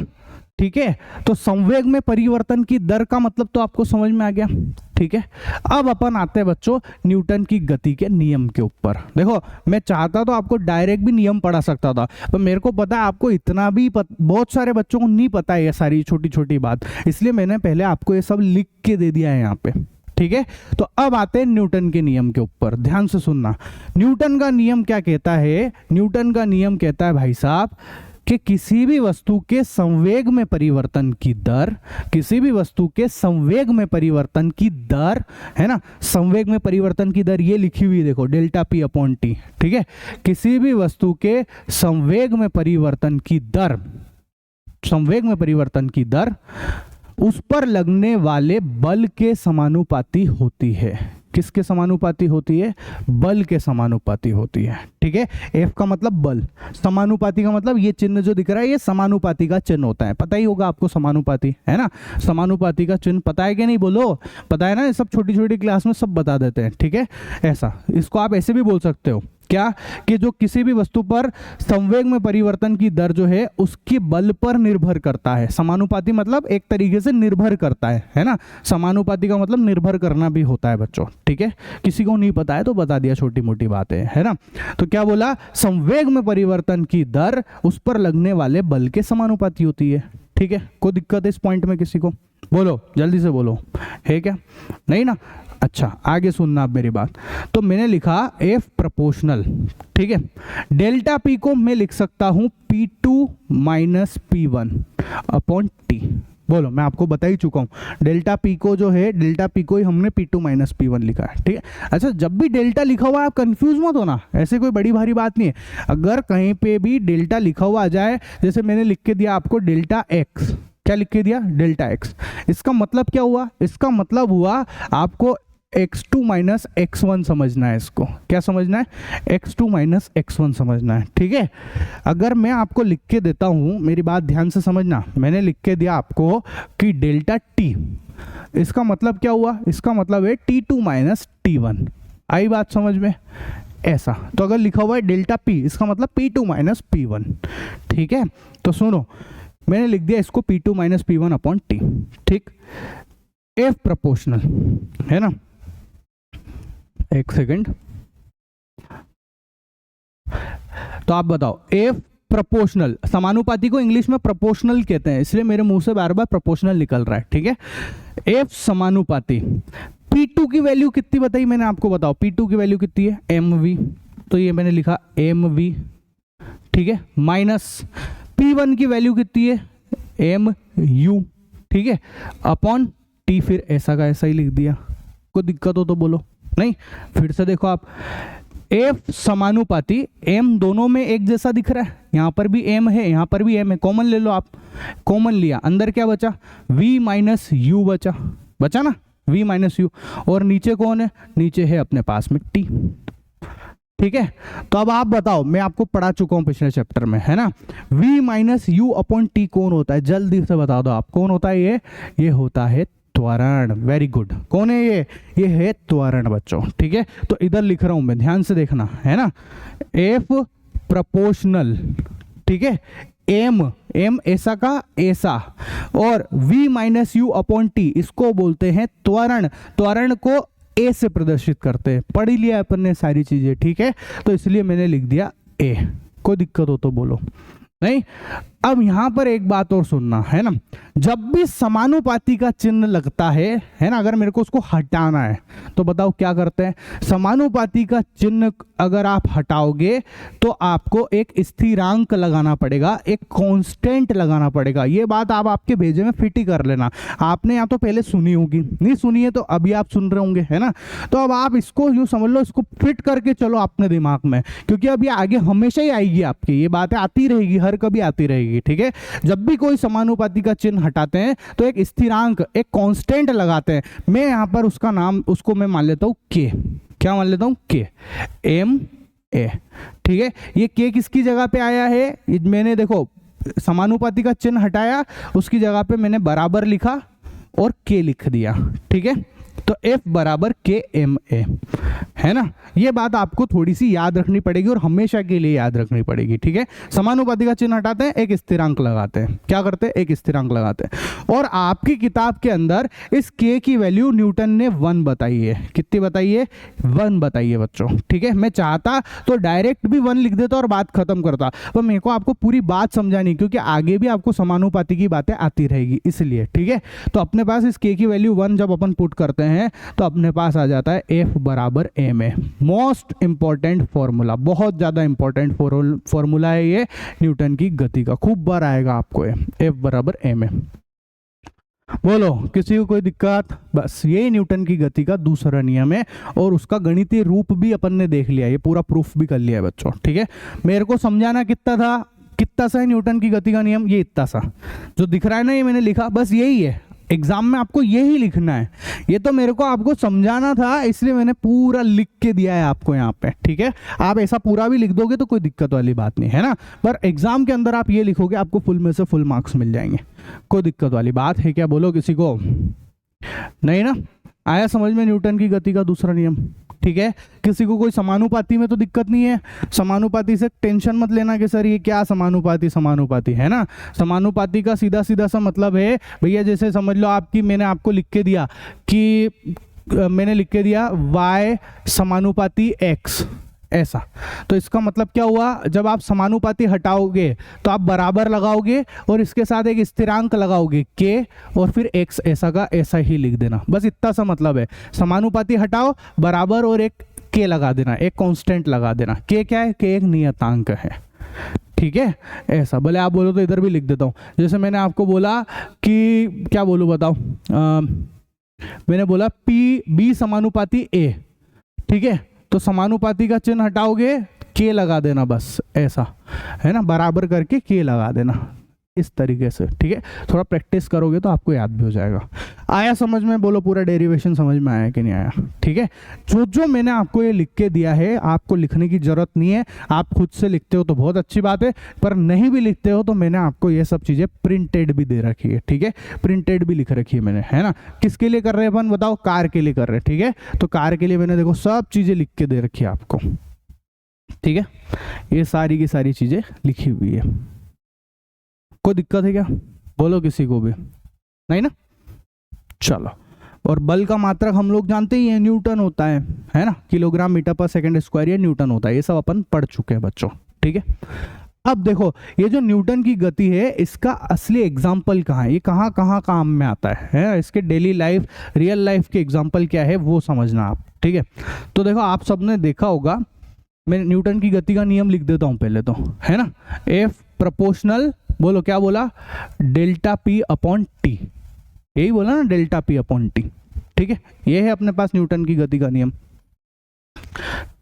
ठीक है। तो संवेग में परिवर्तन की दर का मतलब तो आपको समझ में आ गया, ठीक है। अब अपन आते हैं बच्चों न्यूटन की गति के नियम के ऊपर। देखो मैं चाहता तो आपको डायरेक्ट भी नियम पढ़ा सकता था, पर मेरे को पता है आपको इतना भी बहुत सारे बच्चों को नहीं पता है ये सारी छोटी छोटी बात, इसलिए मैंने पहले आपको ये सब लिख के दे दिया है यहाँ पे, ठीक है। तो अब आते हैं न्यूटन के नियम के ऊपर, ध्यान से सुनना। न्यूटन का नियम क्या कहता है? न्यूटन का नियम कहता है भाई साहब कि किसी भी वस्तु के संवेग में परिवर्तन की दर, किसी भी वस्तु के संवेग में परिवर्तन की दर, है ना, संवेग में परिवर्तन की दर ये लिखी हुई देखो, डेल्टा P अपॉन T, ठीक है। किसी भी वस्तु के संवेग में परिवर्तन की दर, संवेग में परिवर्तन की दर उस पर लगने वाले बल के समानुपाती होती है। किसके समानुपाती होती है? बल के समानुपाती होती है, ठीक है। F का मतलब बल, समानुपाती का मतलब ये चिन्ह जो दिख रहा है ये समानुपाती का चिन्ह होता है, पता ही होगा आपको समानुपाती, है ना। समानुपाती का चिन्ह पता है कि नहीं? बोलो, पता है ना, ये सब छोटी छोटी क्लास में सब बता देते हैं, ठीक है। ऐसा, इसको आप ऐसे भी बोल सकते हो क्या कि जो किसी भी वस्तु पर संवेग में परिवर्तन की दर जो है उसके बल पर निर्भर करता है। समानुपाती मतलब एक तरीके से निर्भर करता है ना। समानुपाती का मतलब निर्भर करना भी होता है बच्चों, ठीक है। किसी को नहीं पता है तो बता दिया, छोटी मोटी बात है ना। तो क्या बोला, संवेग में परिवर्तन की दर उस पर लगने वाले बल के समानुपाती होती है, ठीक है। कोई दिक्कत है इस पॉइंट में किसी को? बोलो जल्दी से बोलो, है क्या? नहीं ना? अच्छा आगे सुनना आप मेरी बात। तो मैंने लिखा एफ प्रोपोर्शनल, ठीक है। डेल्टा पी को मैं लिख सकता हूं P2 minus P1 upon T। बोलो, मैं आपको बता ही चुका हूं डेल्टा पी को जो है, डेल्टा पी को ही हमने P2 माइनस P1 लिखा है, ठीक है। अच्छा, जब भी डेल्टा लिखा हुआ है आप कंफ्यूज मत होना, ऐसे कोई बड़ी भारी बात नहीं है। अगर कहीं पे भी डेल्टा लिखा हुआ आ जाए, जैसे मैंने लिख के दिया आपको डेल्टा एक्स, क्या लिख के दिया? Delta x. इसका मतलब क्या हुआ? इसका मतलब हुआ आपको x2 माइनस x1 समझना है। इसको क्या समझना है? x2 माइनस x1 समझना है, ठीक है। अगर मैं आपको लिख के देता हूं, मेरी बात ध्यान से समझना, मैंने लिख के दिया आपको कि डेल्टा t, इसका मतलब क्या हुआ? इसका मतलब है T2 माइनस T1। आई बात समझ में? ऐसा। तो अगर लिखा हुआ है डेल्टा p, इसका मतलब P2 माइनस P1, ठीक है। तो सुनो, मैंने लिख दिया इसको P2 minus P1 upon T, ठीक। एफ प्रोपोर्शनल है ना, एक सेकंड। तो आप बताओ, एफ प्रोपोर्शनल, समानुपाती को इंग्लिश में प्रोपोर्शनल कहते हैं, इसलिए मेरे मुंह से बार बार प्रोपोर्शनल निकल रहा है, ठीक है। एफ समानुपाती, P2 की वैल्यू कितनी बताई मैंने आपको? बताओ P2 की वैल्यू कितनी है? mv, तो ये मैंने लिखा mv, ठीक है, माइनस P1 की वैल्यू कितनी है? mu, ठीक है, अपॉन T, फिर ऐसा का ऐसा ही लिख दिया। कोई दिक्कत हो तो बोलो। नहीं, फिर से देखो आप, F समानुपाती, M दोनों में एक जैसा दिख रहा है, यहां पर भी M है, यहां पर भी M है, कॉमन ले लो आप। कॉमन लिया, अंदर क्या बचा? V माइनस U बचा ना, V माइनस U। और नीचे कौन है? नीचे है अपने पास में T, ठीक है। तो अब आप बताओ, मैं आपको पढ़ा चुका हूं पिछले चैप्टर में, है ना। V minus U upon T कौन होता है? जल्दी से बता दो आप, कौन होता है ये होता है त्वरण। Very good. कौन है ये है त्वरण बच्चों, ठीक है। तो इधर लिख रहा हूं मैं, ध्यान से देखना, है ना। एफ प्रोपोर्शनल, ठीक है, एम ऐसा का ऐसा, और V minus you upon T, इसको बोलते हैं त्वरण। त्वरण को ए से प्रदर्शित करते हैं। पढ़ ही लिया अपन ने सारी चीजें, ठीक है। तो इसलिए मैंने लिख दिया ए। कोई दिक्कत हो तो बोलो। नहीं, अब यहां पर एक बात और सुनना, है ना। जब भी समानुपाती का चिन्ह लगता है ना, अगर मेरे को उसको हटाना है तो बताओ क्या करते हैं? समानुपाती का चिन्ह अगर आप हटाओगे तो आपको एक स्थिरांक लगाना पड़ेगा, एक कांस्टेंट लगाना पड़ेगा। ये बात आप आपके भेजे में फिट ही कर लेना। आपने या तो पहले सुनी होगी, नहीं सुनी है तो अभी आप सुन रहे होंगे, है ना। तो अब आप इसको यूं समझ लो, इसको फिट करके चलो अपने दिमाग में, क्योंकि अब ये आगे हमेशा ही आएगी आपकी, ये बातें आती रहेगी, हर कभी आती रहेगी, ठीक है। जब भी कोई समानुपाती का चिन्ह हटाते हैं तो एक स्थिरांक, एक कांस्टेंट लगाते हैं। मैं यहां पर उसका नाम, उसको मैं मान लेता हूं के। क्या मान लेता हूं? के, एम ए, ठीक है। ये के किसकी जगह पे आया है? मैंने देखो समानुपाती का चिन्ह हटाया, उसकी जगह पे मैंने बराबर लिखा और के लिख दिया, ठीक है। तो F बराबर के एम ए, है ना। ये बात आपको थोड़ी सी याद रखनी पड़ेगी और हमेशा के लिए याद रखनी पड़ेगी, ठीक है। समानुपाती का चिन्ह हटाते हैं, एक स्थिरांक लगाते हैं। क्या करते हैं? एक स्थिरांक लगाते हैं। और आपकी किताब के अंदर इस के की वैल्यू न्यूटन ने 1 बताई है। कितनी बताई है? 1 बताई है बच्चों, ठीक है। मैं चाहता तो डायरेक्ट भी 1 लिख देता और बात खत्म करता, पर मेरे को आपको पूरी बात समझानी, क्योंकि आगे भी आपको समानुपाती की बातें आती रहेगी, इसलिए, ठीक है। तो अपने पास इस के की वैल्यू 1 जब अपन पुट करते हैं तो अपने पास आ जाता है F बराबर m a. Most important formula, बहुत ज्यादा इंपॉर्टेंट फॉर्मूला है ये न्यूटन की गति का, खूब बार आएगा आपको ये, F बराबर एम ए। बोलो किसी को कोई दिक्कत? बस यही न्यूटन की गति का दूसरा नियम है, और उसका गणितीय रूप भी अपन ने देख लिया, ये पूरा प्रूफ भी कर लिया है बच्चों, ठीक है। मेरे को समझाना कितना था, कितना सा है न्यूटन की गति का नियम? ये इतना सा जो दिख रहा है ना, ये मैंने लिखा, बस यही है। एग्जाम में आपको यही लिखना है। ये तो मेरे को आपको समझाना था, इसलिए मैंने पूरा लिख के दिया है आपको यहाँ पे, ठीक है। आप ऐसा पूरा भी लिख दोगे तो कोई दिक्कत वाली बात नहीं है ना, पर एग्जाम के अंदर आप ये लिखोगे, आपको फुल में से फुल मार्क्स मिल जाएंगे। कोई दिक्कत वाली बात है क्या? बोलो किसी को नहीं ना आया समझ में न्यूटन की गति का दूसरा नियम? ठीक है, किसी को कोई समानुपाती में तो दिक्कत नहीं है, समानुपाती से टेंशन मत लेना कि सर ये क्या समानुपाती समानुपाती है ना। समानुपाती का सीधा सीधा सा मतलब है भैया, जैसे समझ लो आपकी मैंने आपको लिख के दिया कि मैंने लिख के दिया y समानुपाती x ऐसा, तो इसका मतलब क्या हुआ, जब आप समानुपाती हटाओगे तो आप बराबर लगाओगे और इसके साथ एक स्थिरांक लगाओगे k और फिर x ऐसा का ऐसा ही लिख देना, बस इतना सा मतलब है। समानुपाती हटाओ, बराबर और एक k लगा देना, एक कांस्टेंट लगा देना। k क्या है, k एक नियतांक है, ठीक है। ऐसा भले आप बोलो तो इधर भी लिख देता हूँ, जैसे मैंने आपको बोला कि क्या बोलूँ बताओ, मैंने बोला b समानुपाती a, ठीक है, तो समानुपाती का चिन्ह हटाओगे k लगा देना, बस ऐसा है ना, बराबर करके k लगा देना इस तरीके से, ठीक है। थोड़ा प्रैक्टिस करोगे तो आपको याद भी हो जाएगा। आया समझ में, बोलो पूरा डेरिवेशन समझ में आया कि नहीं आया, ठीक है। जो जो मैंने आपको ये लिख के दिया है आपको लिखने की जरूरत नहीं है, आप खुद से लिखते हो तो बहुत अच्छी बात है, पर नहीं भी लिखते हो तो मैंने आपको ये सब चीजें प्रिंटेड भी दे रखी है, ठीक है, प्रिंटेड भी लिख रखी है मैंने, है ना। किसके लिए कर रहे हैं अपन बताओ, कार के लिए कर रहे हैं, ठीक है। तो कार के लिए मैंने देखो सब चीजें लिख के दे रखी है आपको, ठीक है, ये सारी की सारी चीजें लिखी हुई है। कोई दिक्कत है क्या, बोलो किसी को भी नहीं ना, चलो। और बल का मात्रक हम लोग जानते ही हैं, न्यूटन होता है ना, किलोग्राम मीटर पर सेकंड स्क्वायर या न्यूटन होता है, ये सब अपन पढ़ चुके हैं बच्चों, ठीक है। अब देखो ये जो न्यूटन की गति है इसका असली एग्जाम्पल कहाँ है, ये कहाँ कहाँ काम में आता है, इसके डेली लाइफ रियल लाइफ के एग्जाम्पल क्या है वो समझना आप, ठीक है। तो देखो आप सबने देखा होगा, मैं न्यूटन की गति का नियम लिख देता हूँ पहले तो, है ना, F प्रोपोर्शनल, बोलो क्या बोला, डेल्टा P अपॉन टी, यही बोला ना, डेल्टा P अपॉन टी, ठीक है, ये है अपने पास न्यूटन की गति का नियम,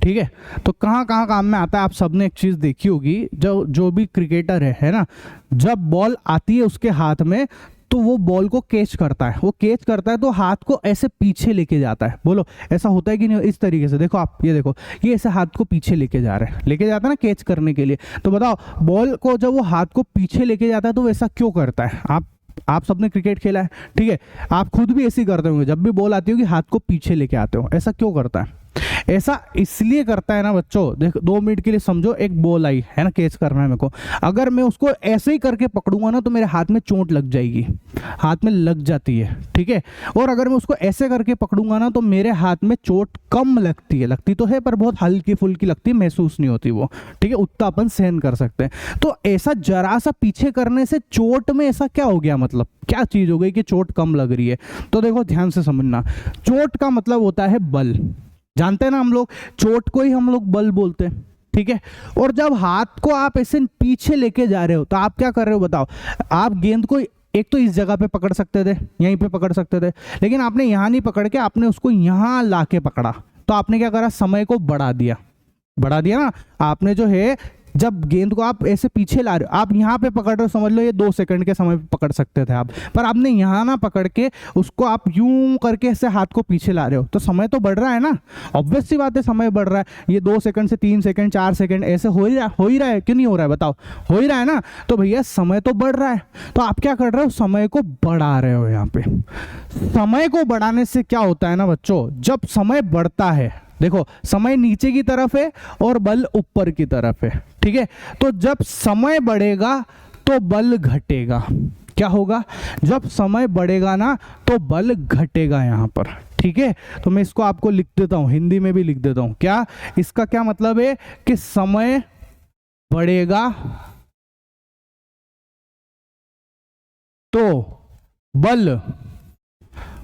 ठीक है। तो कहाँ कहाँ काम में आता है, आप सबने एक चीज देखी होगी, जो भी क्रिकेटर है ना, जब बॉल आती है उसके हाथ में तो वो बॉल को कैच करता है, वो कैच करता है तो हाथ को ऐसे पीछे लेके जाता है, बोलो ऐसा होता है कि नहीं, इस तरीके से देखो आप, ये देखो ये ऐसे हाथ को पीछे लेके जा रहे हैं, लेके जाता है ना कैच करने के लिए। तो बताओ बॉल को जब वो हाथ को पीछे लेके जाता है तो वैसा क्यों करता है, आप सबने क्रिकेट खेला है, ठीक है, आप खुद भी ऐसे ही करते होंगे, जब भी बॉल आती होगी हाथ को पीछे लेके आते हो, ऐसा क्यों करता है, ऐसा इसलिए करता है ना बच्चों, देखो 2 मिनट के लिए समझो, एक बॉल आई है ना, कैच करना है मेरे को, अगर मैं उसको ऐसे ही करके पकड़ूंगा ना तो मेरे हाथ में चोट लग जाएगी, हाथ में लग जाती है, ठीक है। और अगर मैं उसको ऐसे करके पकड़ूंगा ना तो मेरे हाथ में चोट कम लगती है, लगती तो है पर बहुत हल्की फुल्की लगती है, महसूस नहीं होती वो, ठीक है, उतना अपन सहन कर सकते हैं। तो ऐसा जरा सा पीछे करने से चोट में ऐसा क्या हो गया, मतलब क्या चीज हो गई कि चोट कम लग रही है। तो देखो ध्यान से समझना, चोट का मतलब होता है बल, जानते हैं ना हम लोग, चोट को ही हम लोग बल बोलते हैं, ठीक है। और जब हाथ को आप ऐसे पीछे लेके जा रहे हो तो आप क्या कर रहे हो बताओ, आप गेंद को एक तो इस जगह पे पकड़ सकते थे, यहीं पे पकड़ सकते थे, लेकिन आपने यहां नहीं पकड़ के आपने उसको यहां लाके पकड़ा, तो आपने क्या करा, समय को बढ़ा दिया ना आपने, जो है जब गेंद को आप ऐसे पीछे ला रहे हो, आप यहाँ पे पकड़ रहे हो, समझ लो ये 2 सेकंड के समय पे पकड़ सकते थे आप, पर आपने यहाँ ना पकड़ के उसको आप यूं करके ऐसे हाथ को पीछे ला रहे हो, तो समय तो बढ़ रहा है ना, ऑब्वियस सी बात है समय बढ़ रहा है, ये 2 सेकंड से 3 सेकंड 4 सेकंड ऐसे हो ही रहा है, क्यों नहीं हो रहा है बताओ, हो ही रहा है ना। तो भैया समय तो बढ़ रहा है, तो आप क्या कर रहे हो, समय को बढ़ा रहे हो। यहाँ पे समय को बढ़ाने से क्या होता है ना बच्चों, जब समय बढ़ता है, देखो समय नीचे की तरफ है और बल ऊपर की तरफ है, ठीक है, तो जब समय बढ़ेगा तो बल घटेगा, क्या होगा, जब समय बढ़ेगा ना तो बल घटेगा यहाँ पर, ठीक है। तो मैं इसको आपको लिख देता हूं, हिंदी में भी लिख देता हूं, क्या इसका क्या मतलब है कि समय बढ़ेगा तो बल,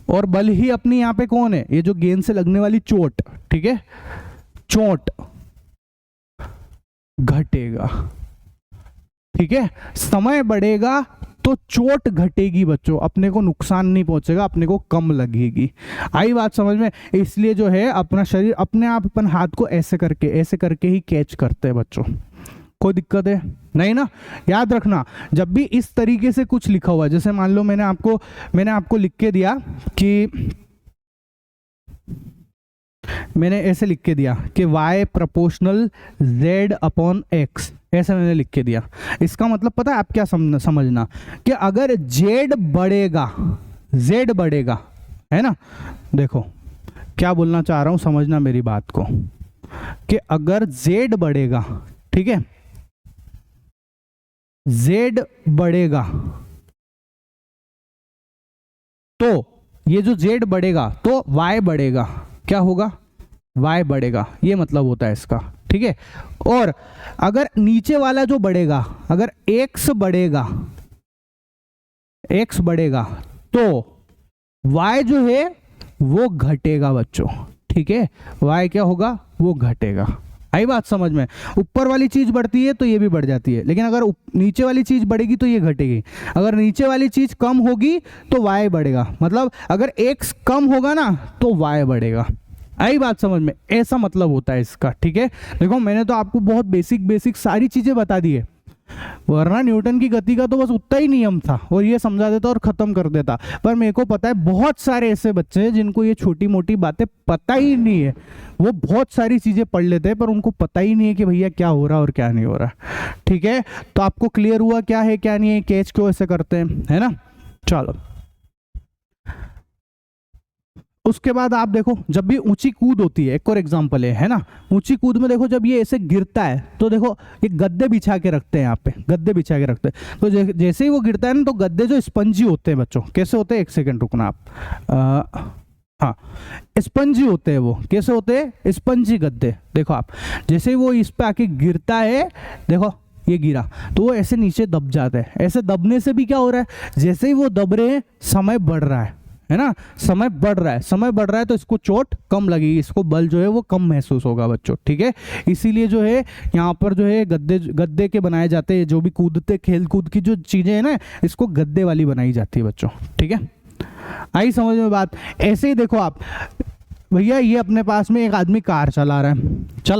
और बल ही अपनी यहाँ पे कौन है, ये जो गेंद से लगने वाली चोट, ठीक है, चोट घटेगा, ठीक है। समय बढ़ेगा तो चोट घटेगी बच्चों, अपने को नुकसान नहीं पहुंचेगा, अपने को कम लगेगी। आई बात समझ में, इसलिए जो है अपना शरीर अपने आप अपन हाथ को ऐसे करके ही कैच करते हैं बच्चों। कोई दिक्कत है नहीं ना, याद रखना जब भी इस तरीके से कुछ लिखा हुआ है, जैसे मान लो मैंने आपको लिख के दिया कि मैंने ऐसे लिख के दिया कि y proportional z upon x, ऐसे मैंने लिख के दिया, इसका मतलब पता है आप क्या समझना कि अगर z बढ़ेगा है ना, देखो क्या बोलना चाह रहा हूं, समझना मेरी बात को, कि अगर z बढ़ेगा, ठीक है, z बढ़ेगा तो ये जो z बढ़ेगा तो y बढ़ेगा। क्या होगा? y बढ़ेगा, ये मतलब होता है इसका, ठीक है। और अगर नीचे वाला जो बढ़ेगा, अगर x बढ़ेगा, x बढ़ेगा तो y जो है वो घटेगा बच्चों, ठीक है। y क्या होगा? वो घटेगा। आई बात समझ में? ऊपर वाली चीज बढ़ती है तो ये भी बढ़ जाती है, लेकिन अगर नीचे वाली चीज बढ़ेगी तो ये घटेगी। अगर नीचे वाली चीज कम होगी तो y बढ़ेगा, मतलब अगर x कम होगा ना तो y बढ़ेगा। आई बात समझ में? ऐसा मतलब होता है इसका, ठीक है। देखो मैंने तो आपको बहुत बेसिक सारी चीजें बता दी है, वरना न्यूटन की गति का तो बस उतना ही नियम था और ये समझा देता और खत्म कर देता। पर मेरे को पता है बहुत सारे ऐसे बच्चे हैं जिनको ये छोटी मोटी बातें पता ही नहीं है, वो बहुत सारी चीजें पढ़ लेते हैं पर उनको पता ही नहीं है कि भैया क्या हो रहा है और क्या नहीं हो रहा, ठीक है। तो आपको क्लियर हुआ क्या है क्या नहीं है, कैच क्यों ऐसे करते हैं, है ना। चलो उसके बाद आप देखो, जब भी ऊंची कूद होती है, एक और एग्जांपल है ना, ऊंची कूद में देखो जब ये ऐसे गिरता है तो देखो ये गद्दे बिछा के रखते हैं, यहाँ पे गद्दे बिछा के रखते हैं। तो जैसे ही वो गिरता है ना तो गद्दे जो स्पंजी होते हैं बच्चों, कैसे होते हैं, एक सेकंड रुकना आप, हाँ स्पंजी होते हैं वो। कैसे होते हैं? स्पंजी गद्दे। देखो आप, जैसे ही वो इस पे आके गिरता है, देखो ये गिरा तो वो ऐसे नीचे दब जाता है। ऐसे दबने से भी क्या हो रहा है, जैसे ही वो दब रहे हैं समय बढ़ रहा है ना, समय बढ़ रहा है, समय बढ़ रहा है तो इसको चोट कम लगेगी, इसको बल जो है वो कम महसूस होगा बच्चों, ठीक है। इसीलिए जो है यहाँ पर जो है गद्दे के बनाए जाते हैं, जो भी कूदते खेल कूद की जो चीजें है ना, इसको गद्दे वाली बनाई जाती है बच्चों, ठीक है। आई समझ में बात? ऐसे ही देखो आप, भैया ये अपने पास में एक आदमी कार चला रहा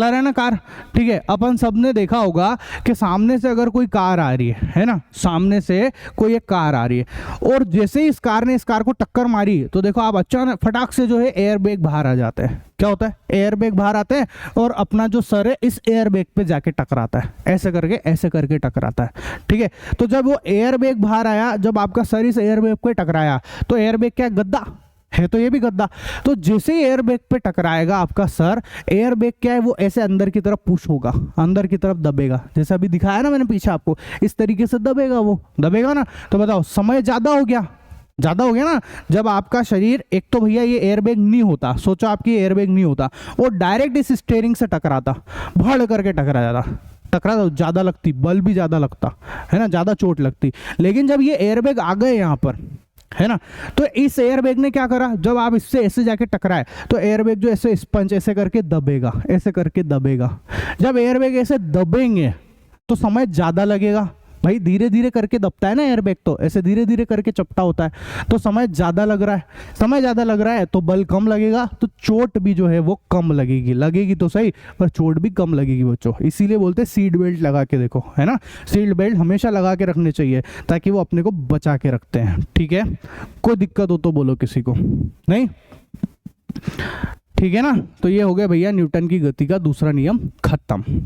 है ना कार, ठीक है। अपन सबने देखा होगा कि सामने से अगर कोई कार आ रही है ना, सामने से कोई एक कार आ रही है और जैसे ही इस कार ने इस कार को टक्कर मारी तो देखो आप अचानक फटाक से जो है एयर बैग बाहर आ जाते हैं। क्या होता है? एयर बैग बाहर आते हैं और अपना जो सर है इस एयर बैग पे जाके टकराता है, ऐसे करके टकराता है, ठीक है। तो जब वो एयर बैग बाहर आया, जब आपका सर इस एयर बैग पे टकराया तो एयर बैग क्या गद्दा है, तो ये भी गद्दा। तो जैसे ही एयर बैग पे टकराएगा आपका सर, एयर बैग क्या है वो ऐसे अंदर की तरफ पुश होगा, अंदर की तरफ दबेगा, जैसा अभी दिखाया ना मैंने पीछे आपको, इस तरीके से दबेगा, वो दबेगा ना। तो बताओ समय ज्यादा हो गया ना। जब आपका शरीर, एक तो भैया ये एयर बैग नहीं होता, सोचो आपकी एयर बैग नहीं होता, वो डायरेक्ट इस स्टीयरिंग से टकराता, भड़ करके टकरा जाता, ज्यादा लगती, बल भी ज्यादा लगता है ना, ज्यादा चोट लगती। लेकिन जब ये एयर बैग आ गए यहाँ पर, है ना, तो इस एयर बैग ने क्या करा, जब आप इससे ऐसे जाके टकराए तो एयर बैग जो ऐसे स्पंज ऐसे करके दबेगा, ऐसे करके दबेगा। जब एयर बैग ऐसे दबेंगे तो समय ज्यादा लगेगा, भाई धीरे धीरे करके दबता है ना एयर बैग, तो ऐसे धीरे धीरे करके चपटा होता है, तो समय ज्यादा लग रहा है तो बल कम लगेगा, तो चोट भी जो है वो कम लगेगी तो सही, पर चोट भी कम लगेगी बच्चों। इसीलिए बोलते हैं सीट बेल्ट लगा के देखो, है ना, सीट बेल्ट हमेशा लगा के रखने चाहिए ताकि वो अपने को बचा के रखते हैं, ठीक है। कोई दिक्कत हो तो बोलो किसी को, नहीं, ठीक है ना। तो ये हो गया भैया न्यूटन की गति का दूसरा नियम खत्म।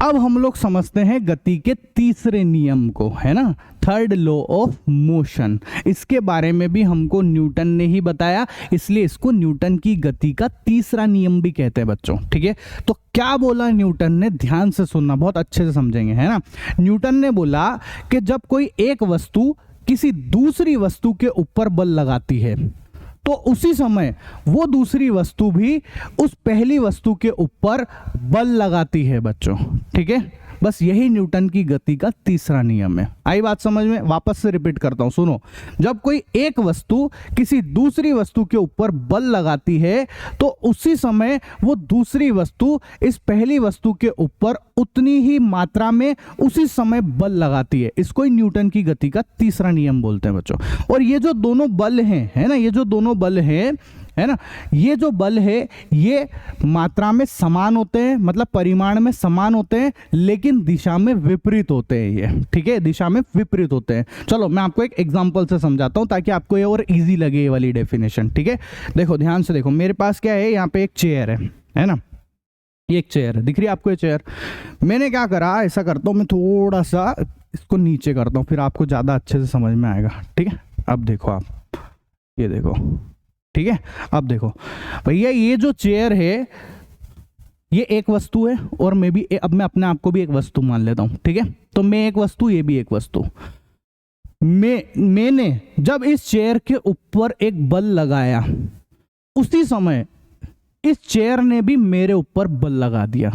अब हम लोग समझते हैं गति के तीसरे नियम को, है ना, थर्ड लॉ ऑफ मोशन। इसके बारे में भी हमको न्यूटन ने ही बताया, इसलिए इसको न्यूटन की गति का तीसरा नियम भी कहते हैं बच्चों, ठीक है। तो क्या बोला न्यूटन ने, ध्यान से सुनना, बहुत अच्छे से समझेंगे, है ना। न्यूटन ने बोला कि जब कोई एक वस्तु किसी दूसरी वस्तु के ऊपर बल लगाती है तो उसी समय वो दूसरी वस्तु भी उस पहली वस्तु के ऊपर बल लगाती है बच्चों, ठीक है। बस यही न्यूटन की गति का तीसरा नियम है। आई बात समझ में? वापस से रिपीट करता हूं, सुनो। जब कोई एक वस्तु किसी दूसरी वस्तु के ऊपर बल लगाती है तो उसी समय वो दूसरी वस्तु इस पहली वस्तु के ऊपर उतनी ही मात्रा में उसी समय बल लगाती है। इसको ही न्यूटन की गति का तीसरा नियम बोलते हैं बच्चों। और ये जो दोनों बल हैं, है ना, ये जो दोनों बल हैं, है ना, ये जो बल है ये मात्रा में समान होते हैं, मतलब परिमाण में समान होते हैं, लेकिन दिशा में विपरीत होते हैं ये, ठीक है, दिशा में विपरीत होते हैं। चलो मैं आपको एक एग्जांपल से समझाता हूं ताकि आपको ये और इजी लगे ये वाली डेफिनेशन, ठीक है। देखो ध्यान से देखो, मेरे पास क्या है, यहाँ पे एक चेयर है ना, ये एक चेयर है, दिख रही है आपको ये चेयर। मैंने क्या करा, ऐसा करता हूँ मैं, थोड़ा सा इसको नीचे करता हूँ, फिर आपको ज़्यादा अच्छे से समझ में आएगा, ठीक है। अब देखो आप, ये देखो, ठीक है। अब देखो भैया, ये जो चेयर है ये एक वस्तु है, और मैं भी अब मैं अपने आप को भी एक वस्तु मान लेता हूं, ठीक है। तो मैं एक वस्तु, ये भी एक वस्तु। मैंने जब इस चेयर के ऊपर एक बल लगाया, उसी समय इस चेयर ने भी मेरे ऊपर बल लगा दिया,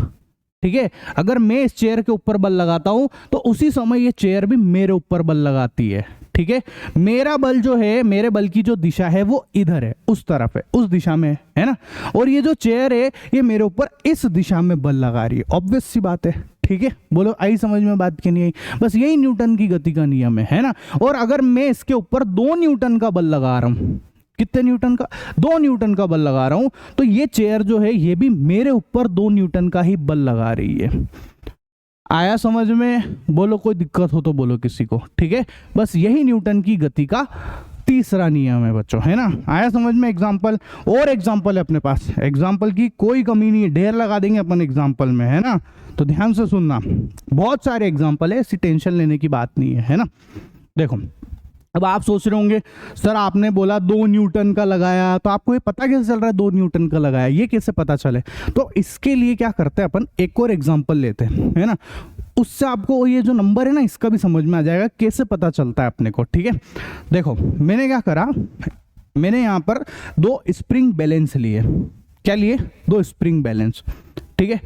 ठीक है। अगर मैं इस चेयर के ऊपर बल लगाता हूं तो उसी समय ये चेयर भी मेरे ऊपर बल लगाती है, ठीक है। मेरा बल जो है, मेरे बल की जो दिशा है वो इधर है, उस तरफ है, उस दिशा में है ना। और ये जो चेयर है ये मेरे ऊपर इस दिशा में बल लगा रही है, ऑब्वियस सी बात है, ठीक है। बोलो आई समझ में बात की नहीं आई? बस यही न्यूटन की गति का नियम है ना। और अगर मैं इसके ऊपर 2 न्यूटन का बल लगा रहा हूं, कितने न्यूटन का? 2 न्यूटन का बल लगा रहा हूं, तो ये चेयर जो है ये भी मेरे ऊपर 2 न्यूटन का ही बल लगा रही है। आया समझ में? बोलो कोई दिक्कत हो तो बोलो किसी को, ठीक है। बस यही न्यूटन की गति का तीसरा नियम है बच्चों, है ना। आया समझ में? एग्जाम्पल और एग्जाम्पल है अपने पास, एग्जाम्पल की कोई कमी नहीं है, ढेर लगा देंगे अपन एग्जाम्पल में, है ना। तो ध्यान से सुनना, बहुत सारे एग्जाम्पल है, ऐसी टेंशन लेने की बात नहीं है ना। देखो अब आप सोच रहे होंगे सर आपने बोला 2 न्यूटन का लगाया, तो आपको ये पता कैसे चल रहा है 2 न्यूटन का लगाया, ये कैसे पता चले? तो इसके लिए क्या करते हैं अपन, एक और एग्जांपल लेते हैं, है ना। उससे आपको ये जो नंबर है ना इसका भी समझ में आ जाएगा कैसे पता चलता है अपने को, ठीक है। देखो मैंने क्या करा, मैंने यहाँ पर 2 स्प्रिंग बैलेंस लिए। क्या लिए? 2 स्प्रिंग बैलेंस, ठीक है।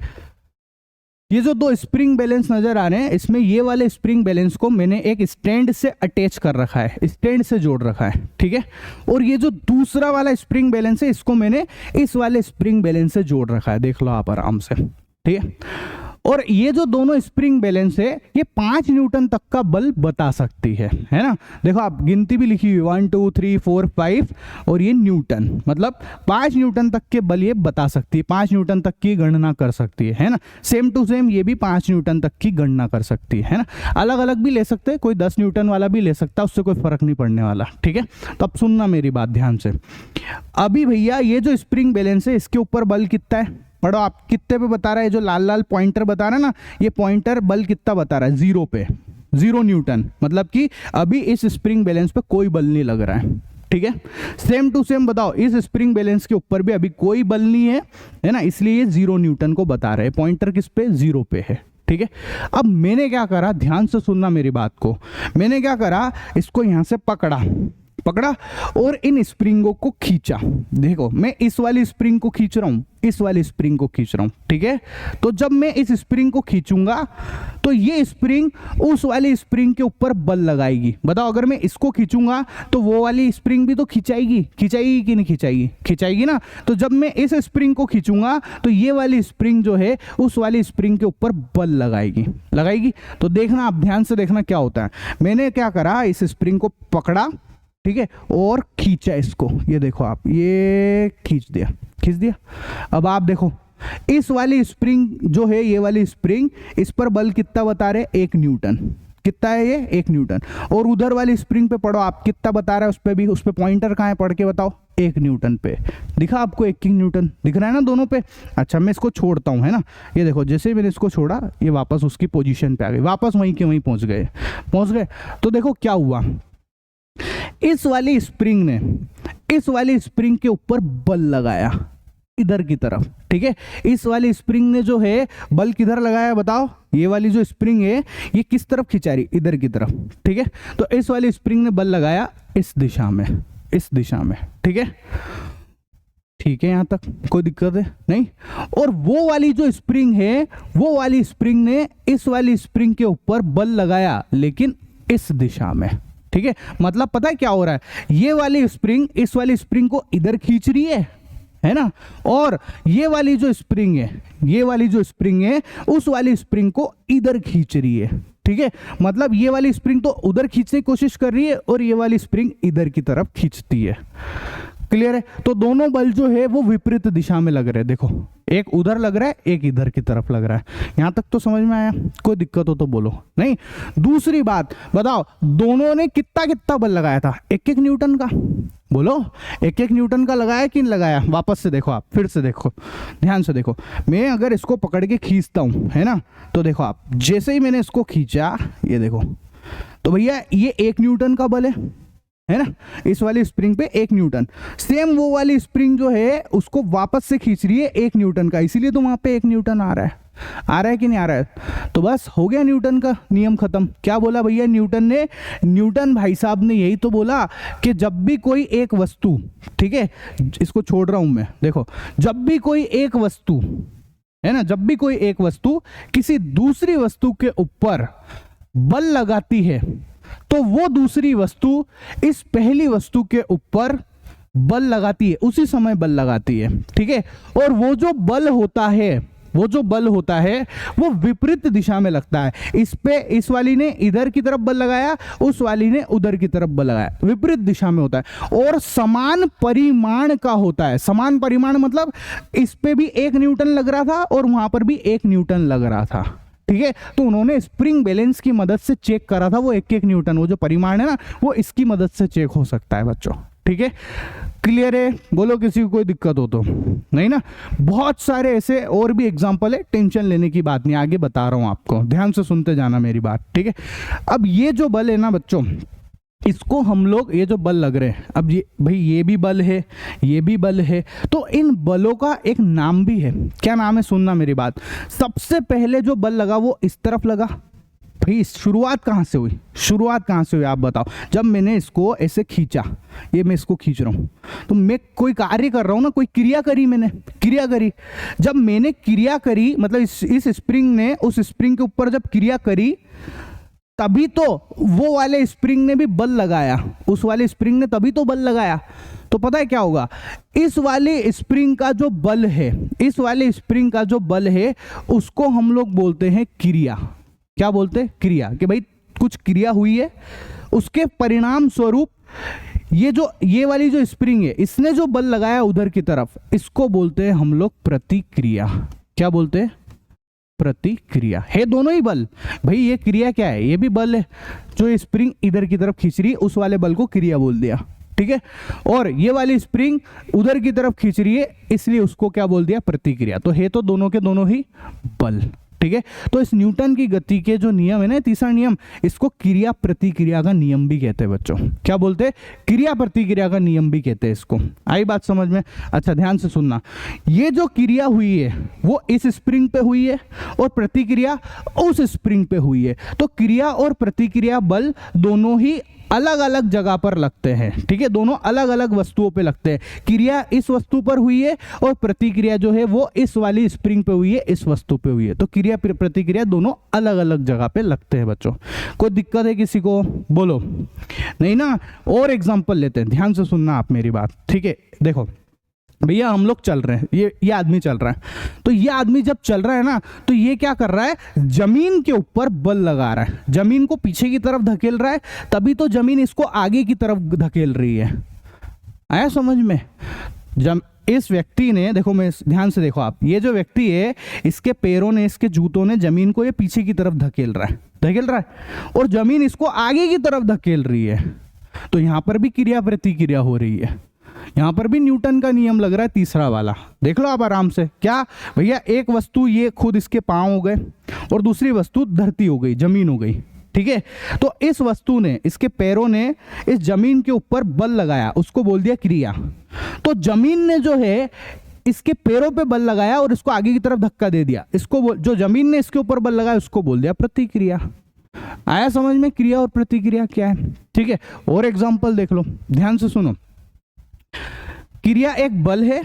ये जो 2 स्प्रिंग बैलेंस नजर आ रहे हैं, इसमें ये वाले स्प्रिंग बैलेंस को मैंने एक स्टैंड से अटैच कर रखा है, स्टैंड से जोड़ रखा है, ठीक है। और ये जो दूसरा वाला स्प्रिंग बैलेंस है इसको मैंने इस वाले स्प्रिंग बैलेंस से जोड़ रखा है, देख लो आप आराम से, ठीक है। और ये जो दोनों स्प्रिंग बैलेंस है ये 5 न्यूटन तक का बल बता सकती है ना। देखो आप गिनती भी लिखी हुई 1 2 3 4 5 और ये न्यूटन, मतलब 5 न्यूटन तक के बल ये बता सकती है, 5 न्यूटन तक की गणना कर सकती है ना। सेम टू सेम ये भी 5 न्यूटन तक की गणना कर सकती है ना। अलग अलग भी ले सकते हैं, कोई 10 न्यूटन वाला भी ले सकता है, उससे कोई फर्क नहीं पड़ने वाला, ठीक है। तो अब सुनना मेरी बात ध्यान से। अभी भैया ये जो स्प्रिंग बैलेंस है इसके ऊपर बल कितना है पढ़ो आप, कितने पे बता रहा है? जो लाल लाल पॉइंटर बता रहा है ना, ये पॉइंटर बल कितना बता रहा है? 0 पे, 0 न्यूटन, मतलब कि अभी इस स्प्रिंग बैलेंस पे कोई बल नहीं लग रहा है, ठीक है। सेम टू सेम बताओ, इस स्प्रिंग बैलेंस के ऊपर भी अभी कोई बल नहीं है ना, इसलिए ये 0 न्यूटन को बता रहे हैं। पॉइंटर किस पे? 0 पे है, ठीक है। अब मैंने क्या करा, ध्यान से सुनना मेरी बात को, मैंने क्या करा, इसको यहां से पकड़ा और इन स्प्रिंगों को खींचा। देखो मैं इस वाली स्प्रिंग को खींच रहा हूं, इस वाली स्प्रिंग को खींच रहा हूं, ठीक है। तो जब मैं इस स्प्रिंग को खींचूंगा तो ये स्प्रिंग उस वाली स्प्रिंग के ऊपर बल लगाएगी। बताओ अगर मैं इसको खींचूंगा तो वो वाली स्प्रिंग भी तो खिंचाएगी कि नहीं खिंचाएगी? खिंचाएगी ना। तो जब मैं इस स्प्रिंग को खींचूंगा तो ये वाली स्प्रिंग जो है उस वाली स्प्रिंग के ऊपर बल लगाएगी। तो देखना, आप ध्यान से देखना क्या होता है। मैंने क्या करा, इस स्प्रिंग को पकड़ा, ठीक है, और खींचा इसको, ये देखो आप, ये खींच दिया। अब आप देखो इस वाली स्प्रिंग जो है, ये वाली स्प्रिंग, इस पर बल कितना बता रहे? 1 न्यूटन। कितना है ये? 1 न्यूटन। और उधर वाली स्प्रिंग पे पढ़ो आप, कितना बता रहा है उस पे भी? उस पे पॉइंटर कहाँ है? पढ़ के बताओ। 1 न्यूटन पे दिखा आपको? 1 न्यूटन दिख रहा है ना दोनों पे। अच्छा मैं इसको छोड़ता हूँ, है ना। ये देखो जैसे ही मैंने इसको छोड़ा ये वापस उसकी पोजीशन पे आ गई, वापस वहीं के वहीं पहुंच गए। तो देखो क्या हुआ, इस वाली स्प्रिंग ने इस वाली स्प्रिंग के ऊपर बल लगाया इधर की तरफ, ठीक है। इस वाली स्प्रिंग ने जो है बल किधर लगाया बताओ? ये वाली जो स्प्रिंग है ये किस तरफ खिंचा रही? इधर की तरफ, ठीक है। तो इस वाली स्प्रिंग ने बल लगाया इस दिशा में, ठीक है। ठीक है, यहां तक कोई दिक्कत है नहीं? और वो वाली जो स्प्रिंग है, वो वाली स्प्रिंग ने इस वाली स्प्रिंग के ऊपर बल लगाया, लेकिन इस दिशा में, ठीक है। मतलब पता है क्या हो रहा है, ये वाली स्प्रिंग इस वाली स्प्रिंग को इधर खींच रही है ना, और ये वाली जो स्प्रिंग है उस वाली स्प्रिंग को इधर खींच रही है, ठीक है। मतलब ये वाली स्प्रिंग तो उधर खींचने की कोशिश कर रही है और ये वाली स्प्रिंग इधर की तरफ खींचती है। क्लियर है? तो दोनों बल जो है वो विपरीत दिशा में लग रहे हैं। देखो एक उधर लग रहा है, एक इधर की तरफ लग रहा है। यहां तक तो समझ में आया? कोई दिक्कत हो तो बोलो। नहीं, दूसरी बात बताओ, दोनों ने कितना बल लगाया था? 1 न्यूटन का। बोलो 1 न्यूटन का लगाया कि नहीं लगाया? वापस से देखो, आप फिर से देखो, ध्यान से देखो। मैं अगर इसको पकड़ के खींचता हूं, है ना, तो देखो आप, जैसे ही मैंने इसको खींचा, ये देखो, तो भैया ये 1 न्यूटन का बल है, है ना, इस वाली स्प्रिंग पे 1 न्यूटन, सेम वो वाली स्प्रिंग जो है उसको वापस से खींच रही है 1 न्यूटन का, इसीलिए तो वहां पे 1 न्यूटन आ रहा है कि नहीं आ रहा है। तो बस हो गया न्यूटन का नियम खत्म। क्या बोला भैया न्यूटन ने? न्यूटन भाई साहब ने यही तो बोला कि जब भी कोई एक वस्तु, ठीक है, इसको छोड़ रहा हूं मैं, देखो, जब भी कोई एक वस्तु, है ना, जब भी कोई एक वस्तु किसी दूसरी वस्तु के ऊपर बल लगाती है तो वो दूसरी वस्तु इस पहली वस्तु के ऊपर बल लगाती है, उसी समय बल लगाती है, ठीक है। और वो जो बल होता है वो विपरीत दिशा में लगता है। इस पे इस वाली ने इधर की तरफ बल लगाया, उस वाली ने उधर की तरफ बल लगाया, विपरीत दिशा में होता है और समान परिमाण का होता है। समान परिमाण मतलब इस पे भी 1 न्यूटन लग रहा था और वहां पर भी 1 न्यूटन लग रहा था, ठीक है। तो उन्होंने स्प्रिंग बैलेंस की मदद से चेक करा था वो 1-1 न्यूटन, वो जो परिमाण है ना वो इसकी मदद से चेक हो सकता है बच्चों, ठीक है। क्लियर है? बोलो किसी को कोई दिक्कत हो तो नहीं ना। बहुत सारे ऐसे और भी एग्जांपल है, टेंशन लेने की बात नहीं, आगे बता रहा हूं आपको, ध्यान से सुनते जाना मेरी बात, ठीक है। अब ये जो बल है ना बच्चों, इसको हम लोग, ये जो बल लग रहे हैं, अब ये भाई ये भी बल है, ये भी बल है, तो इन बलों का एक नाम भी है। क्या नाम है? सुनना मेरी बात। सबसे पहले जो बल लगा वो इस तरफ लगा। भाई शुरुआत कहाँ से हुई? शुरुआत कहाँ से हुई आप बताओ? जब मैंने इसको ऐसे खींचा, ये मैं इसको खींच रहा हूँ, तो मैं कोई कार्य कर रहा हूँ ना, कोई क्रिया करी, मैंने क्रिया करी। जब मैंने क्रिया करी मतलब इस स्प्रिंग ने उस स्प्रिंग के ऊपर जब क्रिया करी, तभी तो वो वाले स्प्रिंग ने भी बल लगाया, उस वाले स्प्रिंग ने तभी तो बल लगाया। तो पता है क्या होगा? इस वाले स्प्रिंग का जो बल है, इस वाले स्प्रिंग का जो बल है उसको हम लोग बोलते हैं क्रिया। क्या बोलते हैं? क्रिया। कि भाई कुछ क्रिया हुई है, उसके परिणाम स्वरूप ये वाली जो स्प्रिंग है इसने जो बल लगाया उधर की तरफ, इसको बोलते हैं हम लोग प्रतिक्रिया। क्या बोलते हैं? प्रतिक्रिया। है दोनों ही बल। भाई ये क्रिया क्या है? ये भी बल है, जो स्प्रिंग इधर की तरफ खींच रही है उस वाले बल को क्रिया बोल दिया, ठीक है। और ये वाली स्प्रिंग उधर की तरफ खींच रही है इसलिए उसको क्या बोल दिया? प्रतिक्रिया। तो है तो दोनों के दोनों ही बल, ठीक है। तो इस न्यूटन की गति के जो नियम है ना, तीसरा नियम, इसको क्रिया प्रतिक्रिया का नियम भी कहते हैं बच्चों। क्या बोलते हैं? क्रिया प्रतिक्रिया का नियम भी कहते हैं इसको। आई बात समझ में? अच्छा ध्यान से सुनना, ये जो क्रिया हुई है वो इस स्प्रिंग पे हुई है और प्रतिक्रिया उस स्प्रिंग पे हुई है। तो क्रिया और प्रतिक्रिया बल दोनों ही अलग अलग जगह पर लगते हैं, ठीक है। दोनों अलग अलग वस्तुओं पे लगते हैं। क्रिया इस वस्तु पर हुई है और प्रतिक्रिया जो है वो इस वाली स्प्रिंग पे हुई है, इस वस्तु पे हुई है। तो क्रिया प्रतिक्रिया दोनों अलग अलग जगह पे लगते हैं बच्चों। कोई दिक्कत है किसी को? बोलो नहीं ना। और एग्जांपल लेते हैं, ध्यान से सुनना आप मेरी बात, ठीक है। देखो भैया हम लोग चल रहे हैं, ये आदमी चल रहा है, तो ये आदमी जब चल रहा है ना, तो ये क्या कर रहा है? जमीन के ऊपर बल लगा रहा है, जमीन को पीछे की तरफ धकेल रहा है, तभी तो जमीन इसको आगे की तरफ धकेल रही है। आया समझ में? इस व्यक्ति ने, देखो मैं ध्यान से देखो आप, ये जो व्यक्ति है इसके पैरों ने, इसके जूतों ने जमीन को ये पीछे की तरफ धकेल रहा है और जमीन इसको आगे की तरफ धकेल रही है। तो यहां पर भी क्रिया प्रतिक्रिया हो रही है, यहां पर भी न्यूटन का नियम लग रहा है, तीसरा वाला। देख लो आप आराम से। क्या भैया? एक वस्तु ये खुद इसके पांव हो गए और दूसरी वस्तु धरती हो गई, जमीन हो गई, ठीक है। तो इस वस्तु ने, इसके पैरों ने इस जमीन के ऊपर बल लगाया, उसको बोल दिया क्रिया। तो जमीन ने जो है इसके पैरों पे बल लगाया और इसको आगे की तरफ धक्का दे दिया, इसको जो जमीन ने इसके ऊपर बल लगाया उसको बोल दिया प्रतिक्रिया। आया समझ में? क्रिया और प्रतिक्रिया क्या है, ठीक है। और एग्जाम्पल देख लो, ध्यान से सुनो। क्रिया एक बल है,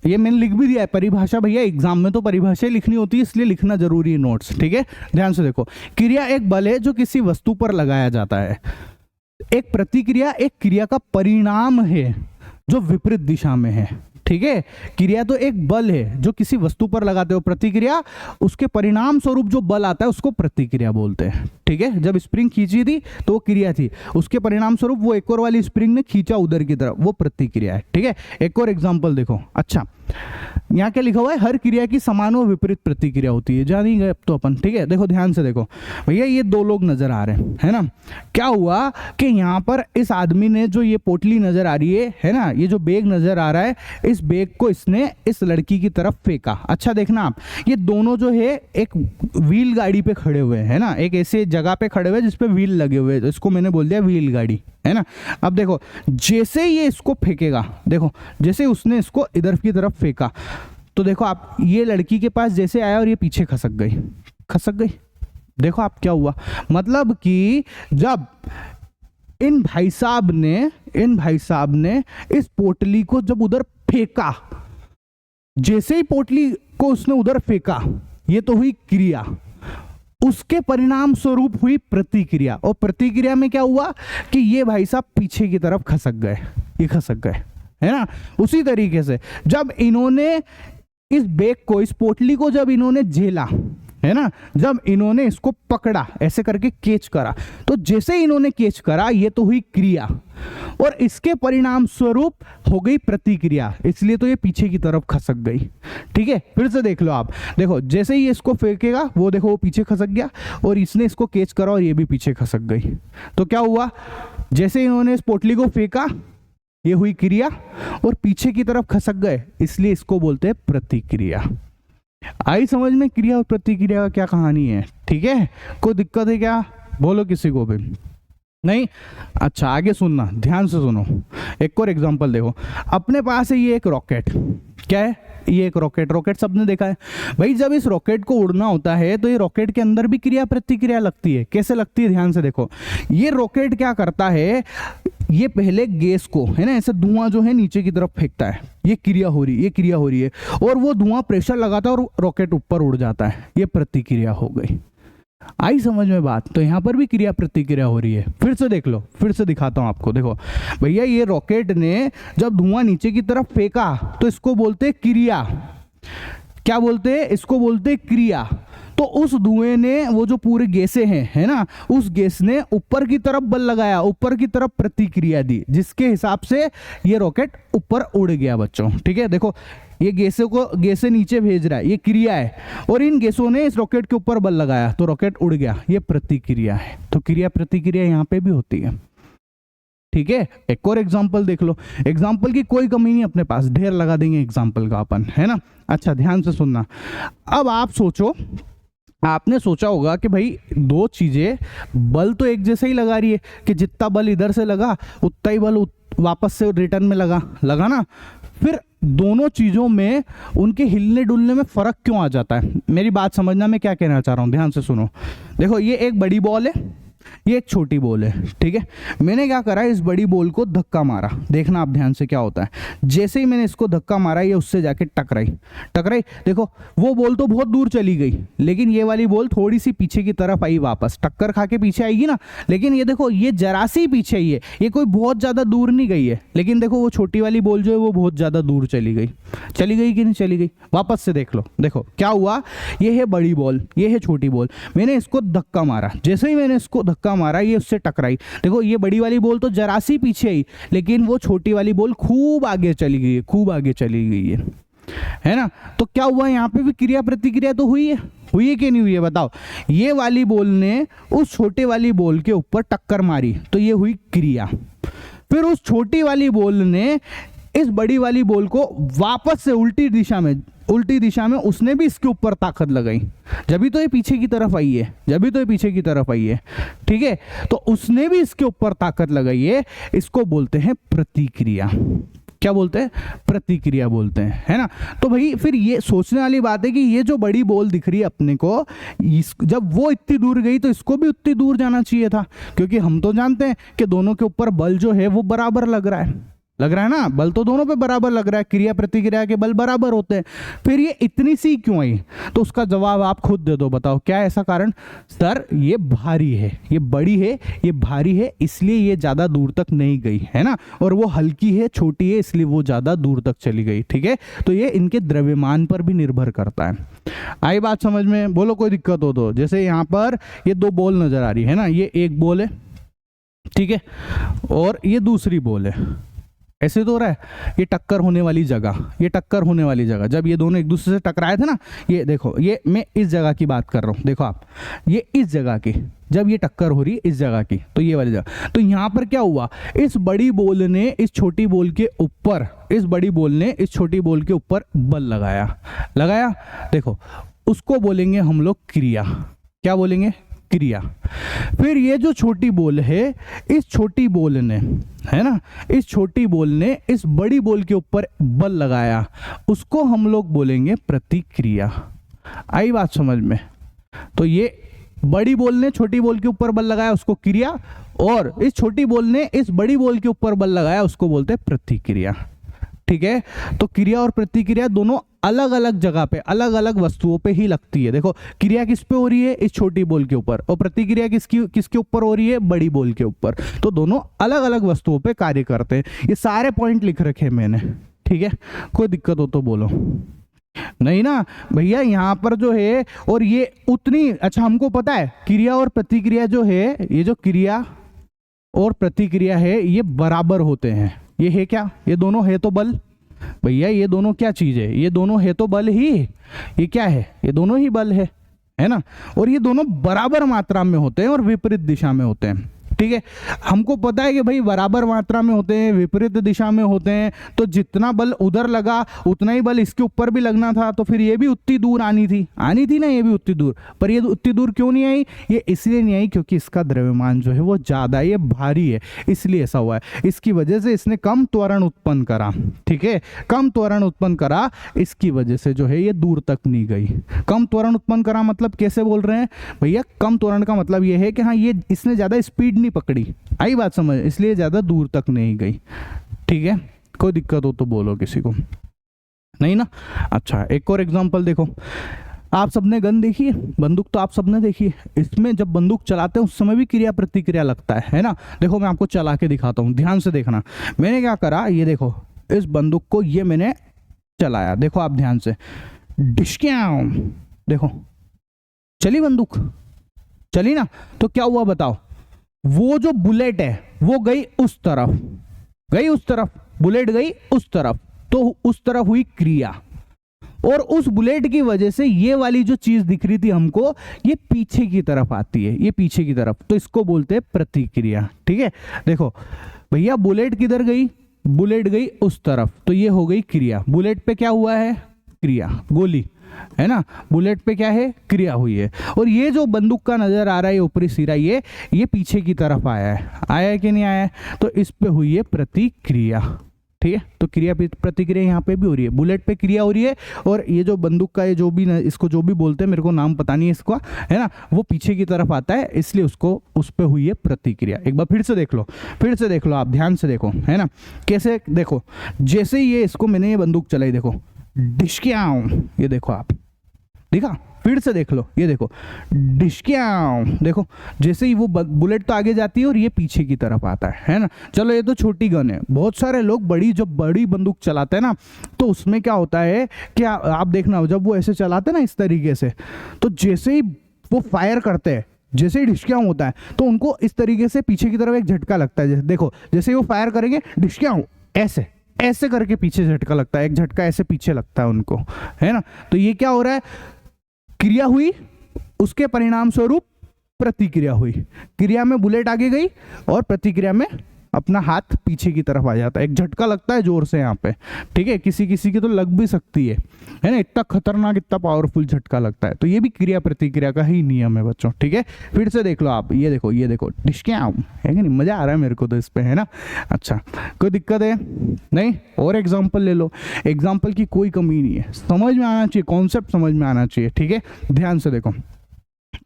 ये मैंने लिख भी दिया है परिभाषा, भैया एग्जाम में तो परिभाषा लिखनी होती है इसलिए लिखना जरूरी है नोट्स, ठीक है। ध्यान से देखो, क्रिया एक बल है जो किसी वस्तु पर लगाया जाता है। एक प्रतिक्रिया एक क्रिया का परिणाम है जो विपरीत दिशा में है, ठीक है। क्रिया तो एक बल है जो किसी वस्तु पर लगाते हो, प्रतिक्रिया उसके परिणाम स्वरूप जो बल आता है उसको प्रतिक्रिया बोलते हैं, ठीक है। जब स्प्रिंग खींची थी तो वो क्रिया थी, उसके परिणाम स्वरूप वो एक और वाली स्प्रिंग ने खींचा उधर की तरफ, वो प्रतिक्रिया है, ठीक है। एक और एग्जांपल देखो। अच्छा यहाँ क्या लिखा हुआ है? हर क्रिया की समान और विपरीत प्रतिक्रिया होती है। जान ही गए अब तो अपन, ठीक है। देखो ध्यान से देखो भैया, ये दो लोग नजर आ रहे हैं, है ना। क्या हुआ कि यहाँ पर इस आदमी ने जो ये पोटली नजर आ रही है ना, ये जो बैग नजर आ रहा है, इस बैग को इसने इस लड़की की तरफ फेंका। अच्छा देखना आप, ये दोनों जो है एक व्हील गाड़ी पे खड़े हुए हैं ना, एक ऐसे जगह पे खड़े हुए जिसपे व्हील लगे हुए, तो इसको मैंने बोल दिया व्हील गाड़ी, है ना। अब देखो जैसे ये इसको फेंकेगा, देखो जैसे उसने इसको इधर की तरफ फेंका तो देखो आप, ये लड़की के पास जैसे आया और ये पीछे खसक गई। देखो आप क्या हुआ, मतलब कि जब इन भाई साहब ने इस पोटली को जब उधर फेंका, जैसे ही पोटली को उसने उधर फेंका, ये तो हुई क्रिया, उसके परिणाम स्वरूप हुई प्रतिक्रिया। और प्रतिक्रिया में क्या हुआ कि ये भाई साहब पीछे की तरफ खसक गए, है ना। उसी तरीके से जब इन्होंने इस बैग को, इस पोटली को जब इन्होंने झेला, है ना, जब इन्होंने इसको पकड़ा, ऐसे करके कैच करा, तो जैसे इन्होंने कैच करा ये तो हुई क्रिया और इसके परिणाम स्वरूप हो गई प्रतिक्रिया, इसलिए तो ये पीछे की तरफ खसक गई। ठीक है, फिर से देख लो आप, देखो जैसे ही इसको फेंकेगा वो देखो वो पीछे खसक गया और इसने इसको कैच करा और ये भी पीछे खसक गई। तो क्या हुआ, जैसे इन्होंने इस पोटली को फेंका ये हुई क्रिया और पीछे की तरफ खसक गए, इसलिए इसको बोलते हैं प्रतिक्रिया। आई समझ में क्रिया और प्रतिक्रिया का क्या कहानी है। ठीक है, कोई दिक्कत है क्या, बोलो किसी को भी नहीं। अच्छा आगे सुनना, ध्यान से सुनो, एक और एग्जांपल देखो। अपने पास है ये एक रॉकेट, क्या है ये एक रॉकेट सबने देखा है भाई। जब इस रॉकेट को उड़ना होता है तो ये रॉकेट के अंदर भी क्रिया प्रतिक्रिया लगती है। कैसे लगती है, ध्यान से देखो। ये रॉकेट क्या करता है, ये पहले गैस को, है ना, ऐसे धुआं जो है नीचे की तरफ फेंकता है, ये क्रिया हो रही है और वो धुआं प्रेशर लगाता है और रॉकेट ऊपर उड़ जाता है, ये प्रतिक्रिया हो गई। आई समझ में बात। तो यहां पर भी क्रिया प्रतिक्रिया हो रही है। फिर से देख लो, फिर से दिखाता हूं आपको। देखो भैया, ये रॉकेट ने जब धुआं नीचे की तरफ फेंका तो इसको बोलते क्रिया। क्या बोलते हैं, इसको बोलते क्रिया। तो उस धुएं ने, वो जो पूरे गैसें हैं, है ना, उस गैस ने ऊपर की तरफ बल लगाया, ऊपर की तरफ प्रतिक्रिया दी, जिसके हिसाब से ये रॉकेट ऊपर उड़ गया बच्चों। ठीक है, देखो ये गैसें नीचे भेज रहा है, ये क्रिया है, और इन गैसों ने इस रॉकेट के ऊपर बल लगाया तो रॉकेट उड़ गया, ये प्रतिक्रिया है। तो क्रिया प्रतिक्रिया यहां पे भी होती है। ठीक है, एक और एग्जांपल देख लो। एग्जांपल की कोई कमी नहीं अपने पास, ढेर लगा देंगे एग्जांपल का अपन, है ना। अच्छा ध्यान से सुनना। अब आप सोचो, आपने सोचा होगा कि भाई दो चीजें बल तो एक जैसे ही लगा रही है कि जितना बल इधर से लगा उतना ही बल वापस से रिटर्न में लगा ना। फिर दोनों चीजों में उनके हिलने डुलने में फर्क क्यों आ जाता है। मेरी बात समझना, मैं क्या कहना चाह रहा हूं, ध्यान से सुनो। देखो ये एक बड़ी बॉल है, ये एक छोटी बॉल है। ठीक है, मैंने क्या करा, इस बड़ी बॉल को धक्का मारा। देखना आप ध्यान से क्या होता है। जैसे ही मैंने इसको धक्का मारा ये उससे जाके टकराई। देखो वो बॉल तो बहुत दूर चली गई, लेकिन ये वाली बॉल थोड़ी सी पीछे की तरफ आई, वापस टक्कर खा के पीछे आएगी ना। लेकिन ये देखो ये जरा सी पीछे ही है, ये कोई बहुत ज्यादा दूर नहीं गई है। लेकिन देखो वो छोटी वाली बॉल जो है वो बहुत ज्यादा दूर चली गई कि नहीं चली गई। वापस से देख लो, देखो क्या हुआ। ये है बड़ी बॉल, ये है छोटी बॉल। मैंने इसको धक्का मारा, जैसे ही मैंने इसको धक्का मारा ये उससे टकराई। देखो ये बड़ी वाली बॉल तो जरा सी पीछे आई, लेकिन वो छोटी वाली बॉल खूब आगे चली गई है ना। तो क्या हुआ, यहाँ पे भी क्रिया प्रतिक्रिया तो हुई है कि नहीं हुई है, बताओ। ये वाली बॉल ने उस छोटे वाली बॉल के ऊपर टक्कर मारी तो ये हुई क्रिया। फिर उस छोटी वाली बॉल ने इस बड़ी वाली बॉल को वापस से उल्टी दिशा में उसने भी इसके ऊपर ताकत लगाई, जब तो ये पीछे की तरफ आई है। ठीक है, तो उसने भी इसके ऊपर ताकत लगाई है। इसको बोलते हैं प्रतिक्रिया। क्या बोलते हैं, प्रतिक्रिया बोलते हैं, है ना। तो भाई फिर ये सोचने वाली बात है कि ये जो बड़ी बॉल दिख रही है अपने को, जब वो इतनी दूर गई तो इसको भी उतनी दूर जाना चाहिए था, क्योंकि हम तो जानते हैं कि दोनों के ऊपर बल जो है वो बराबर लग रहा है ना। बल तो दोनों पे बराबर लग रहा है, क्रिया प्रतिक्रिया के बल बराबर होते हैं। फिर ये इतनी सी क्यों आई, तो उसका जवाब आप खुद दे दो, बताओ क्या है ऐसा कारण। सर ये भारी है, ये बड़ी है, ये भारी है, इसलिए ये ज्यादा दूर तक नहीं गई, है ना। और वो हल्की है, छोटी है, इसलिए वो ज्यादा दूर तक चली गई। ठीक है, तो ये इनके द्रव्यमान पर भी निर्भर करता है। आई बात समझ में, बोलो कोई दिक्कत हो तो। जैसे यहाँ पर ये दो बॉल नजर आ रही है ना, ये एक बॉल है, ठीक है, और ये दूसरी बॉल है। ऐसे तो हो रहा है, ये टक्कर होने वाली जगह, जब ये दोनों एक दूसरे से टकराए थे ना, ये देखो, ये मैं इस जगह की बात कर रहा हूं। देखो आप, ये इस जगह की, जब ये टक्कर हो रही है इस जगह की, तो ये वाली जगह। तो यहां पर क्या हुआ, इस बड़ी बॉल ने इस छोटी बॉल के ऊपर बल लगाया। देखो उसको बोलेंगे हम लोग क्रिया। क्या बोलेंगे, क्रिया। फिर ये जो छोटी बोल है, इस छोटी बोल ने, है ना, इस छोटी बोल ने इस बड़ी बोल के ऊपर बल लगाया, उसको हम लोग बोलेंगे प्रतिक्रिया। आई बात समझ में? तो ये बड़ी बोल ने छोटी बोल के ऊपर बल लगाया, उसको क्रिया, और इस छोटी बोल ने इस बड़ी बोल के ऊपर बल लगाया, उसको बोलते हैं प्रतिक्रिया। ठीक है, तो क्रिया और प्रतिक्रिया दोनों अलग अलग जगह पे, अलग अलग वस्तुओं पे ही लगती है। देखो, क्रिया किस पे हो रही है? इस छोटी बोल के ऊपर, और प्रतिक्रिया किसके ऊपर हो रही है? बड़ी बोल के ऊपर। तो दोनों अलग अलग वस्तुओं पे कार्य करते हैं। ये सारे पॉइंट लिख रखे हैं मैंने, ठीक है, कोई दिक्कत हो तो बोलो। नहीं ना भैया, यहाँ पर जो है, और ये उतनी, अच्छा हमको पता है क्रिया और प्रतिक्रिया जो है, ये जो क्रिया और प्रतिक्रिया है ये बराबर होते हैं। ये है क्या? ये दोनों है तो बल। भैया ये दोनों क्या चीज है? ये दोनों है तो बल ही। ये क्या है? ये दोनों ही बल है ना। और ये दोनों बराबर मात्रा में होते हैं और विपरीत दिशा में होते हैं। ठीक है, हमको पता है कि भाई बराबर मात्रा में होते हैं, विपरीत दिशा में होते हैं, तो जितना बल उधर लगा उतना ही बल इसके ऊपर भी लगना था, तो फिर ये भी उतनी दूर आनी थी ना, ये भी उतनी दूर। पर ये उतनी दूर क्यों नहीं आई? ये इसलिए नहीं आई क्योंकि इसका द्रव्यमान जो है वो ज्यादा है, ये भारी है, इसलिए ऐसा हुआ है। इसकी वजह से इसने कम त्वरण उत्पन्न करा। ठीक है, कम त्वरण उत्पन्न करा, इसकी वजह से जो है ये दूर तक नहीं गई। कम त्वरण उत्पन्न करा मतलब कैसे बोल रहे हैं भैया? कम त्वरण का मतलब ये है कि हाँ, ये इसने ज्यादा स्पीड नहीं पकड़ी। आई बात समझ? इसलिए ज्यादा दूर तक नहीं गई। ठीक है, कोई दिक्कत हो तो बोलो किसी को। नहीं ना? अच्छा, एक और एग्जांपल देखो। आप सबने गन देखी है, बंदूक तो आप सबने देखी है। इसमें जब बंदूक चलाते हैं उस समय भी क्रिया प्रतिक्रिया लगता है ना। देखो मैं आपको चला के दिखाता हूँ, ध्यान से देखना। मैंने क्या करा, ये देखो, इस बंदूक को ये मैंने चलाया, देखो आप ध्यान से, डिशक्यां, देखो चली बंदूक, चली ना। तो क्या हुआ बताओ? वो जो बुलेट है वो गई उस तरफ, बुलेट गई उस तरफ, तो उस तरफ हुई क्रिया। और उस बुलेट की वजह से ये वाली जो चीज दिख रही थी हमको, ये पीछे की तरफ आती है, ये पीछे की तरफ, तो इसको बोलते हैं प्रतिक्रिया। ठीक है, देखो भैया, बुलेट किधर गई? बुलेट गई उस तरफ, तो ये हो गई क्रिया। बुलेट पे क्या हुआ है? क्रिया, गोली, है ना। बुलेट पे क्या है? क्रिया हुई है। और ये जो बंदूक का नजर आ रहा है ऊपरी सिरा, ये पीछे की तरफ आया है कि नहीं आया है? तो इस पे हुई है प्रतिक्रिया। ठीक है, तो क्रिया प्रतिक्रिया यहाँ पे भी हो रही है, बुलेट पे क्रिया हो रही है, और ये जो बंदूक का ये जो भी, इसको जो भी बोलते हैं, मेरे को नाम पता नहीं है इसका, है ना, वो पीछे की तरफ आता है, इसलिए उसको, उस पे हुई है प्रतिक्रिया। एक बार फिर से देख लो, आप ध्यान से देखो, है ना, कैसे, देखो जैसे ही ये इसको मैंने ये बंदूक चलाई, देखो डिशक्यां, ये देखो आप, देखा? फिर से देख लो, ये देखो डिशक्यां, देखो जैसे ही वो बुलेट तो आगे जाती है और ये पीछे की तरफ आता है ना। चलो ये तो छोटी गन है। बहुत सारे लोग जब बड़ी बंदूक चलाते हैं ना, तो उसमें क्या होता है कि आप देखना, जब वो ऐसे चलाते हैं ना इस तरीके से, तो जैसे ही वो फायर करते हैं, जैसे ही डिशक्यां होता है, तो उनको इस तरीके से पीछे की तरफ एक झटका लगता है। जैसे देखो, जैसे ही वो फायर करेंगे, डिशक्यां ऐसे करके पीछे झटका लगता है, एक झटका ऐसे पीछे लगता है उनको, है ना। तो ये क्या हो रहा है? क्रिया हुई, उसके परिणाम स्वरूप प्रतिक्रिया हुई। क्रिया में बुलेट आगे गई और प्रतिक्रिया में अपना हाथ पीछे की तरफ आ जाता है, एक झटका लगता है जोर से यहाँ पे। ठीक है, किसी की तो लग भी सकती है ना, इतना खतरनाक, इतना पावरफुल झटका लगता है। तो ये भी क्रिया प्रतिक्रिया का ही नियम है बच्चों। ठीक है, फिर से देख लो आप, ये देखो डिशक्यां, है कि नहीं? मजा आ रहा है मेरे को तो इस पे, है ना। अच्छा, कोई दिक्कत है? नहीं? और एग्जाम्पल ले लो, एग्जाम्पल की कोई कमी नहीं है, समझ में आना चाहिए, कॉन्सेप्ट समझ में आना चाहिए। ठीक है, ध्यान से देखो,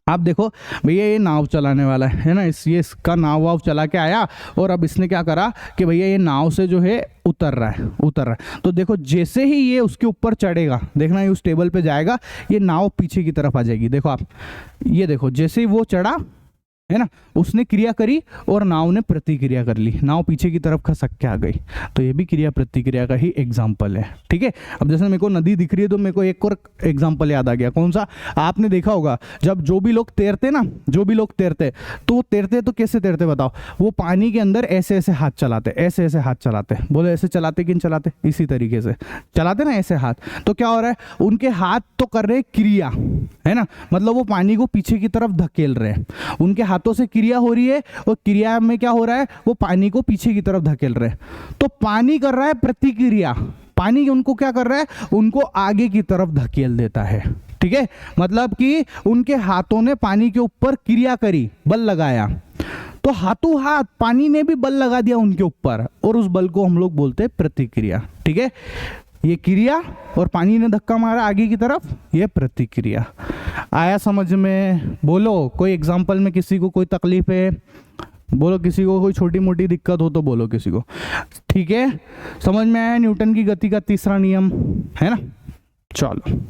आप देखो भैया, ये नाव चलाने वाला है ना, ये इसका नाव वाव चला के आया, और अब इसने क्या करा कि भैया ये नाव से जो है उतर रहा है। तो देखो, जैसे ही ये उसके ऊपर चढ़ेगा, देखना ये उस टेबल पे जाएगा, ये नाव पीछे की तरफ आ जाएगी। देखो आप, ये देखो, जैसे ही वो चढ़ा, है ना, उसने क्रिया करी और नाव ने प्रतिक्रिया कर ली, नाव पीछे की तरफ खसक के आ गई। तो ये भी क्रिया प्रतिक्रिया का ही एग्जाम्पल है। ठीक है, अब जैसे मेरे को नदी दिख रही है, तो मेरे को एक और एग्जाम्पल याद आ गया। कौन सा? आपने देखा होगा, जब जो भी लोग तैरते तो तैरते तो कैसे तैरते बताओ? वो पानी के अंदर ऐसे हाथ चलाते, बोले ऐसे चलाते कि नहीं चलाते? इसी तरीके से चलाते ना, ऐसे हाथ। तो क्या हो रहा है? उनके हाथ तो कर रहे क्रिया, है ना, मतलब वो पानी को पीछे की तरफ धकेल रहे हैं, उनके हाथों से क्रिया हो रही है, और क्रिया में क्या हो रहा है? वो पानी को पीछे की तरफ धकेल रहे हैं। तो पानी कर रहा है प्रतिक्रिया, पानी उनको क्या कर रहा है? उनको आगे की तरफ धकेल देता है। ठीक है, मतलब कि उनके हाथों ने पानी के ऊपर क्रिया करी, बल लगाया, तो हाथों हाथ पानी ने भी बल लगा दिया उनके ऊपर, और उस बल को हम लोग बोलते हैं प्रतिक्रिया। ठीक है, ये क्रिया और पानी ने धक्का मारा आगे की तरफ, ये प्रतिक्रिया। आया समझ में? बोलो कोई एग्जांपल में किसी को कोई तकलीफ है, बोलो किसी को कोई छोटी मोटी दिक्कत हो तो बोलो किसी को। ठीक है, समझ में आया न्यूटन की गति का तीसरा नियम, है ना? चलो।